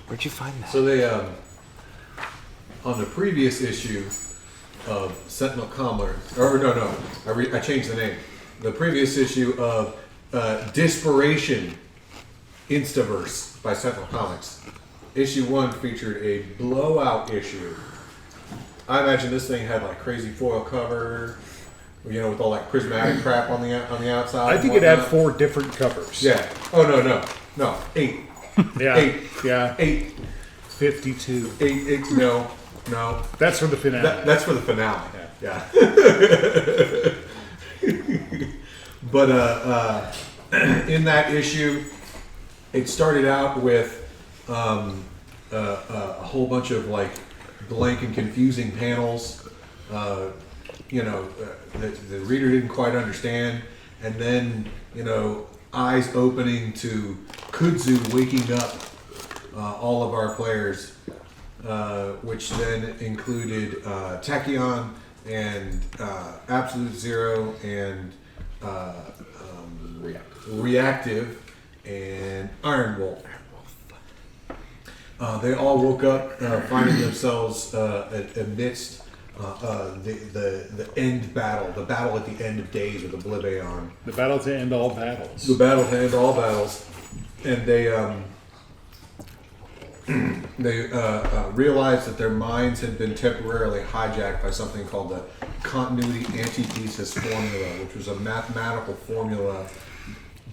Where'd you find that? So they, on the previous issue of Sentinel Comics, I changed the name. The previous issue of Dispiration Instaverse by Sentinel Comics. Issue 1 featured a blowout issue. I imagine this thing had like crazy foil cover, with all that prismatic crap on the outside. I think it had 4 different covers. Yeah. Oh no, 8. Yeah. 8. Yeah. 8. 52. 8. No. That's for the finale. That's for the finale. Yeah. But in that issue, it started out with a whole bunch of like blank and confusing panels. The reader didn't quite understand, and then eyes opening to Kudzu waking up all of our players, which then included Tachyon and Absolute Zero and Reactive and Iron Wolf. They all woke up finding themselves amidst the end battle, the battle at the end of days with Oblivion. The battle to end all battles. The battle to end all battles. And they realized that their minds had been temporarily hijacked by something called the continuity antithesis formula, which was a mathematical formula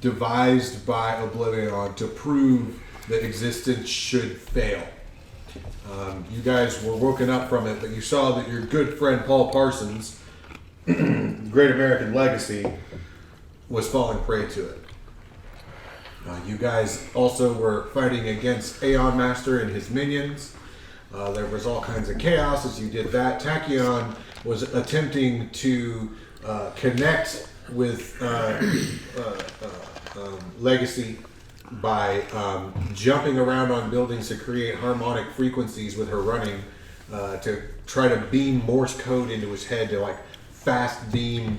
devised by Oblivion to prove that existence should fail. You guys were woken up from it, but you saw that your good friend Paul Parsons, Great American Legacy, was falling prey to it. You guys also were fighting against Aeon Master and his minions. There was all kinds of chaos as you did that. Tachyon was attempting to connect with Legacy by jumping around on buildings to create harmonic frequencies with her running to try to beam Morse code into his head to like fast beam,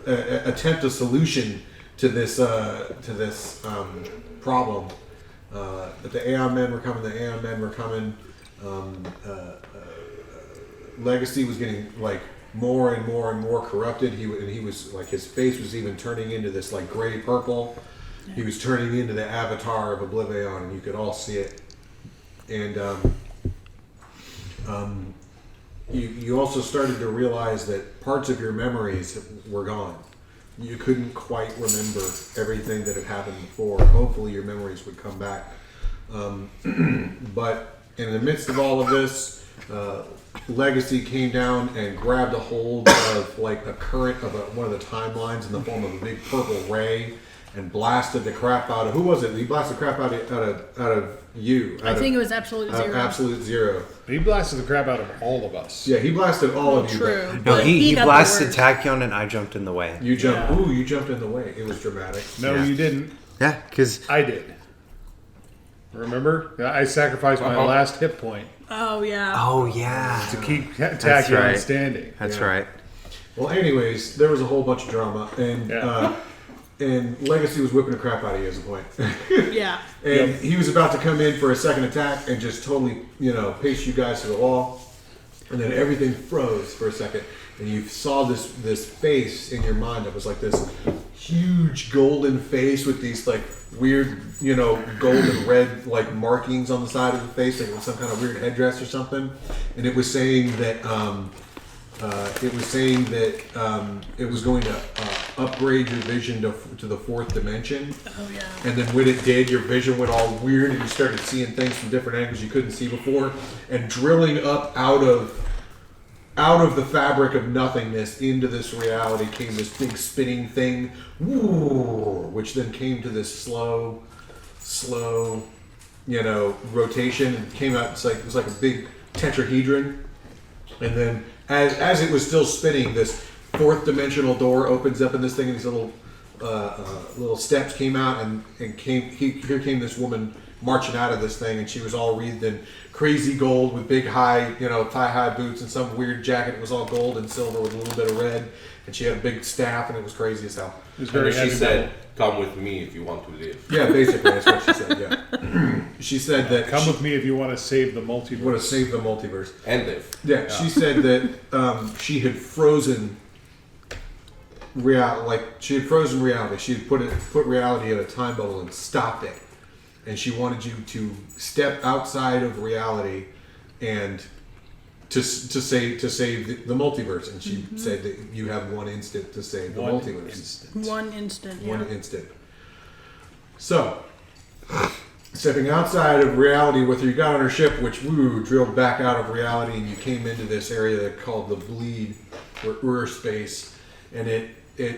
attempt a solution to this problem. But the Aeon Men were coming. Legacy was getting like more and more corrupted. He was like, his face was even turning into this like gray purple. He was turning into the avatar of Oblivion, and you could all see it. And you also started to realize that parts of your memories were gone. You couldn't quite remember everything that had happened before. Hopefully your memories would come back. But in the midst of all of this, Legacy came down and grabbed a hold of like a current of one of the timelines in the form of a big purple ray and blasted the crap out of... Who was it? He blasted the crap out of you. I think it was Absolute Zero. Absolute Zero. He blasted the crap out of all of us. Yeah, he blasted all of you. True. No, he blasted Tachyon and I jumped in the way. You jumped. Yeah. Ooh, you jumped in the way. It was dramatic. No, you didn't. Yeah, because... I did. Remember? I sacrificed my last hit point. Oh, yeah. Oh, yeah. To keep Tachyon standing. That's right. Well, anyways, there was a whole bunch of drama, and and Legacy was whipping the crap out of you at a point. Yeah. And he was about to come in for a second attack and just totally, pace you guys to the wall. And then everything froze for a second. And you saw this face in your mind that was like this huge golden face with these like weird, golden red like markings on the side of the face, like it was some kind of weird headdress or something. And it was saying that it was going to upgrade your vision to the fourth dimension. Oh yeah. And then when it did, your vision went all weird, and you started seeing things from different angles you couldn't see before. And drilling up out of the fabric of nothingness into this reality came this big spinning thing, which then came to this slow, rotation, and came out. It was like a big tetrahedron, and then as it was still spinning, this fourth dimensional door opens up in this thing, and these little steps came out, and here came this woman marching out of this thing, and she was all wreathed in crazy gold with big high, thigh-high boots and some weird jacket. It was all gold and silver with a little bit of red, and she had a big staff, and it was crazy as hell. It was very heavy. She said, "Come with me if you want to live." Yeah, basically that's what she said. Yeah, she said that Come with me if you want to save the multiverse. want to save the multiverse. And live. Yeah, she said that she had frozen reality. She had put reality in a time bubble and stopped it. And she wanted you to step outside of reality and to save the multiverse. And she said that you have 1 instant to save the multiverse. 1 instant. Yeah. 1 instant. So, stepping outside of reality with her, you got on her ship, which drilled back out of reality, and you came into this area called the Bleed, or space, and it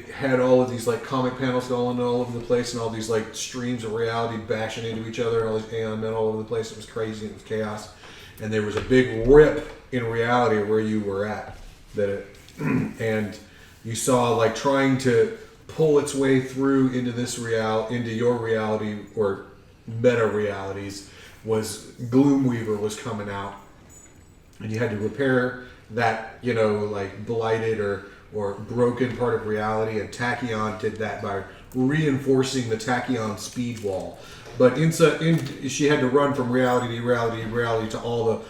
had all of these like comic panels going all over the place, and all these like streams of reality bashing into each other, and all this aeon metal all over the place. It was crazy. It was chaos, and there was a big rip in reality where you were at. And you saw like trying to pull its way through into into your reality or meta realities was Gloomweaver was coming out, and you had to repair that like blighted or broken part of reality, and Tachyon did that by reinforcing the Tachyon speed wall. But she had to run from reality to reality to reality to all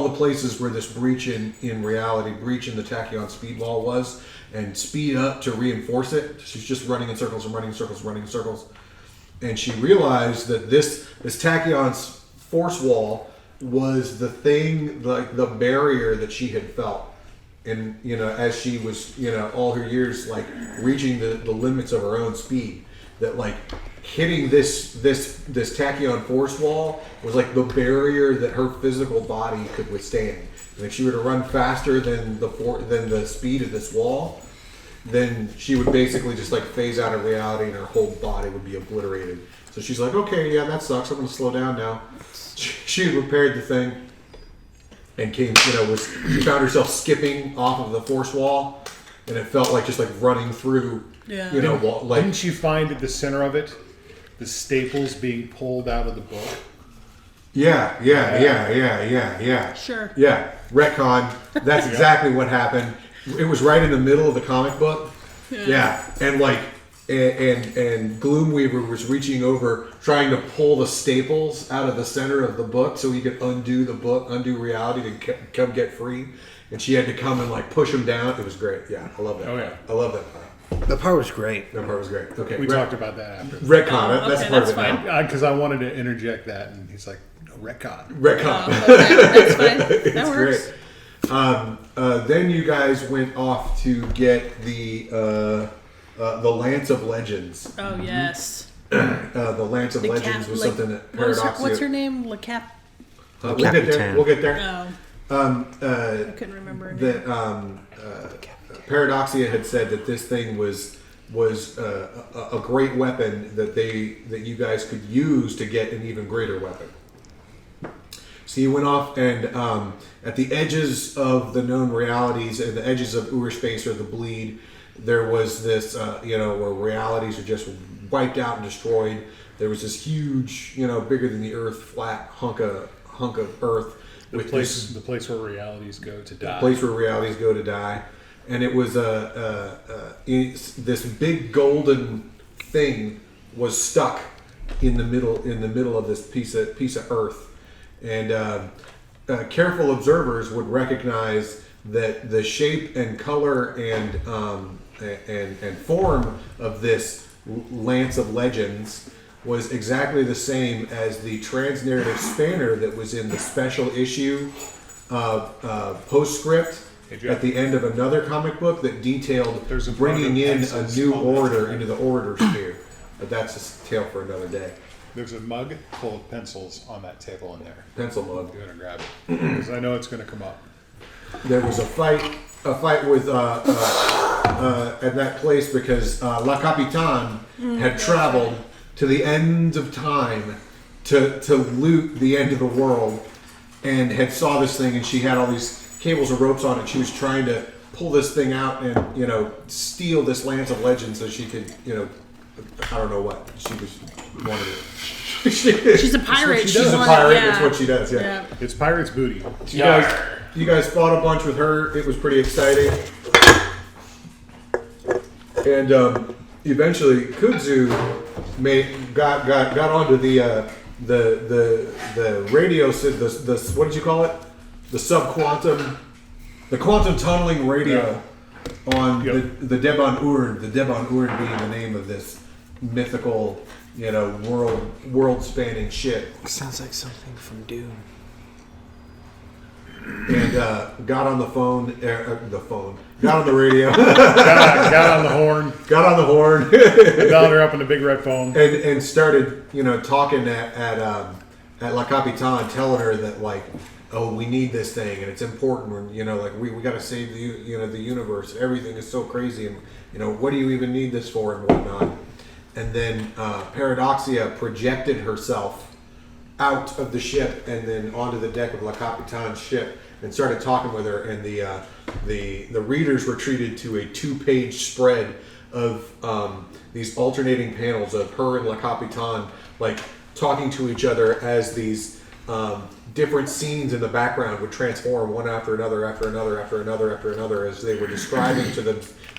the places where this breach in the Tachyon speed wall was, and speed up to reinforce it. She's just running in circles and running in circles, running in circles. And she realized that this Tachyon's force wall was the thing, like the barrier that she had felt. And, as she was, all her years, like, reaching the limits of her own speed. That, like, hitting this Tachyon force wall was, like, the barrier that her physical body could withstand. And if she were to run faster than the speed of this wall, then she would basically just, like, phase out of reality and her whole body would be obliterated. So she's like, okay, yeah, that sucks. I'm going to slow down now. She had repaired the thing. And she found herself skipping off of the force wall, and it felt like just like running through, like. Didn't you find at the center of it the staples being pulled out of the book? Yeah. Sure. Yeah, retcon. That's exactly what happened. It was right in the middle of the comic book. Yeah, and like. And Gloomweaver was reaching over, trying to pull the staples out of the center of the book so he could undo the book, undo reality to come get free. And she had to come and like push him down. It was great. Yeah, I love that. Oh, yeah. I love that part. That part was great. That part was great. Okay, We talked about that after. retcon. That's part of it fine. now. Because I wanted to interject that, and he's like, no, retcon. Retcon. Okay, that's fine. That It's works. great. Then you guys went off to get the Lance of Legends. Oh, yes. The Lance of The Legends cat- was like, something that what's her Paradoxia. name? LeCap. We'll get there. Capitan. We'll get there. Oh, I couldn't remember her name. That Paradoxia had said that this thing was a great weapon that you guys could use to get an even greater weapon. So you went off and at the edges of the known realities, at the edges of Urspace or the Bleed, there was this, where realities are just wiped out and destroyed. There was this huge, bigger than the Earth, flat hunk of Earth. The place where realities go to die. Place where realities go to die. And it was this big golden thing was stuck in the middle of this piece of Earth. And careful observers would recognize that the shape and color and form of this Lance of Legends was exactly the same as the trans-narrative spanner that was in the special issue of Postscript at the end of another comic book that detailed bringing in a new orator into the orator sphere. But that's a tale for another day. There's a mug full of pencils on that table in there. Pencil mug. I'm going to grab it because I know it's going to come up. There was a fight with at that place because La Capitane had traveled to the end of time to loot the end of the world, and had saw this thing, and she had all these cables and ropes on it. She was trying to pull this thing out and steal this Lance of Legends so she could I don't know what she was wanted it. She's a pirate. She's a pirate. That's what she does. Yeah. It's pirate's booty. You guys fought a bunch with her. It was pretty exciting. And eventually, Kudzu got onto the the radio said the what did you call it? The the quantum tunneling radio on the Debon Urd. The Debon Urd being the name of this mythical, world spanning ship. Sounds like something from Dune. And got on the phone. Got on the radio. got on the horn. Got on the horn. Dialed her up in the big red phone. And started, talking at La Capitan, telling her that we need this thing and it's important. We got to save the universe. Everything is so crazy, and what do you even need this for and whatnot. And then Paradoxia projected herself out of the ship and then onto the deck of La Capitan's ship and started talking with her, and the readers were treated to a 2-page spread of these alternating panels of her and La Capitan talking to each other as these different scenes in the background would transform one after another as they were describing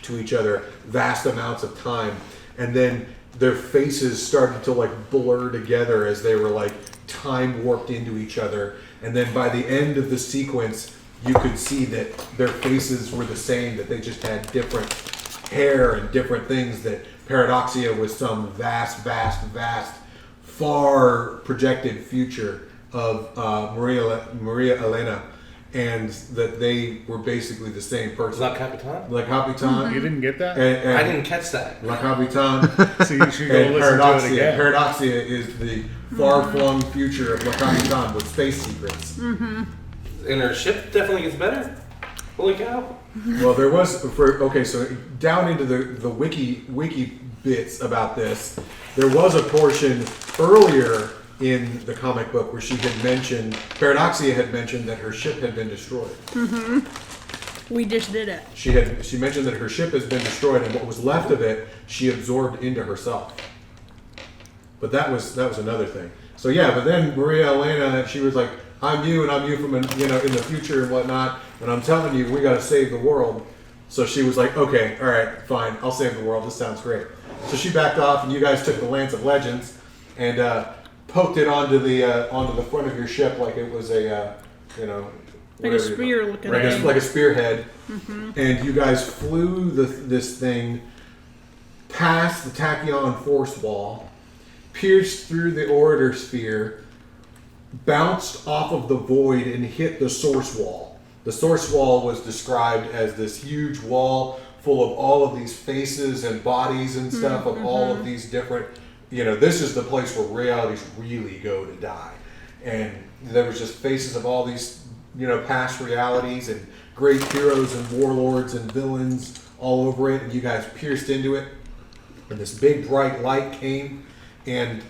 to each other vast amounts of time, and then their faces started to blur together as they were time warped into each other, and then by the end of the sequence you could see that their faces were the same, that they just had different hair and different things, that Paradoxia was some vast far projected future of Maria Elena, and that they were basically the same person. La Capitan? La Capitan. You didn't get that? And I didn't catch that. La Capitan. So you should go And listen to it again. Paradoxia is the far-flung future of La Capitan with space secrets. And her ship definitely gets better? Holy cow. Well, there was so down into the wiki bits about this, there was a portion earlier in the comic book where Paradoxia had mentioned that her ship had been destroyed. We just did it. She mentioned that her ship has been destroyed, and what was left of it she absorbed into herself. But that was another thing. So yeah, but then Maria Elena, she was like, I'm you, and I'm you from in the future and whatnot, and I'm telling you, we got to save the world. So she was like, okay, all right, fine, I'll save the world. This sounds great. So she backed off, and you guys took the Lance of Legends and poked it onto the front of your ship like it was a Like a spear looking thing. Like a spearhead. Mm-hmm. And you guys flew this thing past the tachyon force wall, pierced through the orator sphere, bounced off of the void and hit the source wall. The source wall was described as this huge wall full of all of these faces and bodies and stuff of all of these different, this is the place where realities really go to die. And there was just faces of all these, past realities and great heroes and warlords and villains all over it. And you guys pierced into it. And this big bright light came and,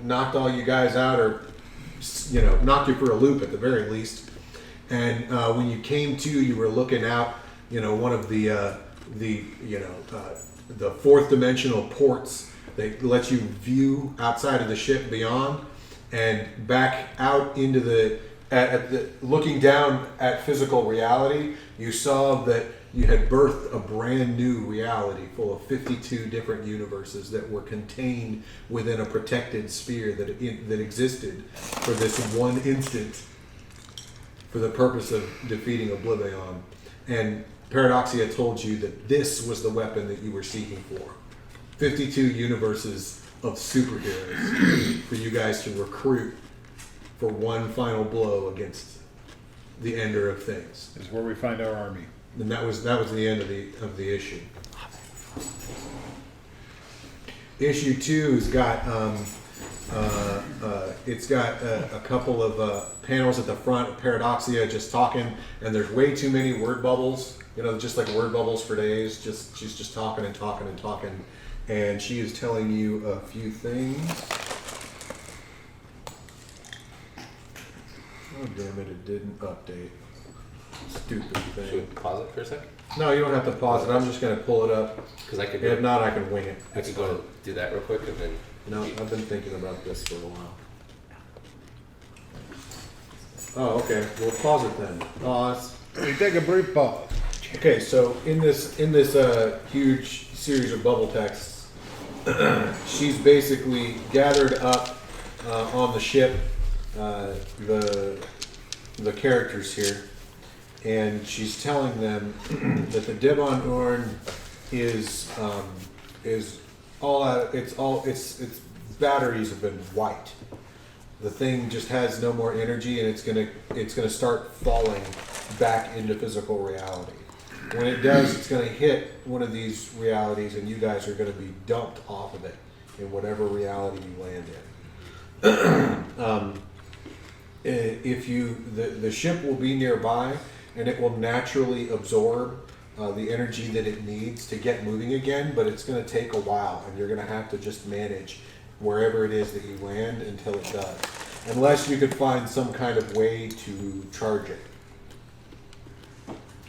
knocked all you guys out, or, knocked you for a loop at the very least. And when you came to, you were looking out, one of the fourth dimensional ports that lets you view outside of the ship beyond, and back out into looking down at physical reality. You saw that you had birthed a brand new reality full of 52 different universes that were contained within a protected sphere that existed for this one instant, for the purpose of defeating Oblivion. And Paradoxia told you that this was the weapon that you were seeking for. 52 universes of superheroes for you guys to recruit for one final blow against the ender of things. Is where we find our army. And that was the end of the issue. Issue 2's got it's got a couple of panels at the front of Paradoxia just talking, and there's way too many word bubbles. Just like word bubbles for days. She's just talking and talking and talking, and she is telling you a few things. Oh damn it! It didn't update. Stupid thing. Should we pause it for a sec? No, you don't have to pause it. I'm just going to pull it up. Because I could If not, I can wing it. I could go do that real quick and then. No, I've been thinking about this for a while. Oh, okay. We'll pause it then. Pause. We take a brief pause. Okay, so in this huge series of bubble texts, she's basically gathered up on the ship the characters here, and she's telling them that the Devon Orn is all out. Its batteries have been wiped. The thing just has no more energy, and it's gonna start falling back into physical reality. When it does, it's gonna hit one of these realities, and you guys are gonna be dumped off of it in whatever reality you land in. If the ship will be nearby, and it will naturally absorb the energy that it needs to get moving again, but it's going to take a while, and you're going to have to just manage wherever it is that you land until it does, unless you could find some kind of way to charge it,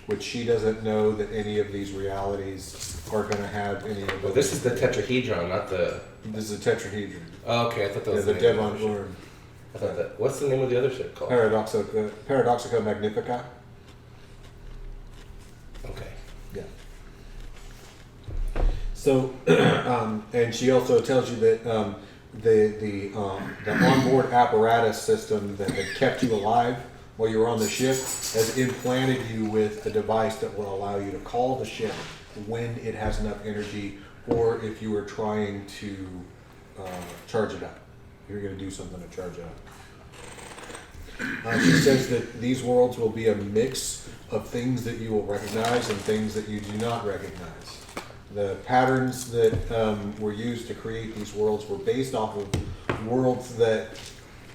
which she doesn't know that any of these realities are going to have any of Well, this is the tetrahedron, not the. This is a tetrahedron. Oh, okay, I thought that Yeah, was the name of Devon other ship. Orn. I thought that. What's the name of the other ship called? Paradoxica Magnifica. Okay. Yeah. So, and she also tells you that the onboard apparatus system that had kept you alive while you were on the ship has implanted you with a device that will allow you to call the ship when it has enough energy, or if you were trying to charge it up. You're going to do something to charge it up. She says that these worlds will be a mix of things that you will recognize and things that you do not recognize. The patterns that were used to create these worlds were based off of worlds that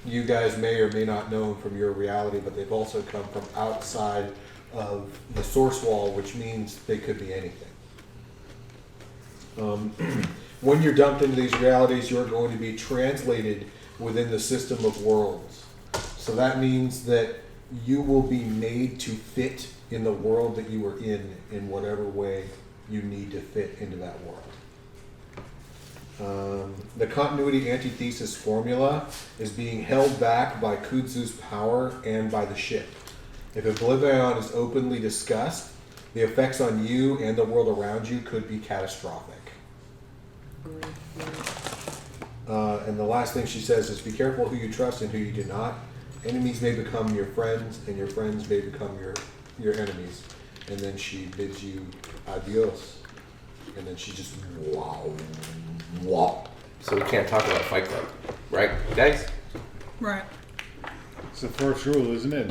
you guys may or may not know from your reality, but they've also come from outside of the source wall, which means they could be anything. When you're dumped into these realities, you're going to be translated within the system of worlds. So that means that you will be made to fit in the world that you are in whatever way you need to fit into that world. The continuity antithesis formula is being held back by Kudzu's power and by the ship. If Oblivion is openly discussed, the effects on you and the world around you could be catastrophic. And the last thing she says is, be careful who you trust and who you do not. Enemies may become your friends, and your friends may become your enemies. And then she bids you adios. And then she just wow. So we can't talk about Fight Club, right, guys? Right. It's the first rule, isn't it?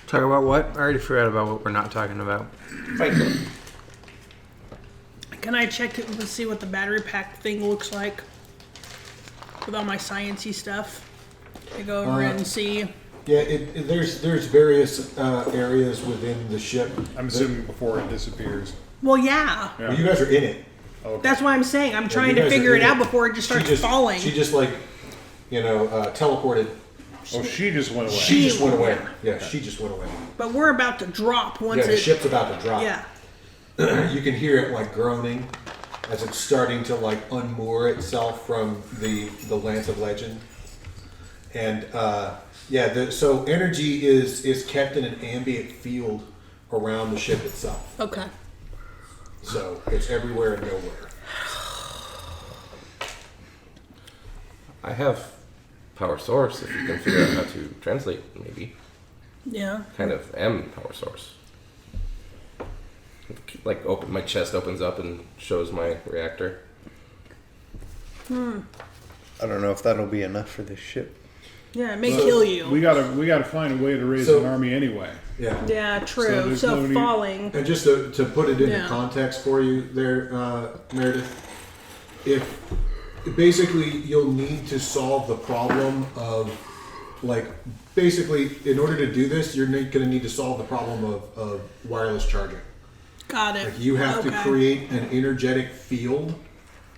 Talk about what? I already forgot about what we're not talking about. Fight Club. Can I check it to see what the battery pack thing looks like? With all my sciencey stuff. I go over it and see. Yeah, there's various areas within the ship. I'm assuming before it disappears. Well, yeah. Yeah. Well, you guys are in it. Okay. That's why I'm saying. I'm trying you to guys figure are it in out it. before it just starts falling. She just teleported. Oh, she just went away. She just went away. Yeah, she just went away. But we're about to drop once Yeah, the ship's about to drop. Yeah. You can hear it like groaning as it's starting to like unmoor itself from the Lance of Legend. And so energy is kept in an ambient field around the ship itself. Okay. So it's everywhere and nowhere. I have power source. If you can figure out how to translate, maybe. Yeah. Kind of am power source. Like my chest opens up and shows my reactor. I don't know if that'll be enough for this ship. Yeah, it may kill you. We gotta find a way to raise an army anyway. Yeah. Yeah, true. there's So, no need- falling. And just to put it into Yeah. context for you there, Meredith, if basically you'll need to solve the problem of, like, basically in order to do this, you're going to need to solve the problem of wireless charging. Got it. Like you have to create an energetic field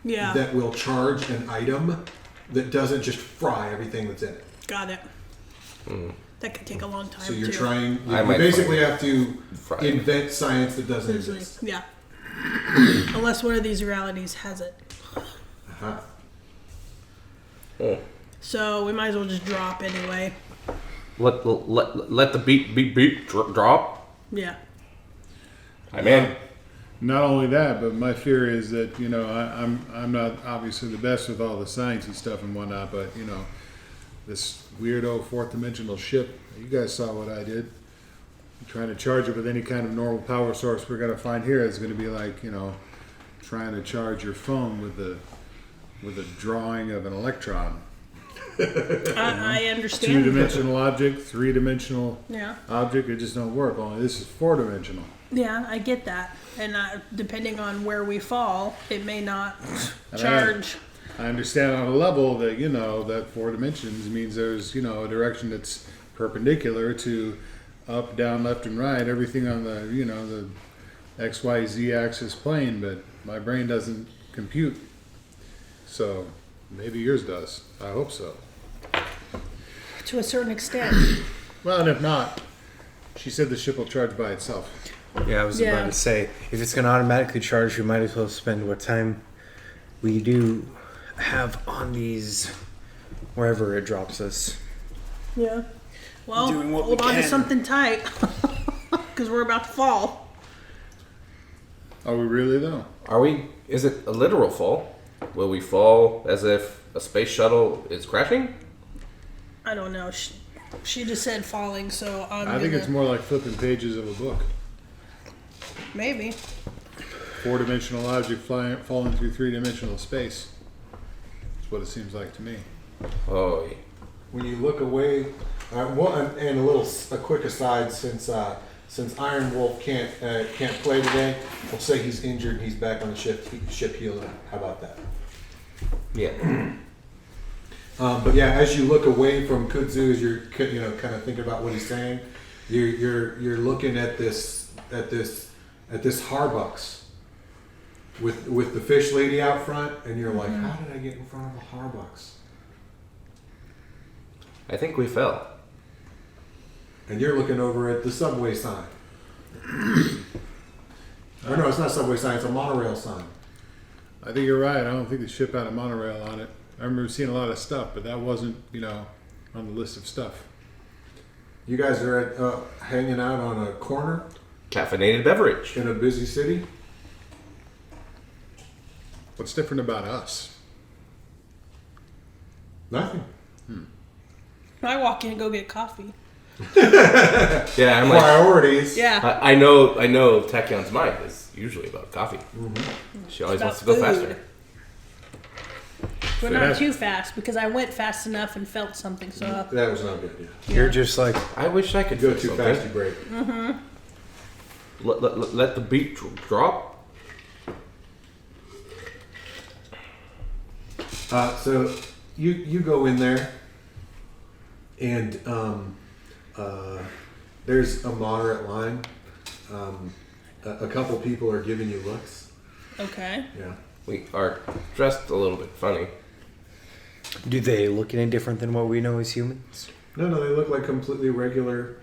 Yeah. that will charge an item that doesn't just fry everything that's in it. Got it. That could take a long time. So you're too. trying, you I might basically find have to Fry. invent science that doesn't exist. Yeah. Unless one of these realities has it. Uh-huh. Oh. So we might as well just drop anyway. Let the beat drop. Yeah. I'm in. Not only that, but my fear is that I'm not obviously the best with all the sciencey stuff and whatnot, but this weirdo fourth dimensional ship. You guys saw what I did. Trying to charge it with any kind of normal power source we're going to find here is going to be like, trying to charge your phone with a drawing of an electron. I understand. 2-dimensional object, 3-dimensional Yeah. object, it just don't work. Only this is 4-dimensional. Yeah, I get that. And depending on where we fall, it may not And charge. I understand on a level that, that 4 dimensions means there's, a direction that's perpendicular to up, down, left, and right, everything on the, the XYZ axis plane, but my brain doesn't compute. So maybe yours does. I hope so. To a certain extent. Well, and if not, she said the ship will charge by itself. Yeah, I was about to say, if it's going to automatically charge, we might as well spend what time we do have on these wherever it drops us. Yeah. Well, Doing what we hold on to can. something tight. Because we're about to fall. Are we really, though? Is it a literal fall? Will we fall as if a space shuttle is crashing? I don't know. She just said falling, so I think it's more like flipping pages of a book. Maybe. 4-dimensional object falling through 3-dimensional space. That's what it seems like to me. Oh, When you look away, and a quick aside, since Iron Wolf can't play today, we'll say he's injured and he's back on the ship healing. How about that? yeah. But yeah, as you look away from Kudzu, as you're kind of thinking about what he's saying, you're looking at this Harbucks with the fish lady out front, and you're like, how did I get in front of a Harbucks? I think we fell. And you're looking over at the subway sign. Or no, it's not a subway sign, it's a monorail sign. I think you're right. I don't think the ship had a monorail on it. I remember seeing a lot of stuff, but that wasn't, on the list of stuff. You guys are at, hanging out on a corner Caffeinated beverage. in a busy city. What's different about us? Nothing. I walk in and go get coffee. Yeah, I'm like, Priorities. Yeah. I know Tachyon's mind is usually about coffee. She always wants to go About faster. food. But not too fast, because I went fast enough and felt something. So That was not good. Yeah. You're just like, I wish I could Go feel too something. fast, you break. Let the beat drop. So you go in there, and there's a moderate line. A couple people are giving you looks. okay. Yeah. We are dressed a little bit funny. do they look any different than what we know as humans? No, they look like completely regular,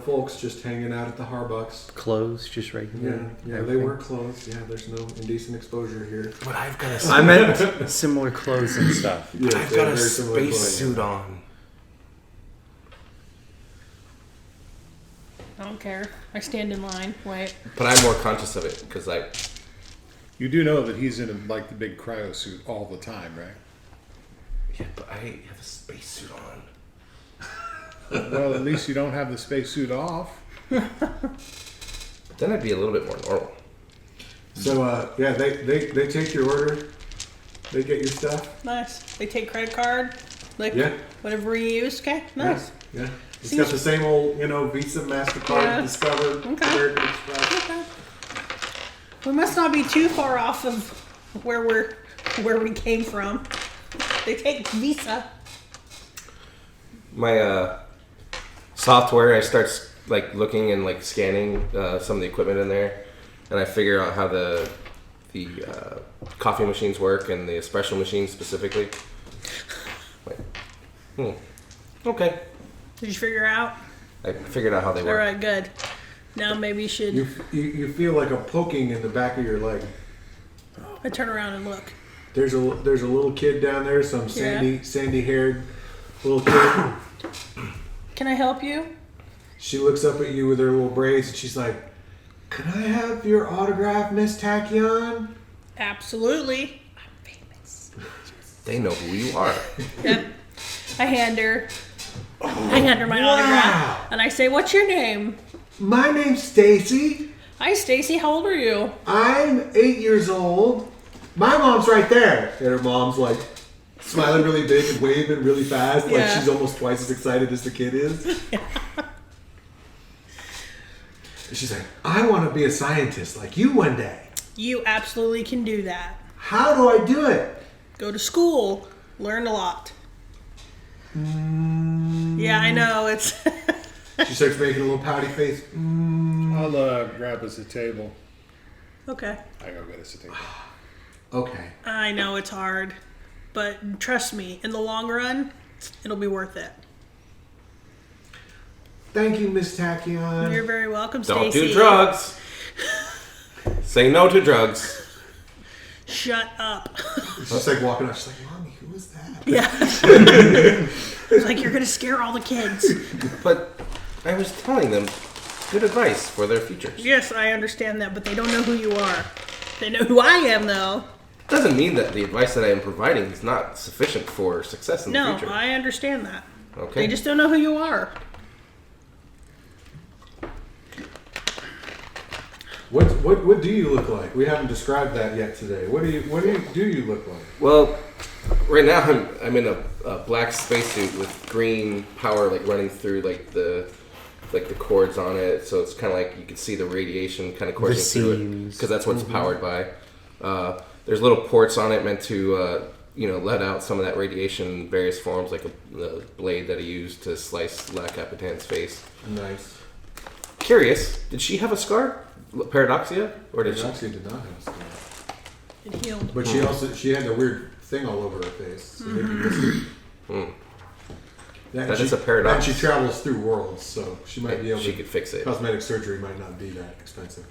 folks just hanging out at the Harbucks. Clothes, just regular? Yeah, they everything? wear clothes. Yeah, there's no indecent exposure here. But I've got I meant similar clothes and stuff. Yeah, I've got a space suit on. I don't care. I stand in line. Wait. But I'm more conscious of it because You do know that he's in the big cryo suit all the time, right? yeah, but I have a space suit on. Well, at least you don't have the spacesuit off. But then I'd be a little bit more normal. So yeah, they take your order. They get your stuff. Nice. They take credit card. Like Yeah. whatever you use. Okay. Nice. Yeah. It's Seems- got the same old, Visa, MasterCard, Yeah. Discover, Okay. American Express. Okay. We must not be too far off of where we came from. They take Visa. My software, I start looking and scanning some of the equipment in there, and I figure out how the coffee machines work and the espresso machines specifically. Okay. Did you figure out? I figured out how they All work. right. Good. Now maybe you should. You feel like a poking in the back of your leg. I turn around and look. There's a little kid down there, some sandy haired little kid. Can I help you? She looks up at you with her little braids and she's like, "Can I have your autograph, Miss Tachyon?" Absolutely. I'm famous. They know who you are. Yep. I hand her my autograph, and I say, "What's your name?" My name's Stacy. Hi, Stacy. How old are you? I'm 8 years old. My mom's right there. And her mom's like smiling really big and waving really fast, like Yeah. she's almost twice as excited as the kid is. She's like, I want to be a scientist like you one day. You absolutely can do that. How do I do it? Go to school. Learn a lot. Yeah, I know. It's... She starts making a little pouty face. I'll grab us a table. Okay. I go get us a table. Okay. I know it's hard, but trust me, in the long run, it'll be worth it. Thank you, Miss Tachyon. You're very welcome, Don't Stacy. do drugs. Say no to drugs. Shut up. She's like walking out. She's like, Mommy, who is that? Yeah. It's like, you're going to scare all the kids. But I was telling them good advice for their futures. Yes, I understand that, but they don't know who you are. They know who I am, though. Doesn't mean that the advice that I am providing is not sufficient for success in the No, future. I understand that. Okay. They just don't know who you are. What do you look like? We haven't described that yet today. What do you look like? Well, right now I'm in a black spacesuit with green power like running through like the cords on it, so it's kind of like you can see the radiation kind of coursing through it because that's what it's powered by. There's little ports on it meant to let out some of that radiation in various forms, like the blade that I used to slice La Capitan's face. Nice. Curious, did she have a scar? Paradoxia? Or did She did not have a scar. It healed. But she had a weird thing all over her face. So maybe missed it. That is a paradox. And she travels through worlds, so she might be able She to. could fix it. Cosmetic surgery might not be that expensive.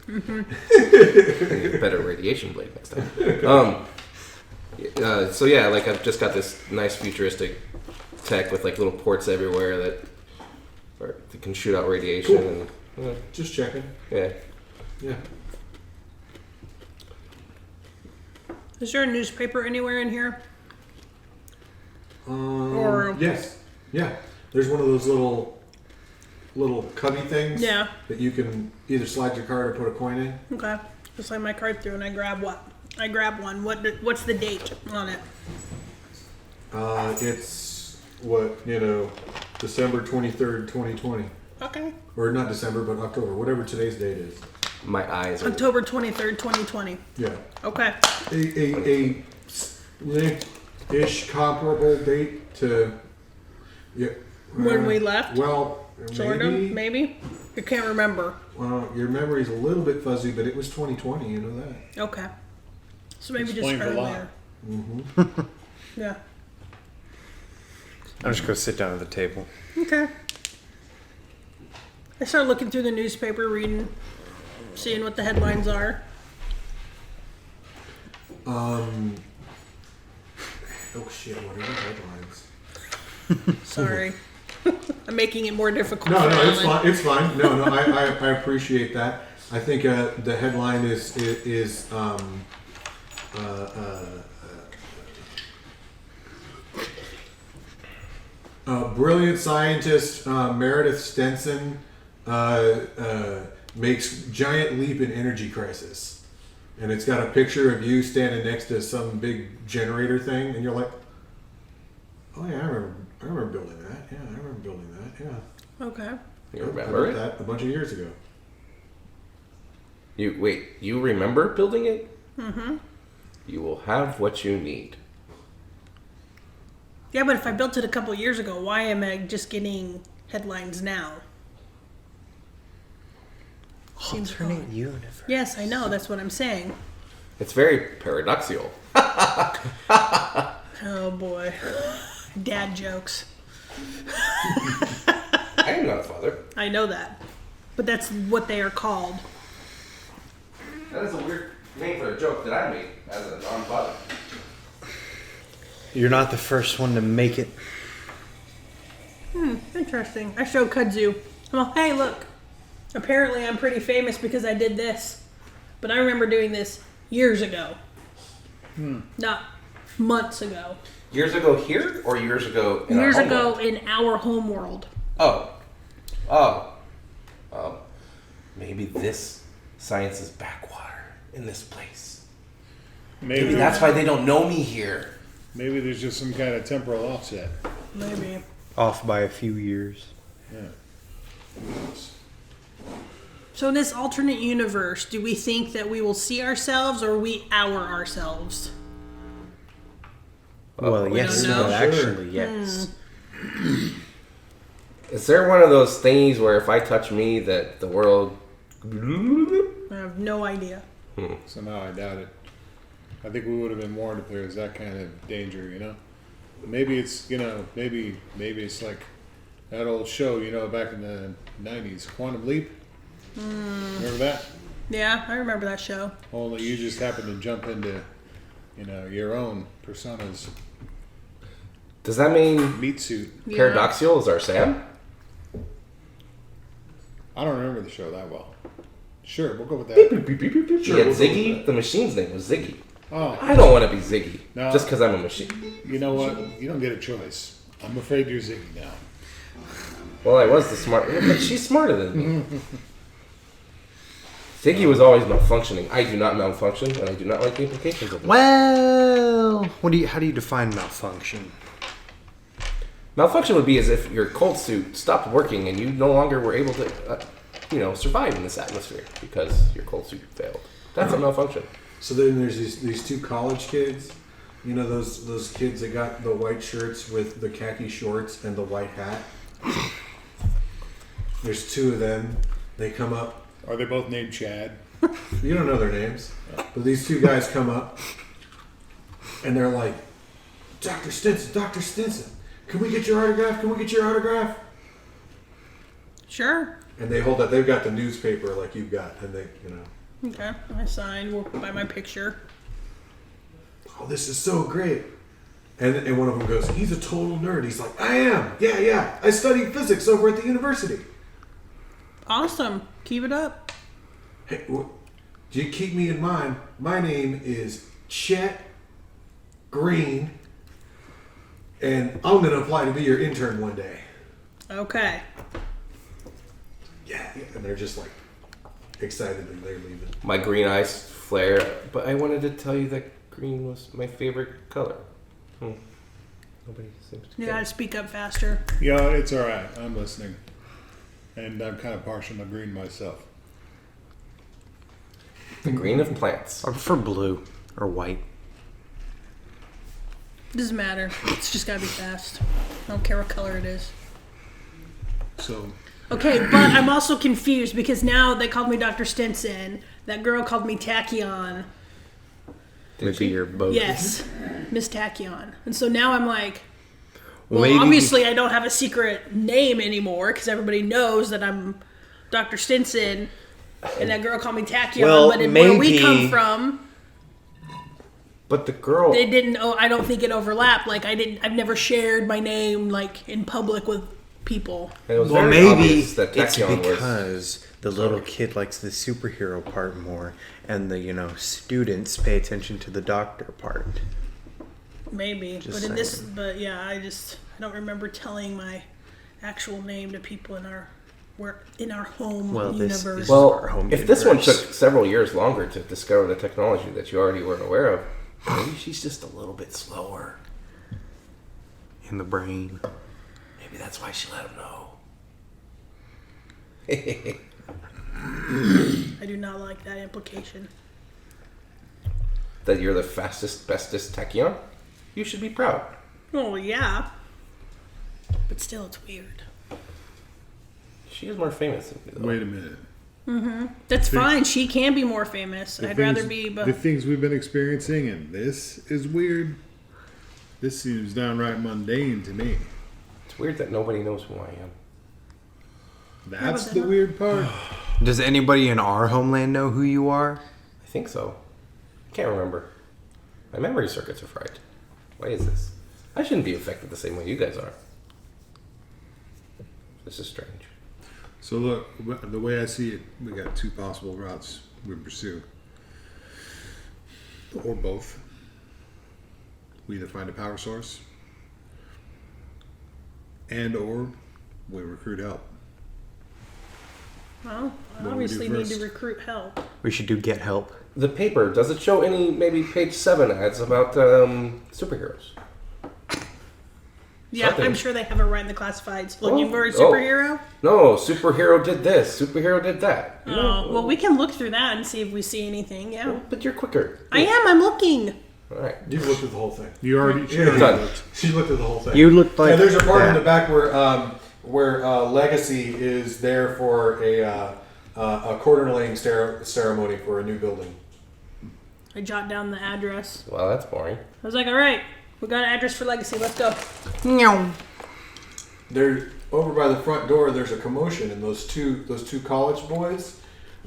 Better radiation blade next time. So yeah, like I've just got this nice futuristic tech with like little ports everywhere that can shoot out radiation. Cool. And Just checking. yeah. Yeah. Is there a newspaper anywhere in here? Or Yes. Yeah. There's one of those little cubby things. Yeah. That you can either slide your card or put a coin in. Okay. Just slide my card through and I grab what? I grab one. What's the date on it? It's December 23rd, 2020. Okay. Or not December, but October. Whatever today's date is. My eyes are October 23rd, 2020. Yeah. Okay. A ish comparable date to When we left? Well, Sort of, maybe? I can't remember. Well, your memory's a little bit fuzzy, but it was 2020. You know that. Okay. So maybe Explains just a lot. earlier. Yeah. I'm just gonna sit down at the table. Okay. I started looking through the newspaper, reading, seeing what the headlines are. Oh shit! What are the headlines? Sorry. I'm making it more difficult. No, for it's Alan. fine. It's fine. No, I appreciate that. I think the headline is brilliant scientist Meredith Stenson makes giant leap in energy crisis, and it's got a picture of you standing next to some big generator thing, and you're like, oh yeah, I remember building that. Yeah, I remember building that. Yeah. Okay. You I remember built it? that a bunch of years ago. You remember building it? Mm-hmm. You will have what you need. Yeah, but if I built it a couple years ago, why am I just getting headlines now? Seems Alternate odd. universe. Yes, I know. That's what I'm saying. It's very paradoxical. Oh boy. Dad jokes. I am not a father. I know that. But that's what they are called. That is a weird name for a joke that I made as a non-father. You're not the first one to make it. Interesting. I showed Kudzu. I'm like, hey, look. Apparently I'm pretty famous because I did this. But I remember doing this years ago. Not months ago. Years ago here or years ago in Years our ago homeland? in our home world. Oh. Maybe this science is backwater in this place. Maybe that's why they don't know me here. Maybe there's just some kind of temporal offset. Maybe. Off by a few years. Yeah. So in this alternate universe, do we think that we will see ourselves or we ourselves? Well, yes, don't know. but actually, yes. Is there one of those thingies where if I touch me that the world... I have no idea. Somehow I doubt it. I think we would have been warned if there was that kind of danger, you know? Maybe it's, you know, maybe it's like that old show, you know, back in the 90s, Quantum Leap. Remember that? Yeah, I remember that show. Only you just happen to jump into, you know, your own persona's Does that mean meat suit. Yeah. Paradoxial is our Sam? I don't remember the show that well. Sure, we'll go with that. Yeah, Ziggy. The machine's name was Ziggy. Oh, I don't want to be Ziggy No. just because I'm a machine. you know what? You don't get a choice. I'm afraid you're Ziggy now. Well, I was the smart, but she's smarter than me. Ziggy was always malfunctioning. I do not malfunction, and I do not like the implications of it. Well, how do you define malfunction? Malfunction would be as if your cold suit stopped working and you no longer were able to, survive in this atmosphere because your cold suit failed. That's a malfunction. So then there's these two college kids. You know those kids that got the white shirts with the khaki shorts and the white hat? There's two of them. They come up. Are they both named Chad? You don't know their names. But these two guys come up. And they're like, Dr. Stinson, can we get your autograph? Can we get your autograph? Sure. And they hold up. They've got the newspaper like you've got. And they, Okay. I signed. We'll buy my picture. oh, this is so great. And one of them goes, he's a total nerd. He's like, I am. Yeah. I studied physics over at the university. Awesome. Keep it up. Hey, do you keep me in mind? My name is Chet Green, and I'm going to apply to be your intern one day. Okay. Yeah. And they're just like excitedly they're leaving. My green eyes flare, but I wanted to tell you that green was my favorite color. Nobody seems to You care. gotta speak up faster. Yeah, it's all right. I'm listening. And I'm kind of partial to green myself. The green of plants. I prefer blue or white. Doesn't matter. It's just gotta be fast. I don't care what color it is. So, Okay, but I'm also confused because now they called me Dr. Stinson. That girl called me Tachyon. Maybe you're both. Yes, Miss Tachyon. And so now I'm like, well, Maybe- obviously I don't have a secret name anymore because everybody knows that I'm Dr. Stinson. And that girl called me Tachyon. Well, but where we maybe- come from, But the girl... it didn't. Oh, I don't think it overlapped. Like I've never shared my name like in public with people. It was Well, very maybe obvious that it's Tachyon was... because the little kid likes the superhero part more, and the students pay attention to the doctor part. Maybe, Just but in this, saying. but yeah, I don't remember telling my actual name to people in our home Well, this universe. is- our Well, home if this one universe. took several years longer to discover the technology that you already weren't aware of, maybe she's just a little bit slower. In the brain. Maybe that's why she let him know. I do not like that implication. That you're the fastest, bestest Tachyon? You should be proud. Well, yeah, but still, it's weird. She is more famous than you, though. wait a minute. That's fine. She can be more famous. The I'd things- rather be, but the things we've been experiencing, and this is weird. This seems downright mundane to me. It's weird that nobody knows who I am. That's but the then- weird part. Does anybody in our homeland know who you are? I think so. Can't remember. My memory circuits are fried. Why is this? I shouldn't be affected the same way you guys are. This is strange. So look, the way I see it, we got two possible routes we pursue, or both. we either find a power source and or we recruit help. Well, I What do we obviously do need to first? recruit help. We should do get help. The paper, does it show any, maybe page 7 ads about superheroes? Yeah, Something. I'm sure they have it right in the classifieds. Looking Oh, for a oh. superhero? No, superhero did this, superhero did that. Oh, well, we can look through that and see if we see anything, yeah. Well, but you're quicker. I am, I'm looking. Alright. You looked at the whole thing. You already, she Yeah. already Done. looked. She looked at the whole thing. You look like Yeah, there's a part in that. the back where Legacy is there for a quarter laying ceremony for a new building. I jot down the address. Well, that's boring. I was like, alright, we got an address for Legacy, let's go. There, over by the front door, there's a commotion, and those two college boys,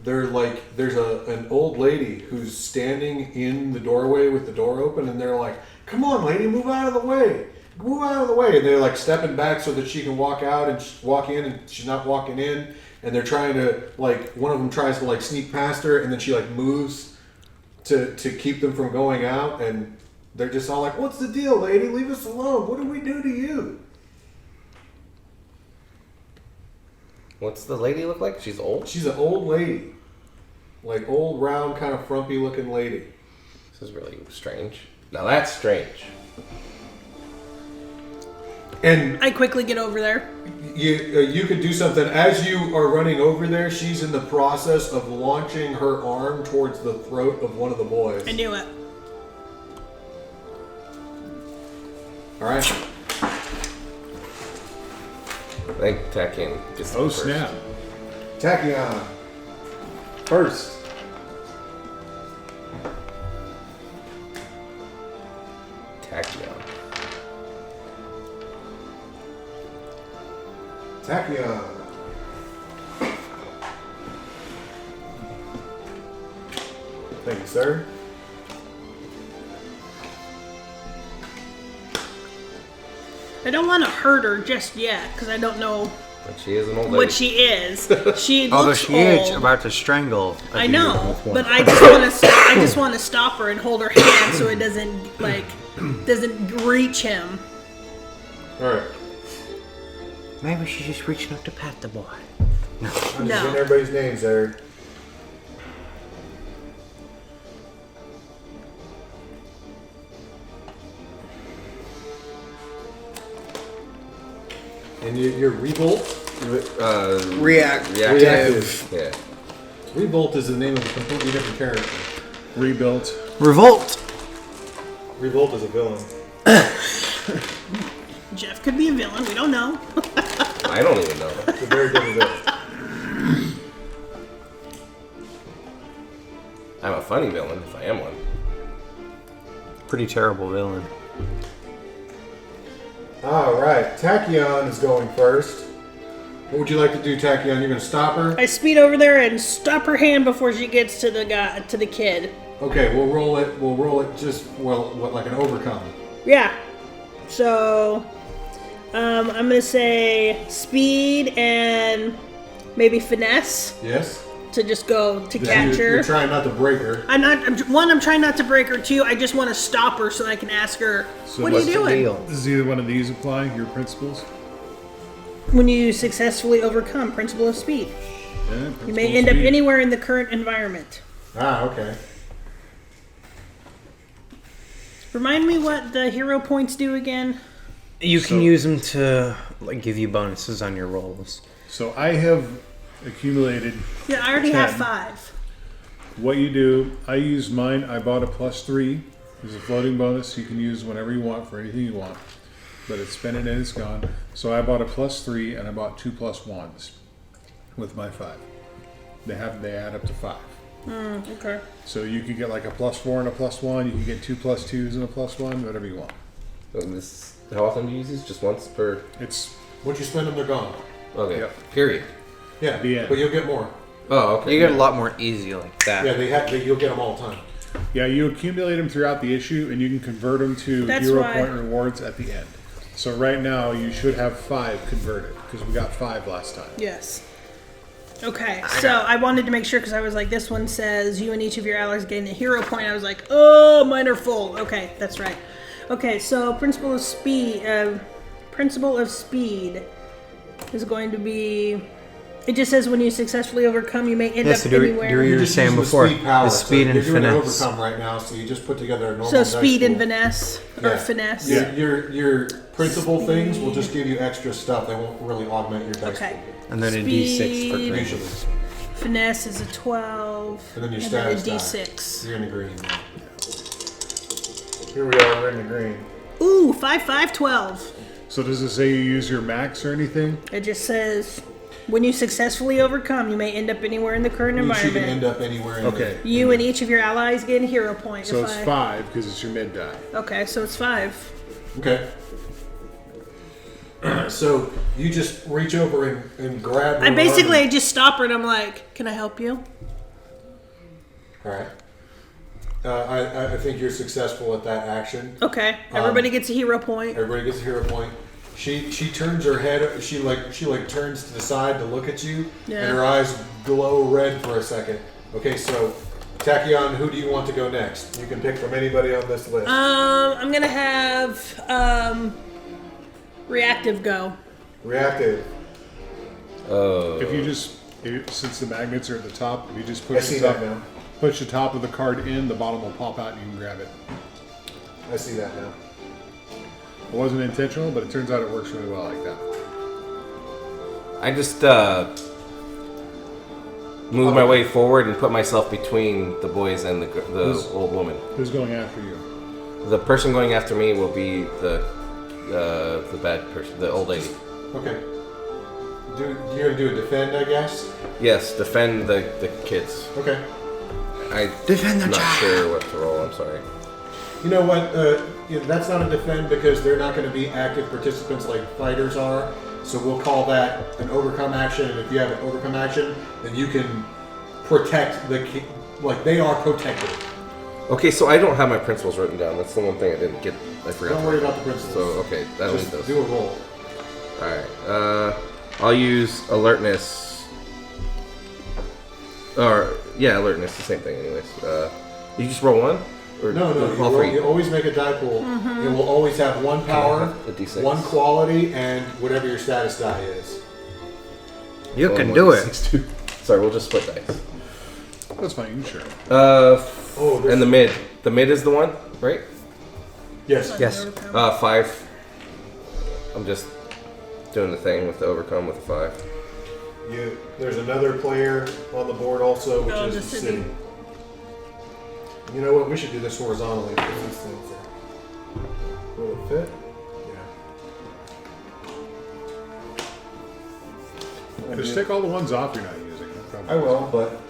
they're like, there's an old lady who's standing in the doorway with the door open, and they're like, "Come on, lady, move out of the way, move out of the way." And they're like stepping back so that she can walk out and walk in, and she's not walking in. And they're trying to, like, one of them tries to like sneak past her, and then she like moves to keep them from going out, and they're just all like, "What's the deal, lady? Leave us alone. What did we do to you?" What's the lady look like? She's old? She's an old lady. Like old, round, kind of frumpy looking lady. This is really strange. Now that's strange. And I quickly get over there. you could do something. As you are running over there, she's in the process of launching her arm towards the throat of one of the boys. I knew it. Alright? I think Tachyon gets Oh, first. snap. Tachyon. First. Tachyon. Tachyon. Thank you, sir. I don't want to hurt her just yet, because I don't know But she is an old lady. what she is. She Although looks she old. is about to strangle. a I dude know, with one. but I just want to stop her and hold her hand so it doesn't reach him. Alright. Maybe she's just reaching up to pat the boy. I'm just No. getting everybody's names there. And your Revolt? Reactive. Reactive. Yeah. Revolt is the name of a completely different character. Rebuilt. Revolt. Revolt is a villain. Jeff could be a villain. We don't know. I don't even know. It's a very different villain. I'm a funny villain if I am one. Pretty terrible villain. Alright, Tachyon is going first. What would you like to do, Tachyon? You're going to stop her? I speed over there and stop her hand before she gets to the kid. Okay, we'll roll it. We'll roll it just, what, like an overcome. Yeah. So, I'm gonna say speed and maybe finesse Yes? to just go to catch You're her. trying not to break her. I'm trying not to break her. Two, I just want to stop her so I can ask her, So "What are you what's the doing?" Deal. Does either one of these apply? Your principles? When you successfully overcome principle of speed, Yeah, you may end up anywhere in the current environment. Ah, okay. Remind me what the hero points do again. You can So- use them to like give you bonuses on your rolls. So I have accumulated Yeah, I already have 10. 5. what you do. I used mine. I bought a +3. There's a floating bonus you can use whenever you want for anything you want. But it's spent it and it's gone. So I bought a +3 and I bought 2 +1s with my 5. They add up to 5. Okay. So you could get like a +4 and a +1. You can get 2 +2s and a +1, whatever you want. And this, how often do you use these? Just once per. It's Once you spend them, they're gone. Okay. Yep. Period. Yeah, The end. but you'll get more. Oh, okay. You get a lot more easy like that. Yeah, you'll get them all the time. yeah, you accumulate them throughout the issue, and you can convert them to That's hero why- point rewards at the end. So right now you should have 5 converted because we got 5 last time. Yes. Okay, so I wanted to make sure because I was like, this one says you and each of your allies gain a hero point. I was like, oh, mine are full. Okay, that's right. Okay, so principle of speed is going to be. It just says when you successfully overcome, you may end up anywhere. Do what you were just saying using before. speed power, The speed so and you're doing finesse. overcome right now, so you just put together a normal. So speed and pool. finesse or finesse. Yeah. Your principal things will just give you extra stuff. They won't really augment your dice. Okay. pool. And then a D6 for Speed. green. Usually. Finesse is a 12. And then your a status die. D6. You're in the green. Here we are, we're in the green. Ooh, 5, 5, 12. So does it say you use your max or anything? It just says when you successfully overcome, you may end up anywhere in the current You can environment. end up anywhere. In Okay. You and each of your allies gain a hero point. So if it's I- 5 because it's your mid die. Okay, so it's 5. Okay. So you just reach over and grab. I her basically arm just stop her and I'm like, "Can I help you?" All right. I think you're successful at that action. Okay. Everybody gets a hero point. Everybody gets a hero point. She turns her head. She turns to the side to look at you, Yeah. and her eyes glow red for a second. Okay, so Tachyon, who do you want to go next? You can pick from anybody on this list. I'm gonna have reactive go. Reactive. If you just, since the magnets are at the top, if you just I push see the top, that now. push the top of the card in, the bottom will pop out and you can grab it. I see that now. It wasn't intentional, but it turns out it works really well like that. I just move my way forward and put myself between the boys and the old woman. Who's going after you? The person going after me will be the bad person, the old lady. Okay. You're gonna do a defend, I guess. Yes, defend the kids. Okay. Defend the I'm not child. sure what to roll. I'm sorry. You know what? That's not a defend because they're not going to be active participants like fighters are. So we'll call that an overcome action. And if you have an overcome action, then you can protect the like they are protected. Okay, so I don't have my principles written down. That's the one thing I didn't get. I forgot. Don't to worry write about the down. principles. So okay, that'll Just leave those. do a roll. All right. I'll use alertness. Or yeah, alertness. The same thing, anyways. You just roll one. Or No, all three. you always make a die pool. Mm-hmm. It will always have one power, a D6? one quality, and whatever your status die is. You One can more do it. D6 too. Sorry, we'll just split dice. That's fine, sure. there's- And the mid. The mid is the one, right? Yes. Yes. 5. I'm just doing the thing with the overcome with the 5. There's another player on the board also, which Oh, is the the city. city. You know what? We should do this horizontally because these things are. Will it fit? Yeah. Just take all the ones off you're not using. No problem. I will, but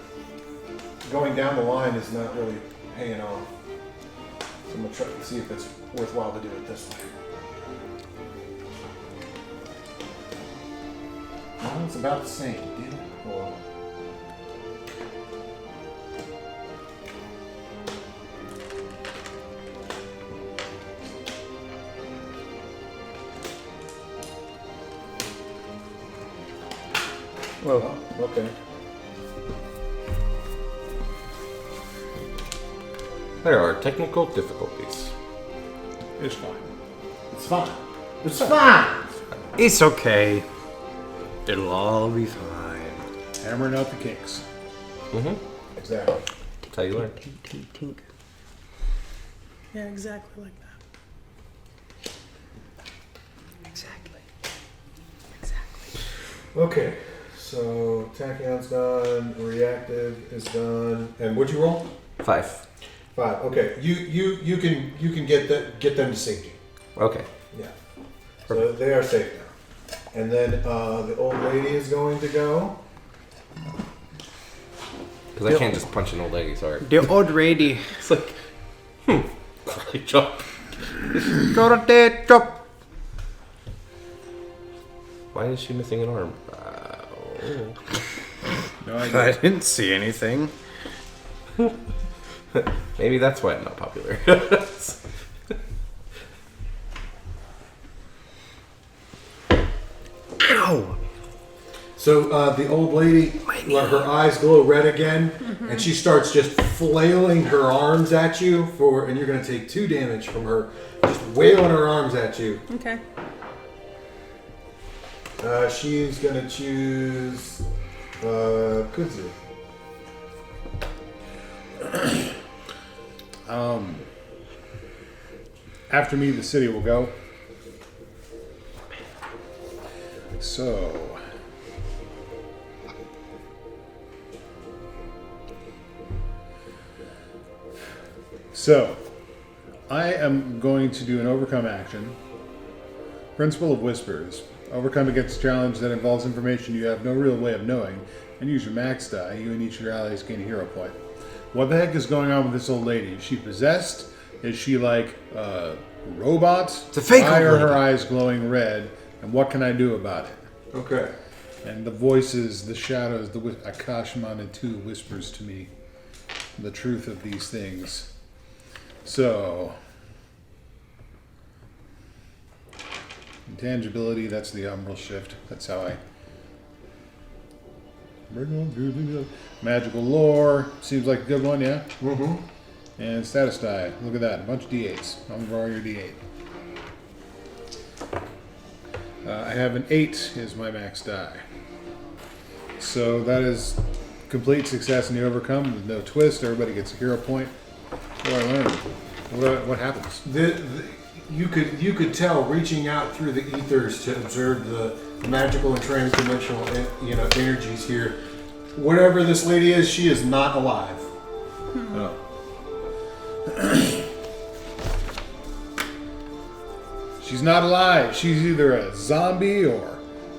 going down the line is not really paying off. So I'm gonna try to see if it's worthwhile to do it this way. Well, it's about the same, dude. Hold on. Well, Okay. There are technical difficulties. It's fine. It's fine. It's fine. it's okay. It'll all be fine. Hammering out the kinks. Exactly. That's how you learn. Tink, tink, tink. Yeah, exactly like that. Exactly. Okay. So Tachyon's done. Reactive is done. And what'd you roll? 5. 5. Okay. You can get them to safety. Okay. Yeah. So they are safe now. And then the old lady is going to go. Because I can't just punch an old lady, sorry. The old lady. It's like, karate chop. Go to the top. Why is she missing an arm? No I idea. didn't see anything. Maybe that's why I'm not popular. Ow! So the old lady, her eyes glow red again, and she starts just flailing her arms at you and you're going to take 2 damage from her, just wailing her arms at you. Okay. She's going to choose Kudzu. After me, the city will go. So, I am going to do an overcome action. Principle of Whispers. Overcome against a challenge that involves information you have no real way of knowing, and use your max die. You and each of your allies gain a hero point. What the heck is going on with this old lady? Is she possessed? Is she like a robot? It's a fake Why old are lady. her eyes glowing red? And what can I do about it? Okay. And the voices, the shadows, the Akashman too whispers to me the truth of these things. So, intangibility, that's the umbral shift. That's how I... Magical lore, seems like a good one, yeah? Mm-hmm. And status die, look at that, a bunch of D8s. I'm going to roll your D8. I have an 8 is my max die. So that is complete success in the overcome with no twist. Everybody gets a hero point. What do I learn? What happens? You could tell reaching out through the ethers to observe the magical and transdimensional energies here. Whatever this lady is, she is not alive. Oh. She's not alive. She's either a zombie or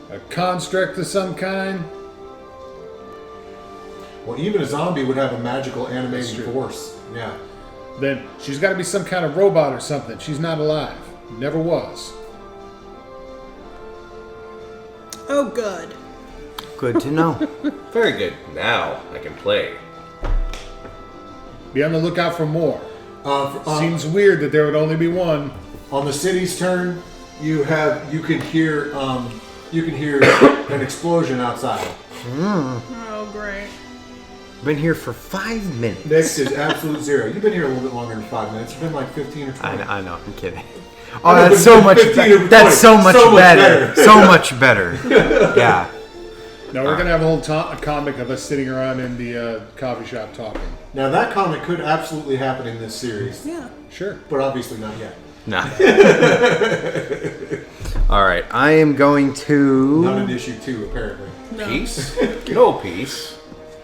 a construct of some kind. Well, even a zombie would have a magical animating force. Yeah. Then she's got to be some kind of robot or something. She's not alive. Never was. Oh, good. Good to know. Very good. Now I can play. Be on the lookout for more. Seems Seems weird that there would only be one. on the city's turn. You can hear an explosion outside. Oh, great. Been here for 5 minutes. Next is absolute zero. You've been here a little bit longer than 5 minutes. You've been like 15 or 20. I know. I'm kidding. Oh, that's so much. 15 or That's so 20. much So much better. better. So much better. Yeah. Now we're gonna have a whole comic of us sitting around in the coffee shop talking. Now that comic could absolutely happen in this series, Yeah. Sure. but obviously not yet. Nah. All right. I am going Not to. in issue 2, apparently. No. Peace? No peace.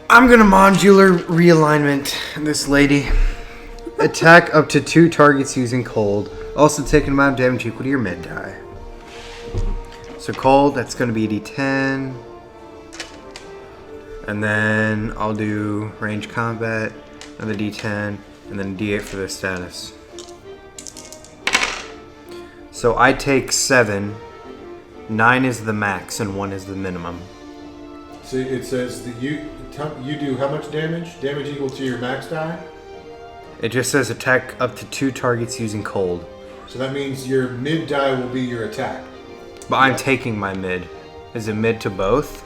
I'm gonna modular realignment this lady. Attack up to 2 targets using cold. Also take an amount of damage equal to your mid die. So cold, that's gonna be a D10. And then I'll do range combat, another D10, and then D8 for the status. So I take 7. 9 is the max and 1 is the minimum. See, it says that you do how much damage? Damage equal to your max die? It just says attack up to 2 targets using cold. So that means your mid die will be your attack. But I'm taking my mid. Is it mid to both?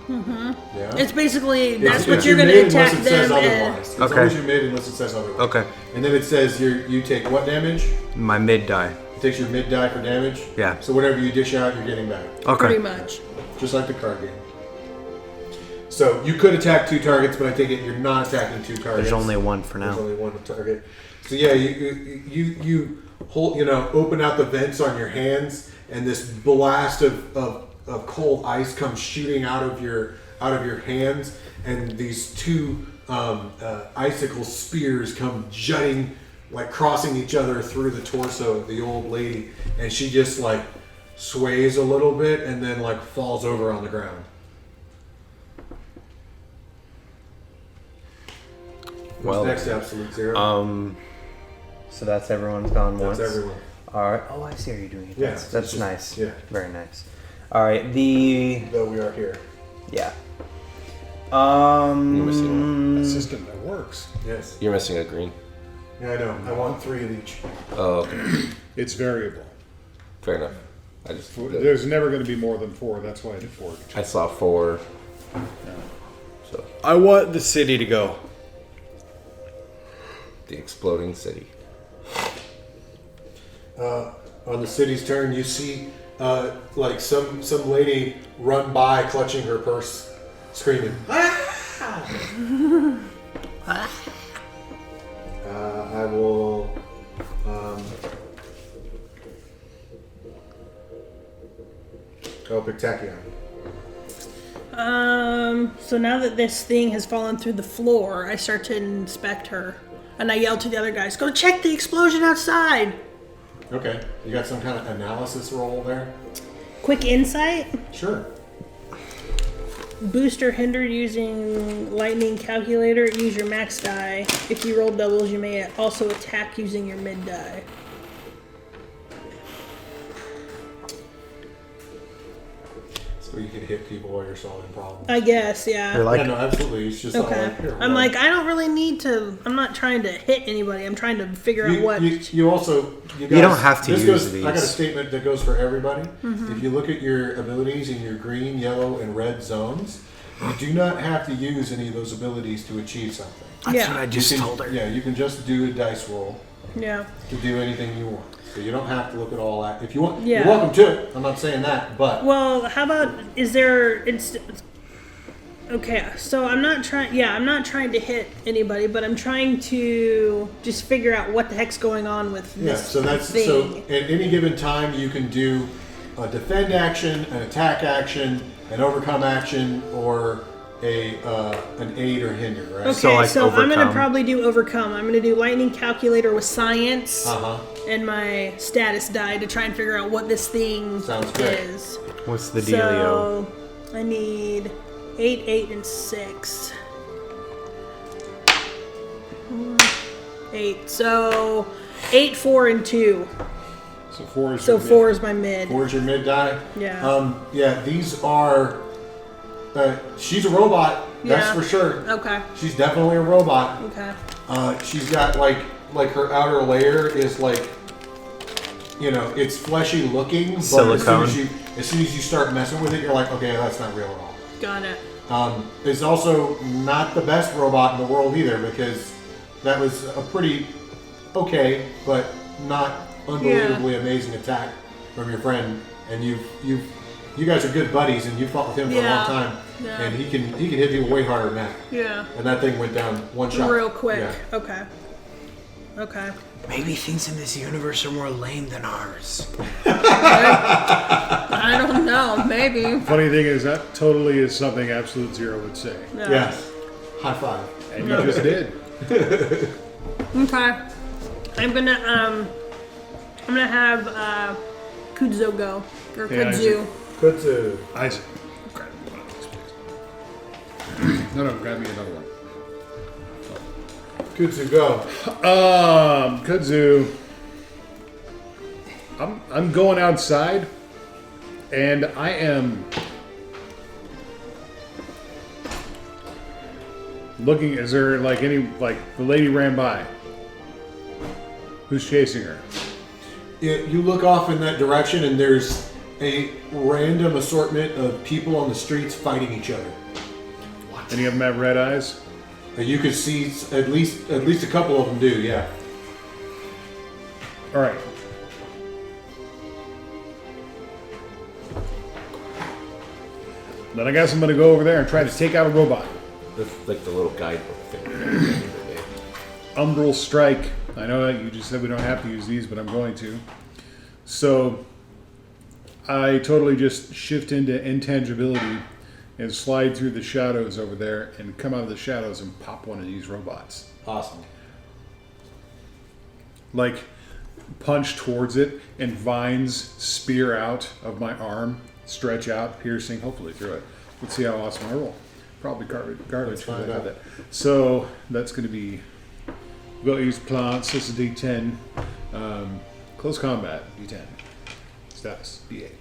Yeah. It's basically, It's- that's what it's you're your going to mid unless attack it says them otherwise. It's Okay. always your mid unless it says otherwise. Okay. And then it says you take what damage? My mid die. It takes your mid die for damage. Yeah. So whatever you dish out, you're getting back. Okay. pretty much. Just like the card game. So you could attack 2 targets, but I think you're not attacking 2 targets. There's only 1 for There's now. only 1 target. So yeah, you hold, open out the vents on your hands, and this blast of cold ice comes shooting out of your hands, and these 2 icicle spears come jutting, like crossing each other through the torso of the old lady, and she just like sways a little bit and then like falls over on the ground. Well, Next absolute zero. So that's everyone's gone That's once. everyone. All right. Oh, I see how you're doing it. Yeah, That's, it's that's just- nice. yeah. Very nice. All right. The Though we are here. yeah. You're missing A system that works. Yes. You're missing a green. Yeah, I know. I want 3 of each. Oh, okay. It's variable. Fair enough. I just There's never going to be more than 4. That's why I did 4. I saw 4. So I want the city to go. the exploding city. On the city's turn, you see like some lady run by clutching her purse, screaming. I will. Pick Tachyon. So now that this thing has fallen through the floor, I start to inspect her. And I yell to the other guys, go check the explosion outside! Okay, you got some kind of analysis roll there? Quick insight. Sure. Booster hindered using lightning calculator. Use your max die. If you roll doubles, you may also attack using your mid die. So you can hit people while you're solving problems. I guess, yeah. You're like, Yeah, no, absolutely. It's just Okay. here, I'm like, I don't really need to. I'm not trying to hit anybody. I'm trying to figure out what. You also you, guys, You don't have to this use goes, these. I got a statement that goes for everybody. Mm-hmm. If you look at your abilities in your green, yellow, and red zones, you do not have to use any of those abilities to achieve something. that's Yeah. what I You just can- told her. Yeah, you can just do a dice roll Yeah. to do anything you want. So you don't have to look at all that. If you want, Yeah. you're welcome to it. I'm not saying that, but Well, how about is there? Okay, so I'm not trying. Yeah, I'm not trying to hit anybody, but I'm trying to just figure out what the heck's going on with yeah. this So that's thing. so. At any given time, you can do a defend action, an attack action, an overcome action, or an aid or hinder. Right. Okay, So, like, I'm gonna overcome. probably do overcome. I'm gonna do lightning calculator with science Uh huh. and my status die to try and figure out what this thing Sounds great. is. What's the dealio? So I need 8, 8, and 6. 8. So 8, 4, and 2. So 4 is So your mid. 4 is my mid. Where's your mid die? Yeah. Yeah. These are. She's a robot. That's Yeah. for sure. Okay. She's definitely a robot. Okay. She's got like her outer layer is like, it's fleshy looking, but Silicone. as soon as you start messing with it, you're like, okay, that's not real at all. Got it. It's also not the best robot in the world either, because that was a pretty okay, but not unbelievably amazing attack from your friend, and you guys are good buddies, and you fought with him for a Yeah. long time, Yeah. and he can hit people way harder than that, Yeah. and that thing went down one shot Real quick. Yeah. Okay. Okay. Maybe things in this universe are more lame than ours. I don't know. Maybe. Funny thing is, that totally is something Absolute Zero would say. Yeah. High five. And you just did. Okay. I'm gonna have Kudzo go. Or Yeah, Kudzu. Good to. Isaac, grab me one of these, please. No, grab me another one. Good to go. Kudzu. I'm going outside, and I am looking. Is there like any the lady ran by? Who's chasing her? You look off in that direction, and there's a random assortment of people on the streets fighting each other. Any of them have red eyes? You could see at least a couple of them do. Yeah. All right. Then I guess I'm gonna go over there and try to take out a robot. That's like the little guidebook thing. Umbral Strike. I know that you just said we don't have to use these, but I'm going to. So I totally just shift into intangibility and slide through the shadows over there and come out of the shadows and pop one of these robots. Awesome. Like punch towards it and vines spear out of my arm, stretch out, piercing, hopefully through it. Let's see how awesome I roll. Probably garbage. Let's because find I have out. that. So that's going to be. We'll use plants. This is D10. Close combat D10. Status D8.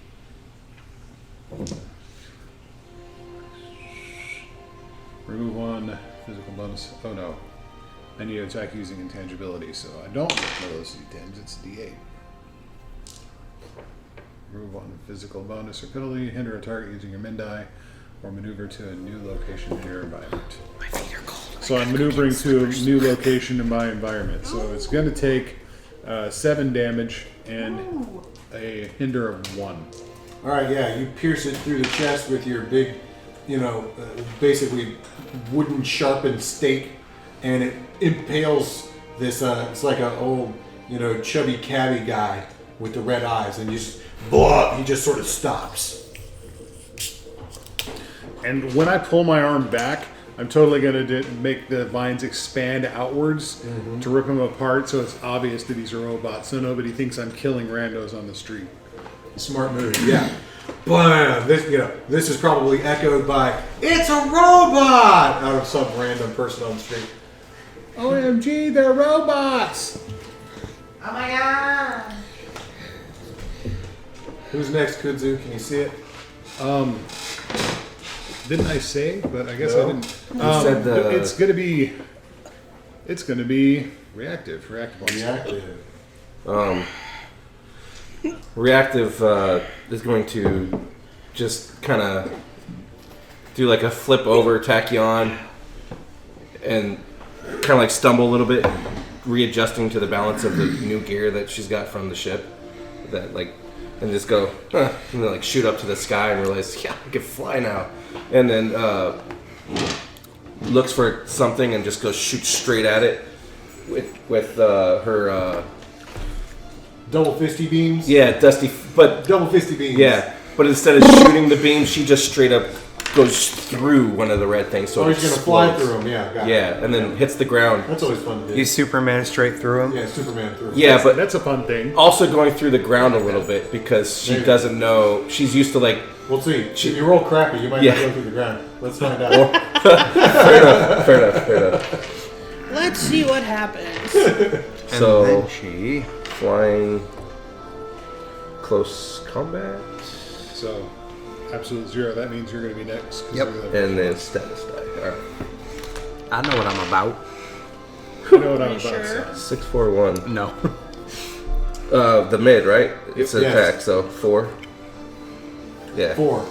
Remove one physical bonus. Oh no. I need to attack using intangibility, so I don't get one of those D10s. It's D8. Remove one physical bonus or penalty. Hinder a target using your min die, or maneuver to a new location in your environment. My feet are cold. So I'm maneuvering to a new location in my environment. So it's going to take 7 damage and a hinder of 1. All right, yeah, you pierce it through the chest with your big, basically wooden sharpened stake, and it impales this. It's like an old, chubby cabbie guy with the red eyes, and he just sort of stops. And when I pull my arm back, I'm totally going to make the vines expand outwards to rip them apart, so it's obvious that he's a robot, so nobody thinks I'm killing randos on the street. Smart move, yeah. Blam! This is probably echoed by "It's a robot" out of some random person on the street. OMG, they're robots! Oh my god! Who's next, Kudzu? Can you see it? Didn't I say? But I guess No. I didn't. said It's gonna be reactive. Reactive. Reactive. Reactive is going to just kind of do like a flip over tachyon and kind of like stumble a little bit, readjusting to the balance of the new gear that she's got from the ship. And just go, and then like shoot up to the sky and realize, yeah, I can fly now. And then looks for something and just goes shoot straight at it with her. Double fisty beams? Yeah, Dusty, but Double fisty beams. yeah, but instead of shooting the beam, she just straight up goes through one of the red things. So Oh, it he's going to fly explodes. through them, yeah. Got it. Yeah, and then hits the ground. That's always fun to do. He's Superman straight through him. Yeah, Superman through. Yeah, but That's a fun thing. also going through the ground a little bit because she doesn't know. She's used to like. We'll see. If you roll crappy, you might Yeah. not go through the ground. Let's find out. Fair enough. Let's see what happens. And So then she... flying, close combat, So, absolute 0. That means you're gonna be next. 'cause Yep. you're the- and then status die. All right, I know what I'm about. I know what I'm Are you about. sure? So. 6, 4, 1. No. The mid, right? It's an Yes. attack, so 4. Yeah. 4.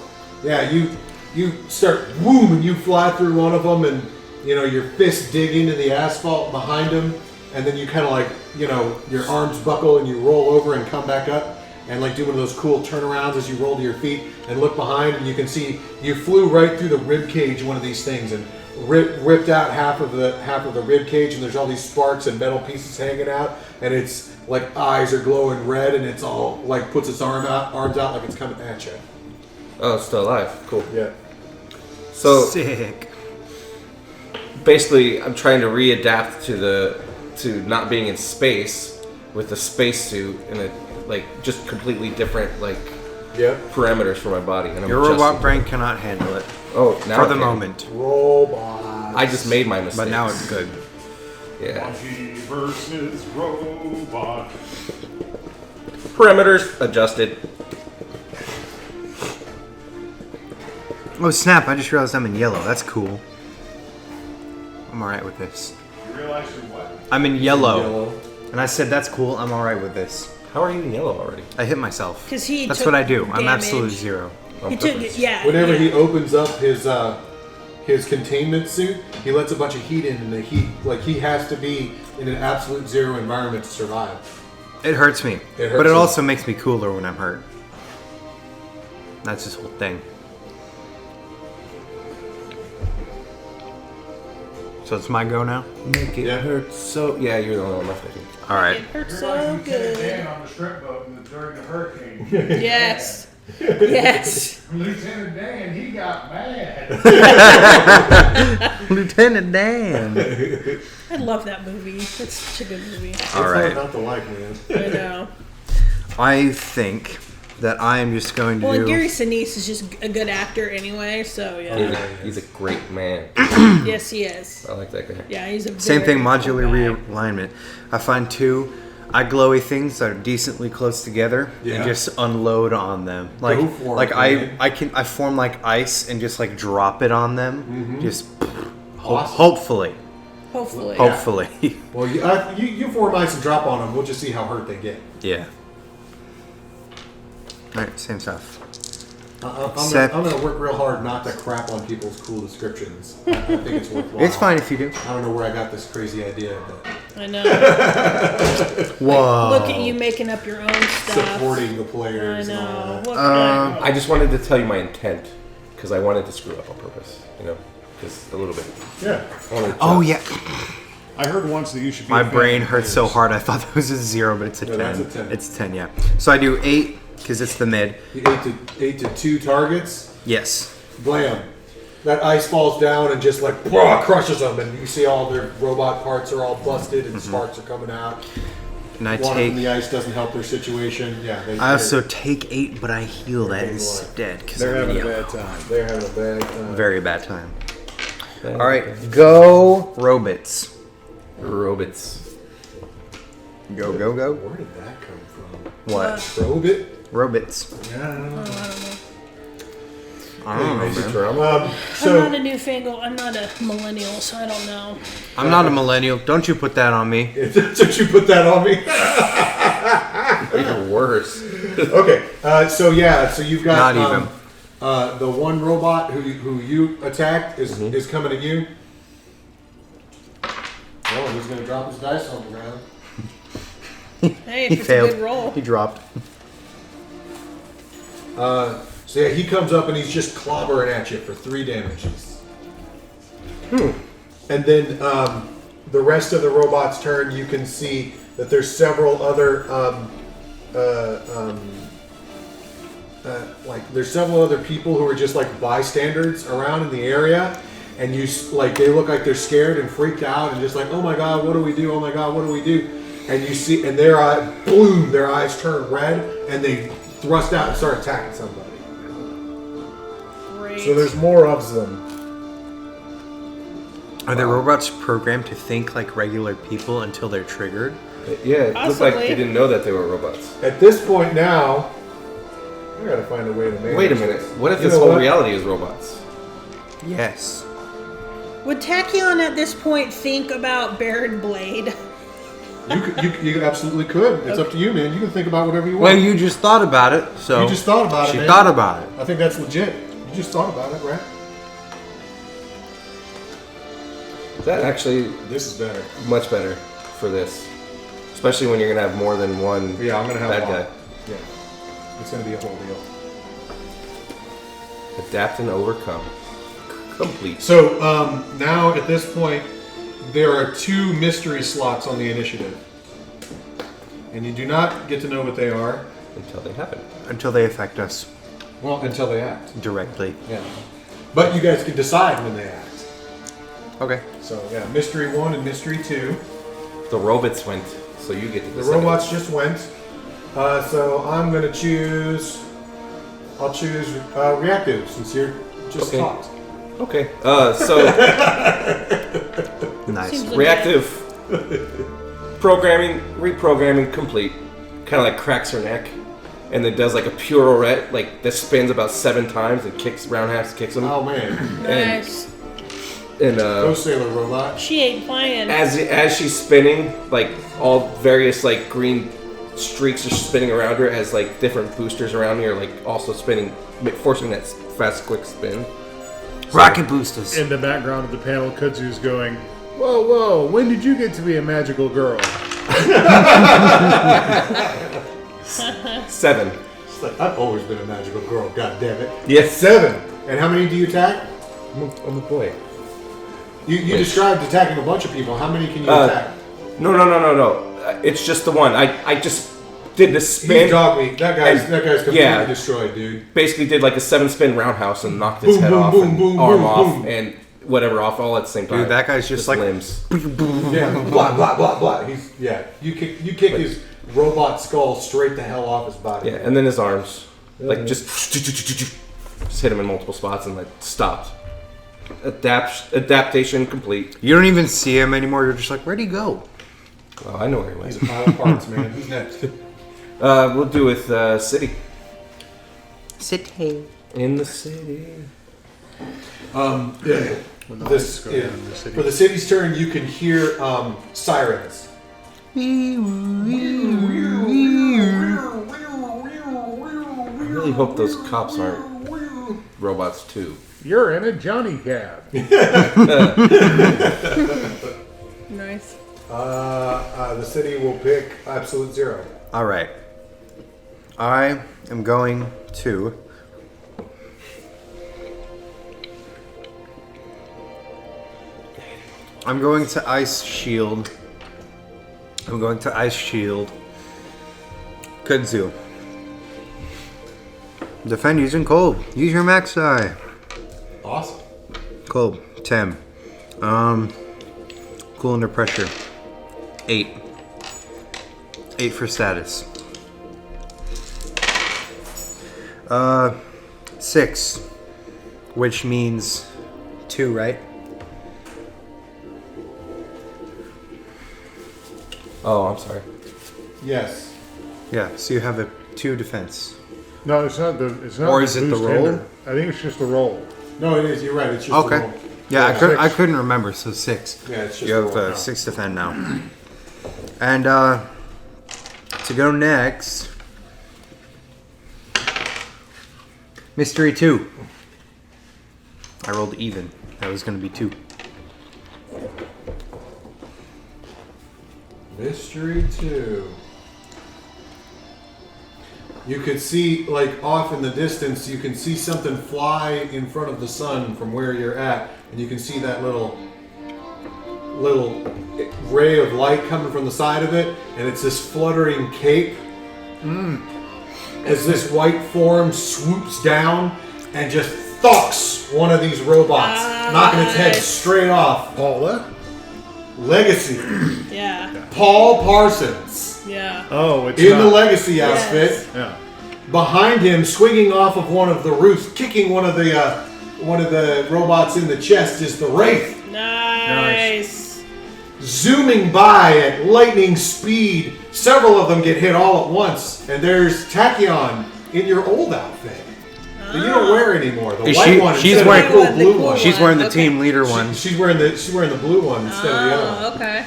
Yeah, you start boom and you fly through one of them, and your fists dig into the asphalt behind them, and then you kind of like your arms buckle and you roll over and come back up and like do one of those cool turnarounds as you roll to your feet and look behind, and you can see you flew right through the rib cage of one of these things and ripped out half of the rib cage, and there's all these sparks and metal pieces hanging out, and it's like eyes are glowing red, and it's all like puts its arms out like it's coming at you. Oh, it's still alive. Cool. Yeah. So Sick. basically, I'm trying to readapt to not being in space with the spacesuit and a just completely different Yep. parameters for my body. And I'm Your adjusting. robot brain cannot handle it. Oh, now For it the can. moment. Robots. I just made my mistake. But now it's good. Yeah. Monkey versus robot. Parameters adjusted. Oh snap, I just realized I'm in yellow. That's cool. I'm alright with this. You realize you're what? I'm in yellow. Yellow. And I said, that's cool, I'm alright with this. How are you in yellow already? I hit myself. 'Cause he That's took what I do. I'm damage. absolute 0. On He took purpose. it, yeah. Whenever yeah. he opens up his containment suit, he lets a bunch of heat in, and the heat he has to be in an absolute 0 environment to survive. It hurts me. It hurts but it you. also makes me cooler when I'm hurt. That's his whole thing. So it's my go now? Make it Yeah. hurt so. Yeah, you're the only one left, I think. Alright. It hurts You're so like Lieutenant good. Dan on the shrimp boat during the hurricane. Yes. Yes. Lieutenant Dan, he got mad. Lieutenant Dan. I love that movie. That's such a good movie. Alright. It's hard not to like, man. I know. I think that I am just going to Well, and do... Gary Sinise is just a good actor anyway, so yeah. He's a great man. Yes, he is. I like that guy. Yeah, he's a Same very thing, modular cool guy. realignment. I find 2 eye glowy things that are decently close together Yeah. and just unload on them. Like Go for like it, man. I form like ice and just like drop it on them. Just Awesome. hopefully. Hopefully. Hopefully. Well, you form ice and drop on them. We'll just see how hurt they get. Yeah. Alright, same stuff. I'm Except- going to work real hard not to crap on people's cool descriptions. I think it's worthwhile. It's fine if you do. I don't know where I got this crazy idea, but I know. Whoa. Look at you making up your own stuff. supporting the I players and all know. that. What kind? I just wanted to tell you my intent because I wanted to screw up on purpose. You know, just a little bit. Yeah. I wanted to Oh, yeah. I heard once that you should be. My a fan brain of hurts so players. hard. I thought that was a 0, but it's a 10. No, that's a 10. It's 10, yeah. So I do 8 because it's the mid. You 8 to 2 targets. Yes. Blam. That ice falls down and just like crushes them, and you see all their robot parts are all busted and sparks are coming out. And I Water from take. the ice doesn't help their situation. Yeah, I also take 8, but I heal that They're instead because They're I'm having a yellow. bad time. they're having a bad time. Very bad time. All right, go robots. Robots. Go, go, go. Where did that come from? What? Probe it? Robots. Yeah, I don't know. I don't know, Crazy man. drama. I'm So not a newfangled. I'm not a millennial, so I don't know. I'm not a millennial. Don't you put that on me. don't you put that on me? Even worse. Okay, so you've got Not even. The one robot who you attacked is coming at you. Oh, he's gonna drop his dice on the ground. Hey, He if it's failed. a good roll. He dropped. So yeah, he comes up and he's just clobbering at you for 3 damages. And then the rest of the robot's turn, you can see that there's several other there's several other people who are just like bystanders around in the area, and they look like they're scared and freaked out and just like, oh my god, what do we do? Oh my god, what do we do? And you see, and their eyes turn red and they thrust out and start attacking somebody. Great. So there's more of them. Are the robots programmed to think like regular people until they're triggered? Yeah, it looked like Possibly. they didn't know that they were robots. At this point now, I gotta find a way to manage Wait a minute. this. What if You this know whole what? reality is robots? Yes. Would Tachyon at this point think about Baron Blade? You absolutely could. It's up to you, man. You can think about whatever you Well, want. you just thought about it, so You just thought about it, she man. thought about it. I think that's legit. You just thought about it, right? That actually This is better. much better for this, especially when you're gonna have more than one Yeah, I'm gonna have bad a lot. guy. Yeah, it's gonna be a whole deal. Adapt and overcome. Complete. So now at this point, there are 2 mystery slots on the initiative, and you do not get to know what they are. Until they happen. Until they affect us Well, until they act. directly. Yeah, but you guys can decide when they act. Okay. So yeah, mystery 1 and mystery 2. The robots went, so you get to The decide. robots just went. So I'm gonna choose. I'll choose reactive since you're just Okay. talked. Okay. So Nice. Seems like reactive programming, reprogramming complete. Kind of like cracks her neck, and then does like a pirouette, like that spins about 7 times and kicks roundhouse, kicks him. Oh man, Nice. And go Sailor Robot. She ain't playing. as she's spinning, like all various like green streaks are spinning around her as like different boosters around me are like also spinning, forcing that fast, quick spin. Rocket boosters. In the background of the panel, Kudzu's going, "Whoa, whoa! When did you get to be a magical girl?" 7. It's like, I've always been a magical girl. God damn it. Yes. 7. And how many do you attack? I'm a boy. You described attacking a bunch of people. How many can you attack? No. It's just the one. I just did the spin. He's dog meat. That guy's completely yeah. destroyed, dude. Basically did like a 7-spin roundhouse and knocked his Boom, head boom, off boom, and boom, arm boom, off boom. and whatever off all at the same time. Dude, that guy's just like- limbs. Yeah, blah blah blah blah. You kick his robot skull straight the hell off his body. Yeah, and then his arms, like just hit him in multiple spots and like stopped. Adaptation complete. You don't even see him anymore. You're just like, where'd he go? Oh, I know where he went. He's a pile of parts, man. Who's next? We'll do with city. City. In the city. Yeah. When the This lights go is, down in the city. for the city's turn, you can hear sirens. really hope those cops aren't robots too. You're in a Johnny cab. Nice. The city will pick absolute 0. All right. I am going to. I'm going to Ice Shield. Kudzu. Defend using cold. Use your max die. Awesome. Cold. 10. Cool under pressure. 8. 8 for status. 6. Which means 2, right? Oh, I'm sorry. Yes. Yeah, so you have a 2 defense. No, it's not the. It's not. Or the is it the boost roll? hinder. I think it's just the roll. No, it is. You're right. It's just the Okay. roll. Yeah, Yeah, I 6. couldn't remember, so 6. Yeah, it's just You have the roll. 6 defend now. And to go next, Mystery 2. I rolled even. That was going to be 2. Mystery 2. You could see, like, off in the distance, you can see something fly in front of the sun from where you're at, and you can see that little ray of light coming from the side of it, and it's this fluttering cape. As this white form swoops down and just thocks one of these robots, knocking its head straight off. Paula? Legacy. Yeah. Paul Parsons. Yeah. Oh, it's In not. the Legacy outfit. Yes. Yeah. Behind him, swinging off of one of the roofs, kicking one of the robots in the chest, is the Wraith. Nice. Zooming by at lightning speed, several of them get hit all at once, and there's Tachyon in your old outfit that you don't wear anymore. The Is white she- one she's instead wearing- of the cool The blue cool one. She's wearing the Okay. team leader one. She's wearing the blue one instead of the other one. Okay.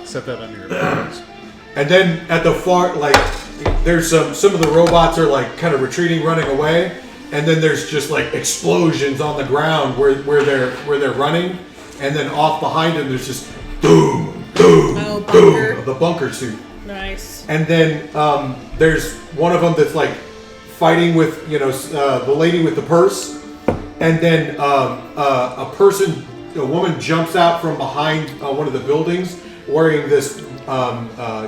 Set that under your balance. And then at the far, like, there's some of the robots are like kind of retreating, running away, and then there's just like explosions on the ground where they're running, and then off behind them there's just boom, boom, Oh, boom bunker. of the bunker suit, Nice. and then there's one of them that's like fighting with the lady with the purse, and then a woman jumps out from behind one of the buildings wearing this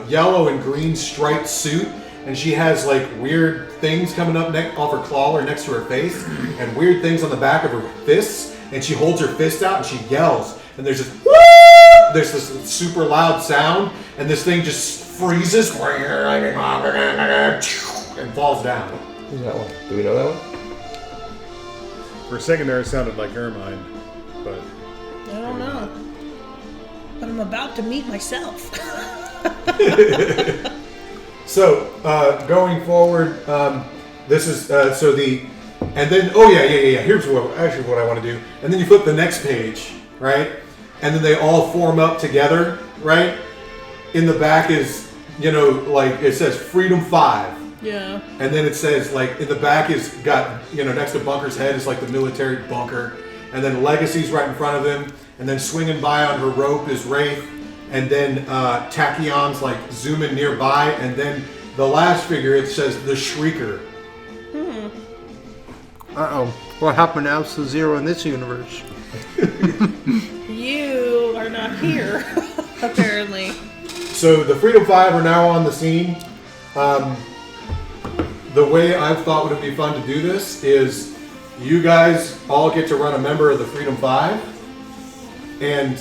yellow and green striped suit, and she has like weird things coming up off her claw or next to her face, and weird things on the back of her fists, and she holds her fist out and she yells, and there's this woo! There's this super loud sound, and this thing just freezes and falls down. Who's that one? Do we know that one? For a second there, it sounded like Ermine, but I don't know. But I'm about to meet myself. So going forward, this is and then here's what I want to do, and then you flip the next page, right, and then they all form up together, right. In the back is like it says Freedom 5. Yeah. And then it says, like, in the back is got, next to Bunker's head is like the military bunker. And then Legacy's right in front of him. And then swinging by on her rope is Wraith. And then Tachyon's like zooming nearby. And then the last figure, it says the Shrieker. Uh-oh. What happened to Absolute Zero in this universe? You are not here, apparently. So the Freedom 5 are now on the scene. The way I've thought would be fun to do this is you guys all get to run a member of the Freedom 5. And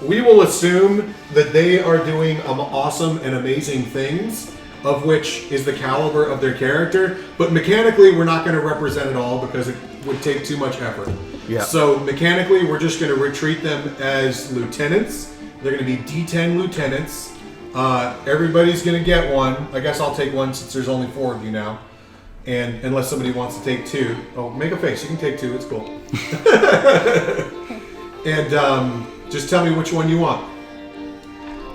we will assume that they are doing awesome and amazing things, of which is the caliber of their character. But mechanically, we're not going to represent it all because it would take too much effort. Yeah. So mechanically, we're just going to retreat them as lieutenants. They're going to be D10 lieutenants. Everybody's going to get one. I guess I'll take one since there's only 4 of you now. And unless somebody wants to take 2. Oh, make a face. You can take 2. It's cool. And just tell me which one you want.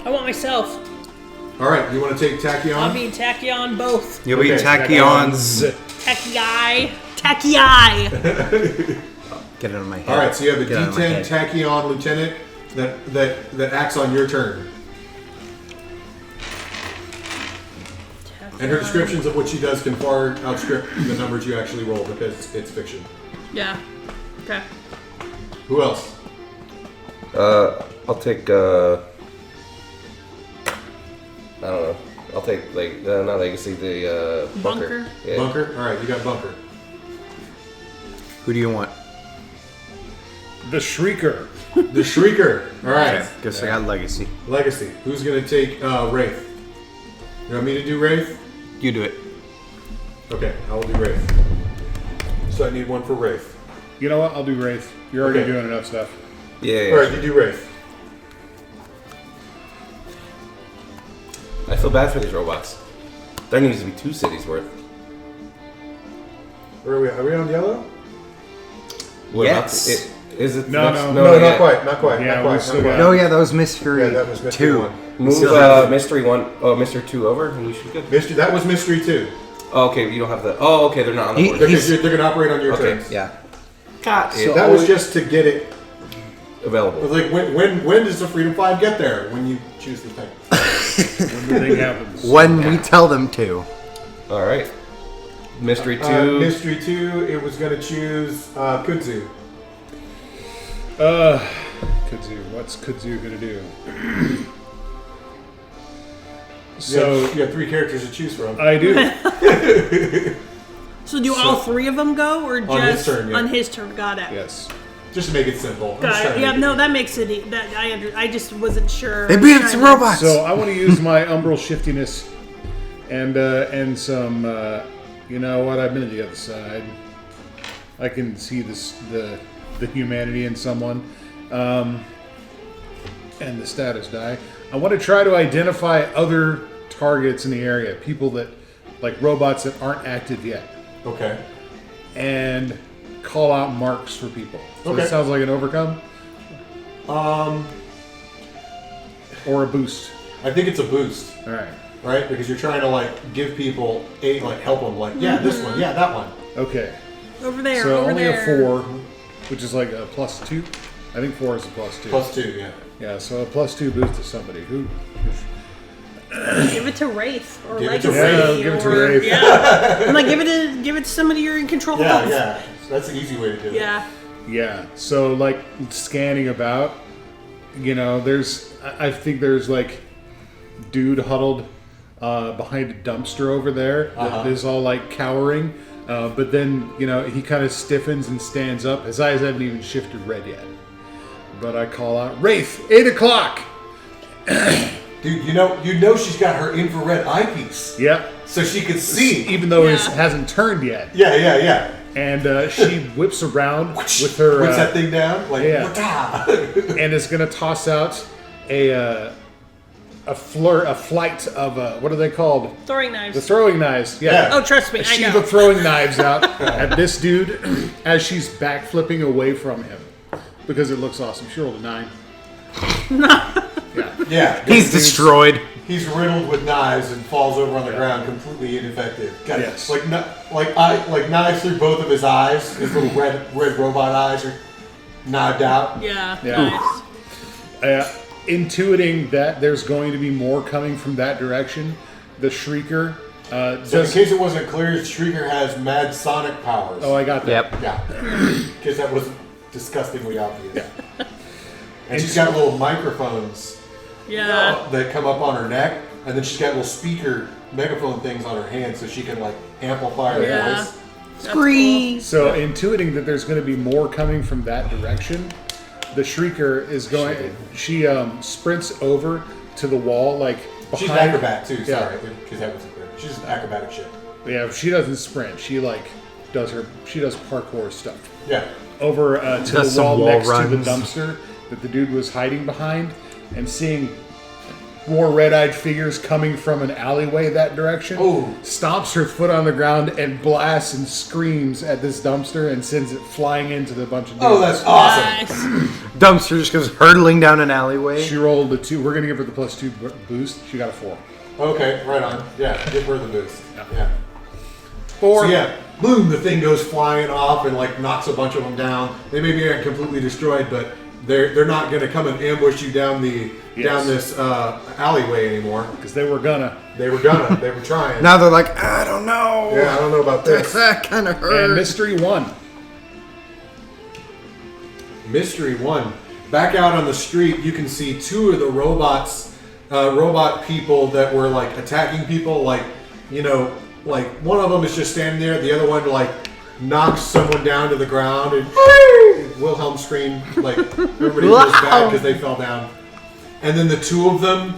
I want myself. All right, you want to take Tachyon? I'll be Tachyon both. You'll be Okay. Tachyons. Tachyi. Tachyi. Get it on my head. All right, so you have a Get it on my D10 head. Tachyon lieutenant that acts on your turn. And her descriptions of what she does can far outstrip the numbers you actually roll because it's fiction. Yeah. Okay. Who else? I'll take. I don't know. I'll take not legacy. The bunker. Bunker? Yeah. Bunker? All right, you got Bunker. Who do you want? The Shrieker. The Shrieker. All right. Guess I got Legacy. Legacy. Who's going to take Wraith? You want me to do Wraith? You do it. Okay, I will do Wraith. So I need one for Wraith. You know what? I'll do Wraith. You're already Okay. doing enough stuff. Yeah. All right, you do Wraith. I feel bad for these robots. There needs to be 2 cities worth. Where are we? Are we on yellow? What Yes. about is it? No, next- no. No, yeah. not quite. Not quite. Yeah, not we quite. still Not got- quite. No, yeah, that was Mystery Yeah, that was Mystery 2. 1. Move Still have- mystery 1. Oh, mystery 2 over, and we should be good. Mystery. That was Mystery 2. Oh, okay, you don't have the. Oh, okay, they're not on the board. Because they're going to operate on your Okay. turns. Yeah. God, So- That was just to get it. available. Like when does the Freedom 5 get there? When you choose the thing. When the thing happens. When we tell them to. All right. Mystery 2. Mystery 2. It was going to choose Kudzu. Kudzu. What's Kudzu gonna do? So you have 3 characters to choose from. I do. So do all 3 of them go, or just On his turn, yeah. on his turn? Got it. Yes. Just to make it simple. I'm just Got trying it. to Yeah, make it no, easy. that makes it. I just wasn't sure. They beat up some robots. So I want to use my umbral shiftiness, and some. You know what? I've been to the other side. I can see the humanity in someone, and the status die. I want to try to identify other targets in the area, people that like robots that aren't active yet, Okay. and call out marks for people. So Okay. it sounds like an overcome or a boost. I think it's a boost, All right. right? Because you're trying to like give people help them. Like, yeah, this one, yeah, that one. Okay. Over there. So over only there. a 4, which is like a +2. I think 4 is a +2. +2, yeah. Yeah, so a +2 boost to somebody. Who? Give it to Wraith or Give it to Legacy. Wraith. Yeah, give it to or- Wraith. Yeah. I'm like, give it to somebody you're in control Yeah, of. yeah. That's the easy way to do it. Yeah. Yeah. So like scanning about, I think there's like dude huddled behind a dumpster over there that is all like cowering. But then, he kind of stiffens and stands up. His eyes haven't even shifted red yet. But I call out, Wraith, 8 o'clock. Dude, you know she's got her infrared eyepiece, Yep. so she can see. Even though it Yeah. hasn't turned yet. Yeah. And she whips around with her, Puts that thing down, like, yeah. "Wata." and is going to toss out a flight of what are they called? Throwing knives. The throwing knives. Yeah. Yeah. Oh, trust me, A I sheaf know. of throwing knives out at this dude as she's backflipping away from him because it looks awesome. She rolled a 9. Yeah. He's destroyed. He's riddled with knives and falls over on the ground, completely ineffective. Got Yes. like knives through both of his eyes. His little red robot eyes are knived out. Yeah. Yeah. Nice. Intuiting that there's going to be more coming from that direction, the Shrieker So in does. case it wasn't clear, Shrieker has mad sonic powers. Oh, I got that. Yep. Yeah. Because that was disgustingly obvious. And she's got little microphones Yeah. that come up on her neck, and then she's got little speaker megaphone things on her hand so she can like amplify her Yeah. voice. That's cool. So, intuiting that there's going to be more coming from that direction, the Shrieker is going. She sprints over to the wall, like behind. She's an acrobat too, Yeah. sorry, because that wasn't clear. She's an acrobatic shit. Yeah, she doesn't sprint. She does parkour stuff. Yeah. Over to Does the some wall wall next to runs. the dumpster that the dude was hiding behind, and seeing more red-eyed figures coming from an alleyway that direction. Oh. Stomps her foot on the ground and blasts and screams at this dumpster and sends it flying into the bunch of dudes. Oh, that's awesome. Nice. Dumpster just goes hurtling down an alleyway. She rolled a 2. We're gonna give her the +2 boost. She got a 4. Okay, right on. Yeah, give her the boost. Yeah. 4. So yeah, boom, the thing goes flying off and like knocks a bunch of them down. They maybe aren't completely destroyed, but they're not going to come and ambush you down this alleyway anymore. Because they were gonna. They were trying. Now they're like, I don't know. Yeah, I don't know about this. That kind of hurt. And Mystery 1. Mystery 1. Back out on the street, you can see 2 of the robot people that were like attacking people. Like, you know, like one of them is just standing there. The other one like knocks someone down to the ground and Wilhelm scream. Like everybody feels bad because they fell down. And then the 2 of them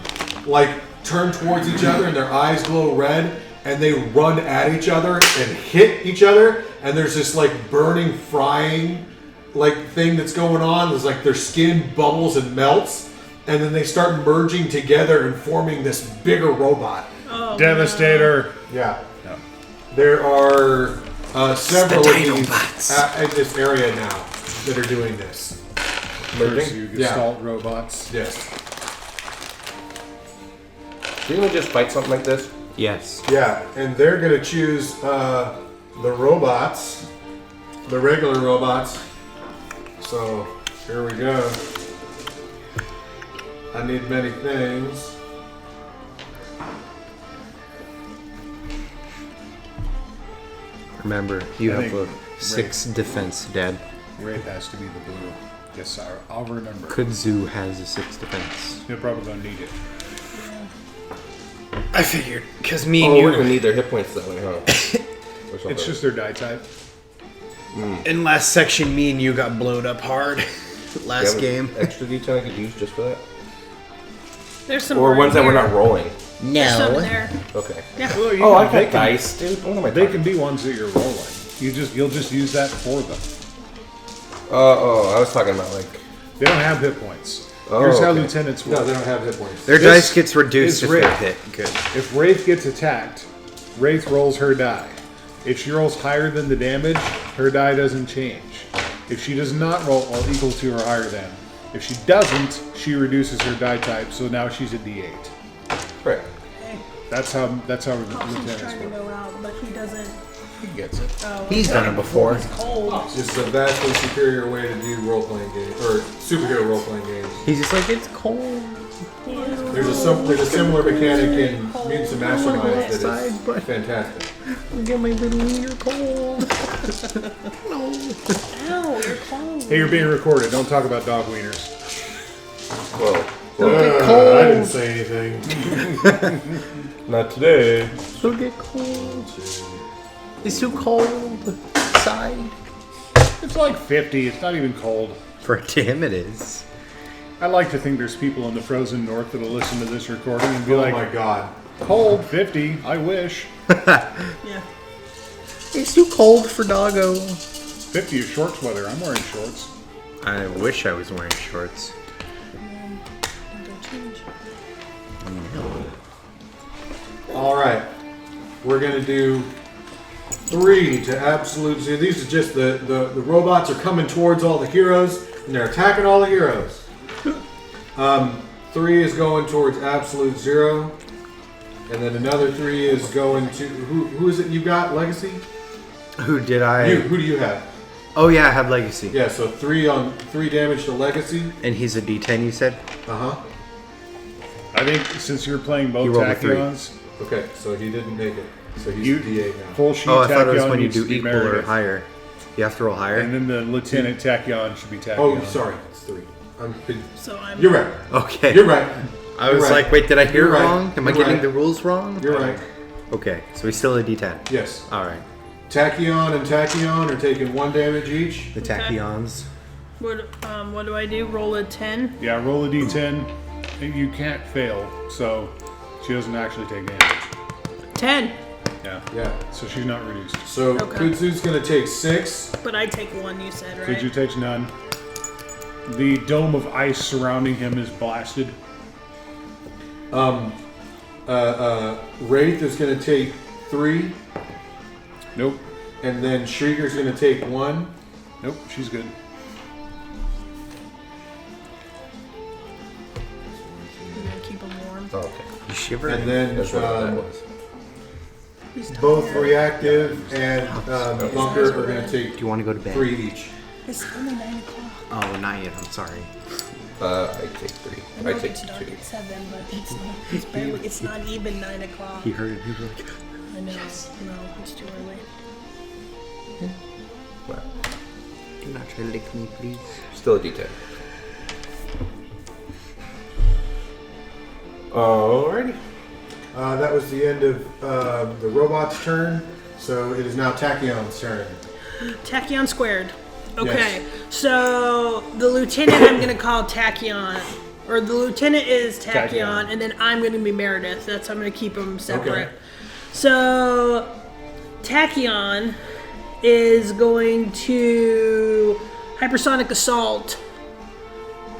like turn towards each other and their eyes glow red and they run at each other and hit each other. And there's this like burning, frying like thing that's going on. There's like their skin bubbles and melts, and then they start merging together and forming this bigger robot. Oh, Devastator. Yeah. No. There are several of Potato these bots. in this area now that are doing this. First, you Yeah. Gestalt robots. Yes. Didn't we just fight something like this? Yes. Yeah, and they're gonna choose the robots, the regular robots. So here we go. I need many things. Remember, you I have a think 6 defense, Dad. Red has to be the blue. Yes, sir. I'll remember. Kudzu has a 6 defense. You're probably gonna need it. I figured, because me Oh, we're gonna need their hit points that way, huh? Or something. It's just their die type. in last section, me and you got blowed up hard. Last Do you have game. an extra D10 I could use just for that? There's some Or right ones that we're here. not rolling. There's some there. Okay. Yeah. Well, you Oh, I know, they got can, dice, dude. What am I they talking? can be ones that you're rolling. You'll just use that for them. I was talking about like. They don't have hit points. Oh, Here's how okay. lieutenants No, work. they don't have hit points. Their This dice gets reduced is if they're Wraith. hit. Good. If Wraith gets attacked, Wraith rolls her die. If she rolls higher than the damage, her die doesn't change. If she does not roll or equal to or higher than, if she doesn't, she reduces her die type, so now she's a D8. Right. That's how Austin's lieutenants trying to work. go out, but he doesn't. He gets it. Oh, He's done it before. It's cold. This is a vastly superior way to do role-playing games, or superhero role-playing games. He's just like, it's cold. There's a similar mechanic in Mutants and Masterminds that Side, is but- fantastic. Get my little wiener cold. Ow, you're cold. Hey, you're being recorded. Don't talk about dog wieners. Well, I didn't say anything. not today. It'll get cold. It's too cold. Side. It's like 50. It's not even cold. For him, it is. I like to think there's people in the frozen north that'll listen to this recording and be Oh like, my god. cold 50. I wish. Yeah. It's too cold for doggo. 50 is shorts weather. I'm wearing shorts. I wish I was wearing shorts. Alright. We're going to do 3 to absolute zero. These are just the robots are coming towards all the heroes, and they're attacking all the heroes. 3 is going towards absolute 0. And then another 3 is going to... Who is it you got? Legacy? Who did I? You. Who do you have? Oh yeah, I have legacy. Yeah, so 3 damage to Legacy. And he's a D10, you said? Uh-huh. I think since you're playing both You rolled a 3. tachyons, Okay, so he didn't make it. So he's you D8 now. full sheet Oh, I thought it was tachyon when you needs do to be equal or Meredith. higher. You have to roll higher? And then the lieutenant tachyon should be tachyon. Oh, sorry. It's 3. So I'm. You're right. Okay. You're right. I was You're right. like, wait, did I hear You're it right. wrong? Am I You're getting right. the rules wrong? You're right. Okay, so he's still a D10. Yes. Alright. Tachyon and Tachyon are taking 1 damage each. The tachyons. What do I do? Roll a 10? Yeah, roll a d10. You can't fail, so she doesn't actually take damage. 10. Yeah. Yeah. So she's not reduced. So Okay. Kudzu's going to take 6. But I take 1, you said, right? Kuju takes none. The dome of ice surrounding him is blasted. Wraith is going to take 3. Nope. And then Shrieker's going to take 1. Nope, she's good. I'm gonna keep him warm. Oh, okay. You shiver. And then That's what that was. both reactive and bunker are going to take Do you want to go to bed? 3 each. It's only 9 o'clock. Oh, not yet. I'm sorry. I take 3. I know I take it's dark 2. at 7, but it's not. It's barely. It's not even 9 o'clock. He heard it. He was like, I know. No, it's too early. Well, "Do not try to lick me, please." still a D10. Alrighty. That was the end of the robot's turn, so it is now Tachyon's turn. Tachyon squared. Okay, Yes. so the lieutenant I'm gonna call Tachyon, or the lieutenant is Tachyon, Tachyon. and then I'm gonna be Meredith. That's I'm gonna keep them separate. Okay. So Tachyon is going to hypersonic assault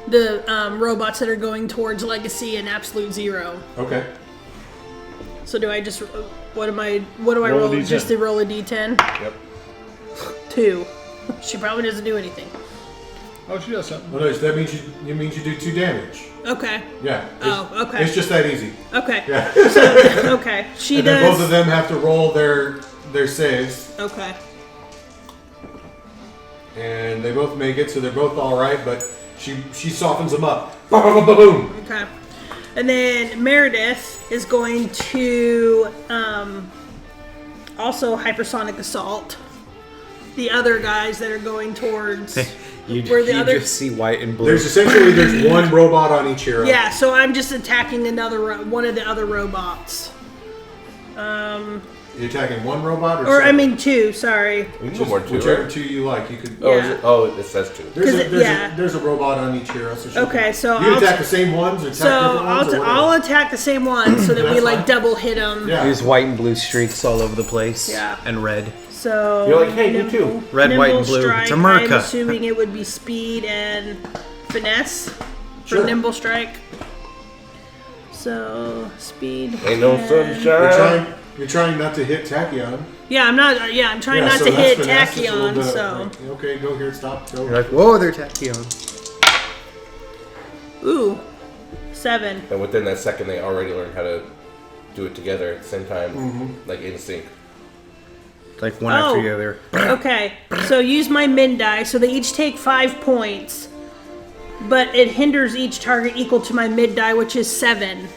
the robots that are going towards Legacy and Absolute Zero. Okay. So do I just what do I Roll a roll? D10. Just to roll a D10? Yep. 2. She probably doesn't do anything. Oh, she does something. Well, no, so that means you do 2 damage. Okay. Yeah. Oh, okay. It's just that easy. Okay. Yeah. So, okay. She And does. then both of them have to roll their saves, Okay. and they both make it, so they're both all right. But she softens them up. Boom, boom, boom, boom. Okay. And then Meredith is going to also hypersonic assault the other guys that are going towards. You, Where the you other- just see white and blue. There's one robot on each hero. Yeah. So I'm just attacking one of the other robots. You're attacking one robot, Or I seven? mean 2. Sorry. You can go Just more than 2, whichever right? 2 you like. You could. Oh, Yeah. is it? Oh, it says 2. There's a robot on each hero. So Okay, so you I'll attack the same ones or attack So different ones. I'll attack the same one so that we That's like fine. double hit them. Yeah. There's white and blue streaks all over the place. Yeah. And red. So You're like, hey, you too. Red, nimble white, and blue. Strike, It's America. I'm assuming it would be speed and finesse for Sure. nimble strike. So speed. Ain't no and- sunshine. You're trying not to hit Tachyon. Yeah, I'm not. Yeah, I'm trying Yeah, not so to that's hit finesse, it's a little Tachyon. bit of, So like, okay, go here, stop, go. You're like, whoa, they're Tachyon. ooh, 7. And within that second, they already learned how to do it together at the same time, like in sync. Like one Oh. after the other. Okay, so use my min die. So they each take 5 points, but it hinders each target equal to my mid die, which is 7.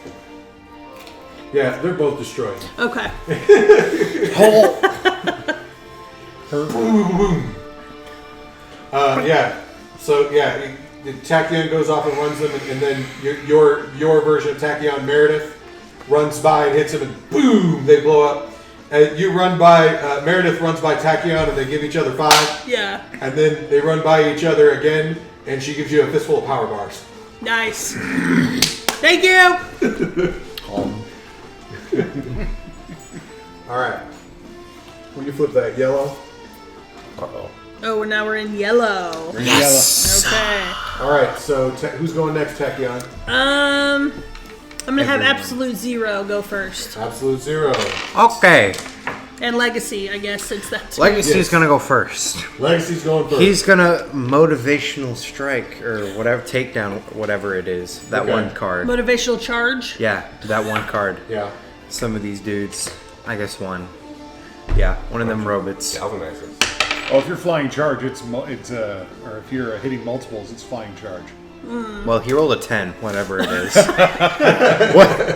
Yeah, they're both destroyed. Okay. Yeah. So yeah, the Tachyon goes off and runs them, and then your version of Tachyon, Meredith, runs by and hits him, and boom, they blow up. And you run by Meredith runs by Tachyon, and they give each other 5, Yeah. and then they run by each other again, and she gives you a fistful of power bars. Nice. Thank you. All right. When you flip that yellow. Uh-oh. Oh, now we're in yellow. Yes! Okay. All right. So who's going next, Tachyon? I'm gonna have Everyone. Absolute Zero go first, Absolute 0. Okay. and Legacy, I guess, since that's Legacy's Yes. gonna go first. Legacy's going first. He's gonna motivational strike or whatever, takedown, whatever it is. That Okay. one card. motivational charge. Yeah, that one card. Yeah. Some of these dudes. I guess one. Yeah, one of them robots. Galvanizers. Oh, if you're flying charge, or if you're hitting multiples, it's flying charge. Well, he rolled a 10, whatever it is.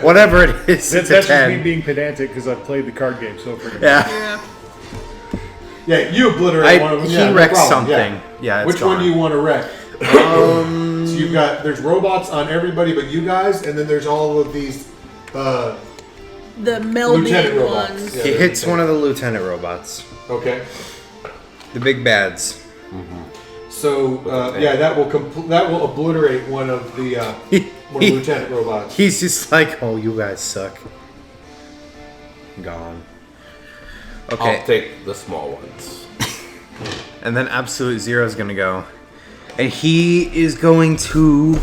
Whatever it is, That's it's a just me 10. being pedantic because I've played the card game so freaking. Yeah. Yeah. Yeah, you obliterate one of them. He Yeah, no wrecked problem. something. Yeah. Yeah, it's Which one gone. do you want to wreck? So you've got, there's robots on everybody but you guys, and then there's all of these, The Lieutenant melding robots. ones. Yeah. He hits one of the lieutenant robots. okay. The big bads. So, yeah, that will obliterate one of the, one of the lieutenant robots. He's just like, oh, you guys suck. Gone. Okay. I'll take the small ones. And then Absolute Zero's gonna go. And he is going to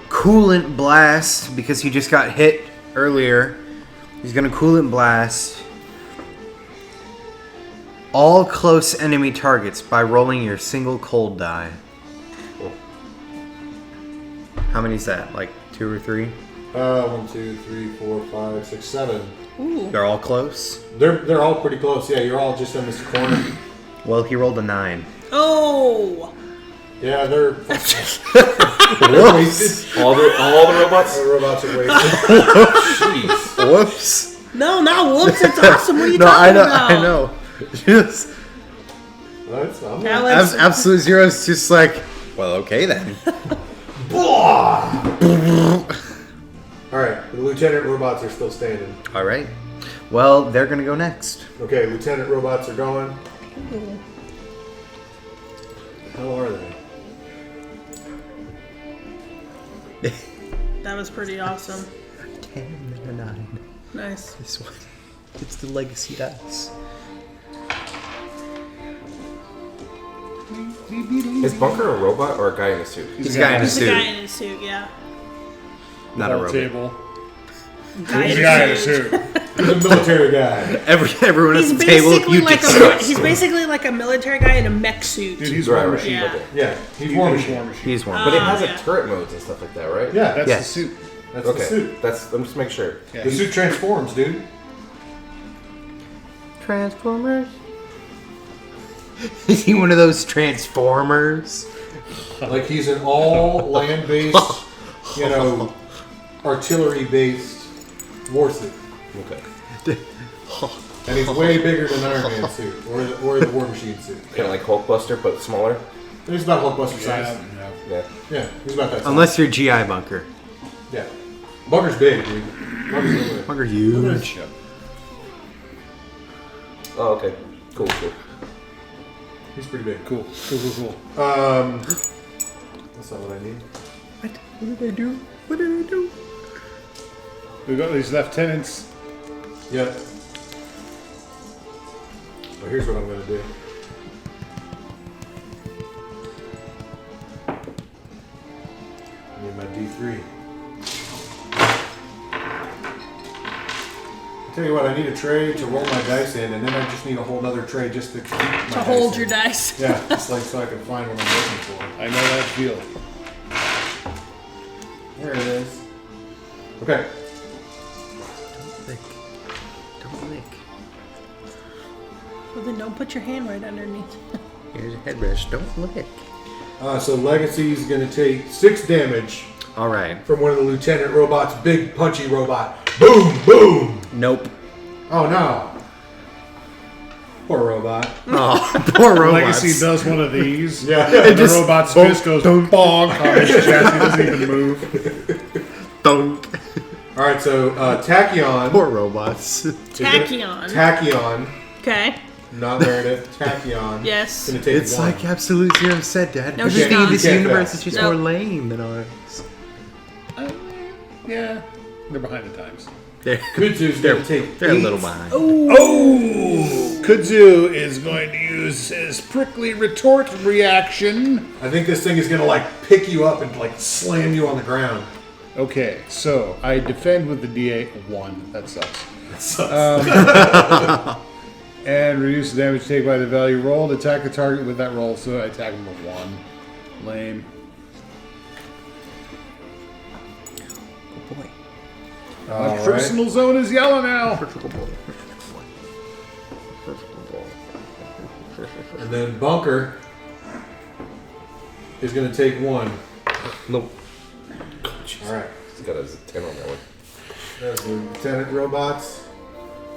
Coolant Blast because he just got hit earlier. He's gonna Coolant Blast all close enemy targets by rolling your single cold die. Cool. How many is that? Like 2 or 3? 1, 2, 3, 4, 5, 6, 7. Ooh. They're all close. They're all pretty close. Yeah, you're all just in this corner. Well, he rolled a 9. Oh. Yeah, they're Whoops. wasted. All the robots. The robots are wasted. Jeez. Whoops. No, not whoops. That's awesome. What are you No, talking I know. about? I know. Just That's fine. That was, absolute zero is just like, well, okay then. Alright, the lieutenant robots are still standing. All right. Well, they're gonna go next. Okay, lieutenant robots are going. How are they? that was pretty awesome. 10 and a 9. Nice. This one. It's the legacy dice. Is Bunker a robot or a guy in a suit? He's a guy in a He's a suit. guy in a suit, yeah. Not a Ball robot. table. Guy He's in a guy in a a suit. suit. He's a military guy. Everyone at He's the table, basically you like discuss. he's basically like a military guy in a mech suit. Dude, he's Right, War right. Machine. Yeah. Yeah, he's He's War War Machine. Machine. He's one. But it has yeah. a turret modes and stuff like that, right? Yeah, That's Yes. the suit. that's Okay. the suit. That's. I'm just making sure. Yeah, The he's- suit transforms, dude. Transformers. Is he one of those Transformers? Like he's an all land-based, artillery-based war suit. Okay. And he's way bigger than Iron Man suit or the War Machine suit. Kind of like Hulkbuster, but smaller. He's about Hulkbuster yeah, size. yeah. Yeah. Yeah, he's about that size. Unless you're GI Bunker. Yeah. Bunker's big, dude. Bunker's really big. Bunker huge. Yeah. Oh, okay. Cool. He's pretty big. Cool. That's not what I need. What did I do? We've got these lieutenants. Yep. Well, here's what I'm gonna do. I need my D3. I tell you what, I need a tray to roll my dice in, and then I just need a whole other tray just to keep my To dice hold in. your dice. Yeah, it's like so I can find what I'm looking for. I know that feel. There it is. Okay. Don't lick. Well, then don't put your hand right underneath. Here's a headrest. Don't lick. So Legacy's gonna take 6 damage All right. from one of the lieutenant robots, big punchy robot. Boom, boom. Nope. Oh no. Poor robot. Oh, poor robots. Legacy does one of these. Yeah. And the just- robot's fist goes bonk on his chest. He doesn't even move. Don't. All right, so Tachyon. Poor robots. Tachyon. Tachyon, Okay. not Meredith. Tachyon. Yes. Gonna take It's 1. like Absolute Zero said, Dad. No, she's Everything not. in this You can't universe fail. is just No. more lame than ours. Yeah, they're behind the times. They're, Kudzu's gonna take they're a 8. little behind. Oh! Kudzu is going to use his prickly retort reaction. I think this thing is gonna like pick you up and like slam you on the ground. Okay, so I defend with the D8 1. That sucks. And reduce the damage taken by the value rolled. Attack the target with that roll, so I attack him with 1. Lame. Oh boy. My All right. personal zone is yellow now. And then Bunker is gonna take 1. Nope. All right. He's got a 10 on that one. There's the lieutenant robots.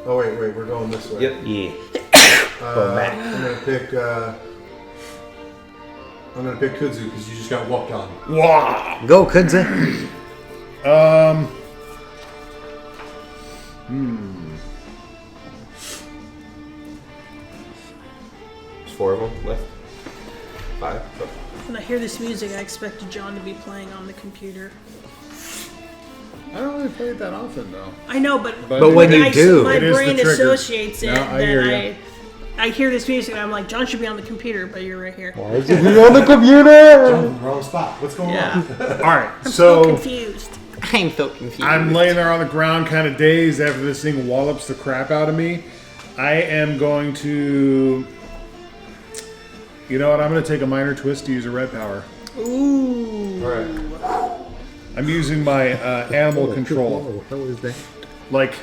Oh wait, we're going this way. Yep. Yeah. I'm gonna pick. I'm gonna pick Kudzu because you just got walked on. Wah! Go, Kudza. There's 4 of them left. 5. So. When I hear this music, I expected John to be playing on the computer. I don't really play it that often, though. I know, but But when you I- do, my it is the brain trigger. associates it. No, I hear ya. I hear this music and I'm like, John should be on the computer, but you're right here. on the computer. Wrong spot. What's going Yeah. on? All right, I'm so so confused. I'm so confused. I'm laying there on the ground, kind of dazed after this thing wallops the crap out of me. I am going to. You know what? I'm going to take a minor twist to use a red power. Ooh. All right. I'm using my animal control. How is that? Like,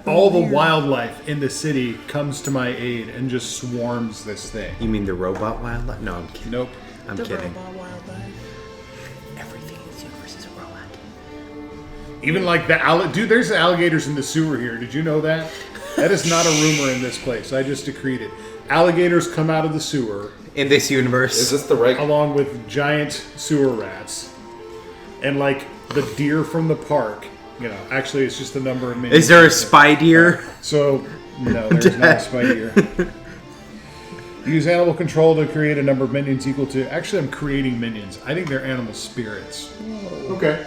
all the wildlife in the city comes to my aid and just swarms this thing. You mean the robot wildlife? No, I'm kidding. Nope. I'm The kidding. robot wildlife. Everything in this universe is a robot. Even like dude, there's alligators in the sewer here. Did you know that? That is not a rumor in this place. I just decreed it. Alligators come out of the sewer In this universe. Is this the right? along with giant sewer rats. And like the deer from the park, you know, actually it's just the number of minions. Is there a spy deer? So, no, there's not a spy deer. Use animal control to create a number of minions equal to... Actually, I'm creating minions. I think they're animal spirits. Okay.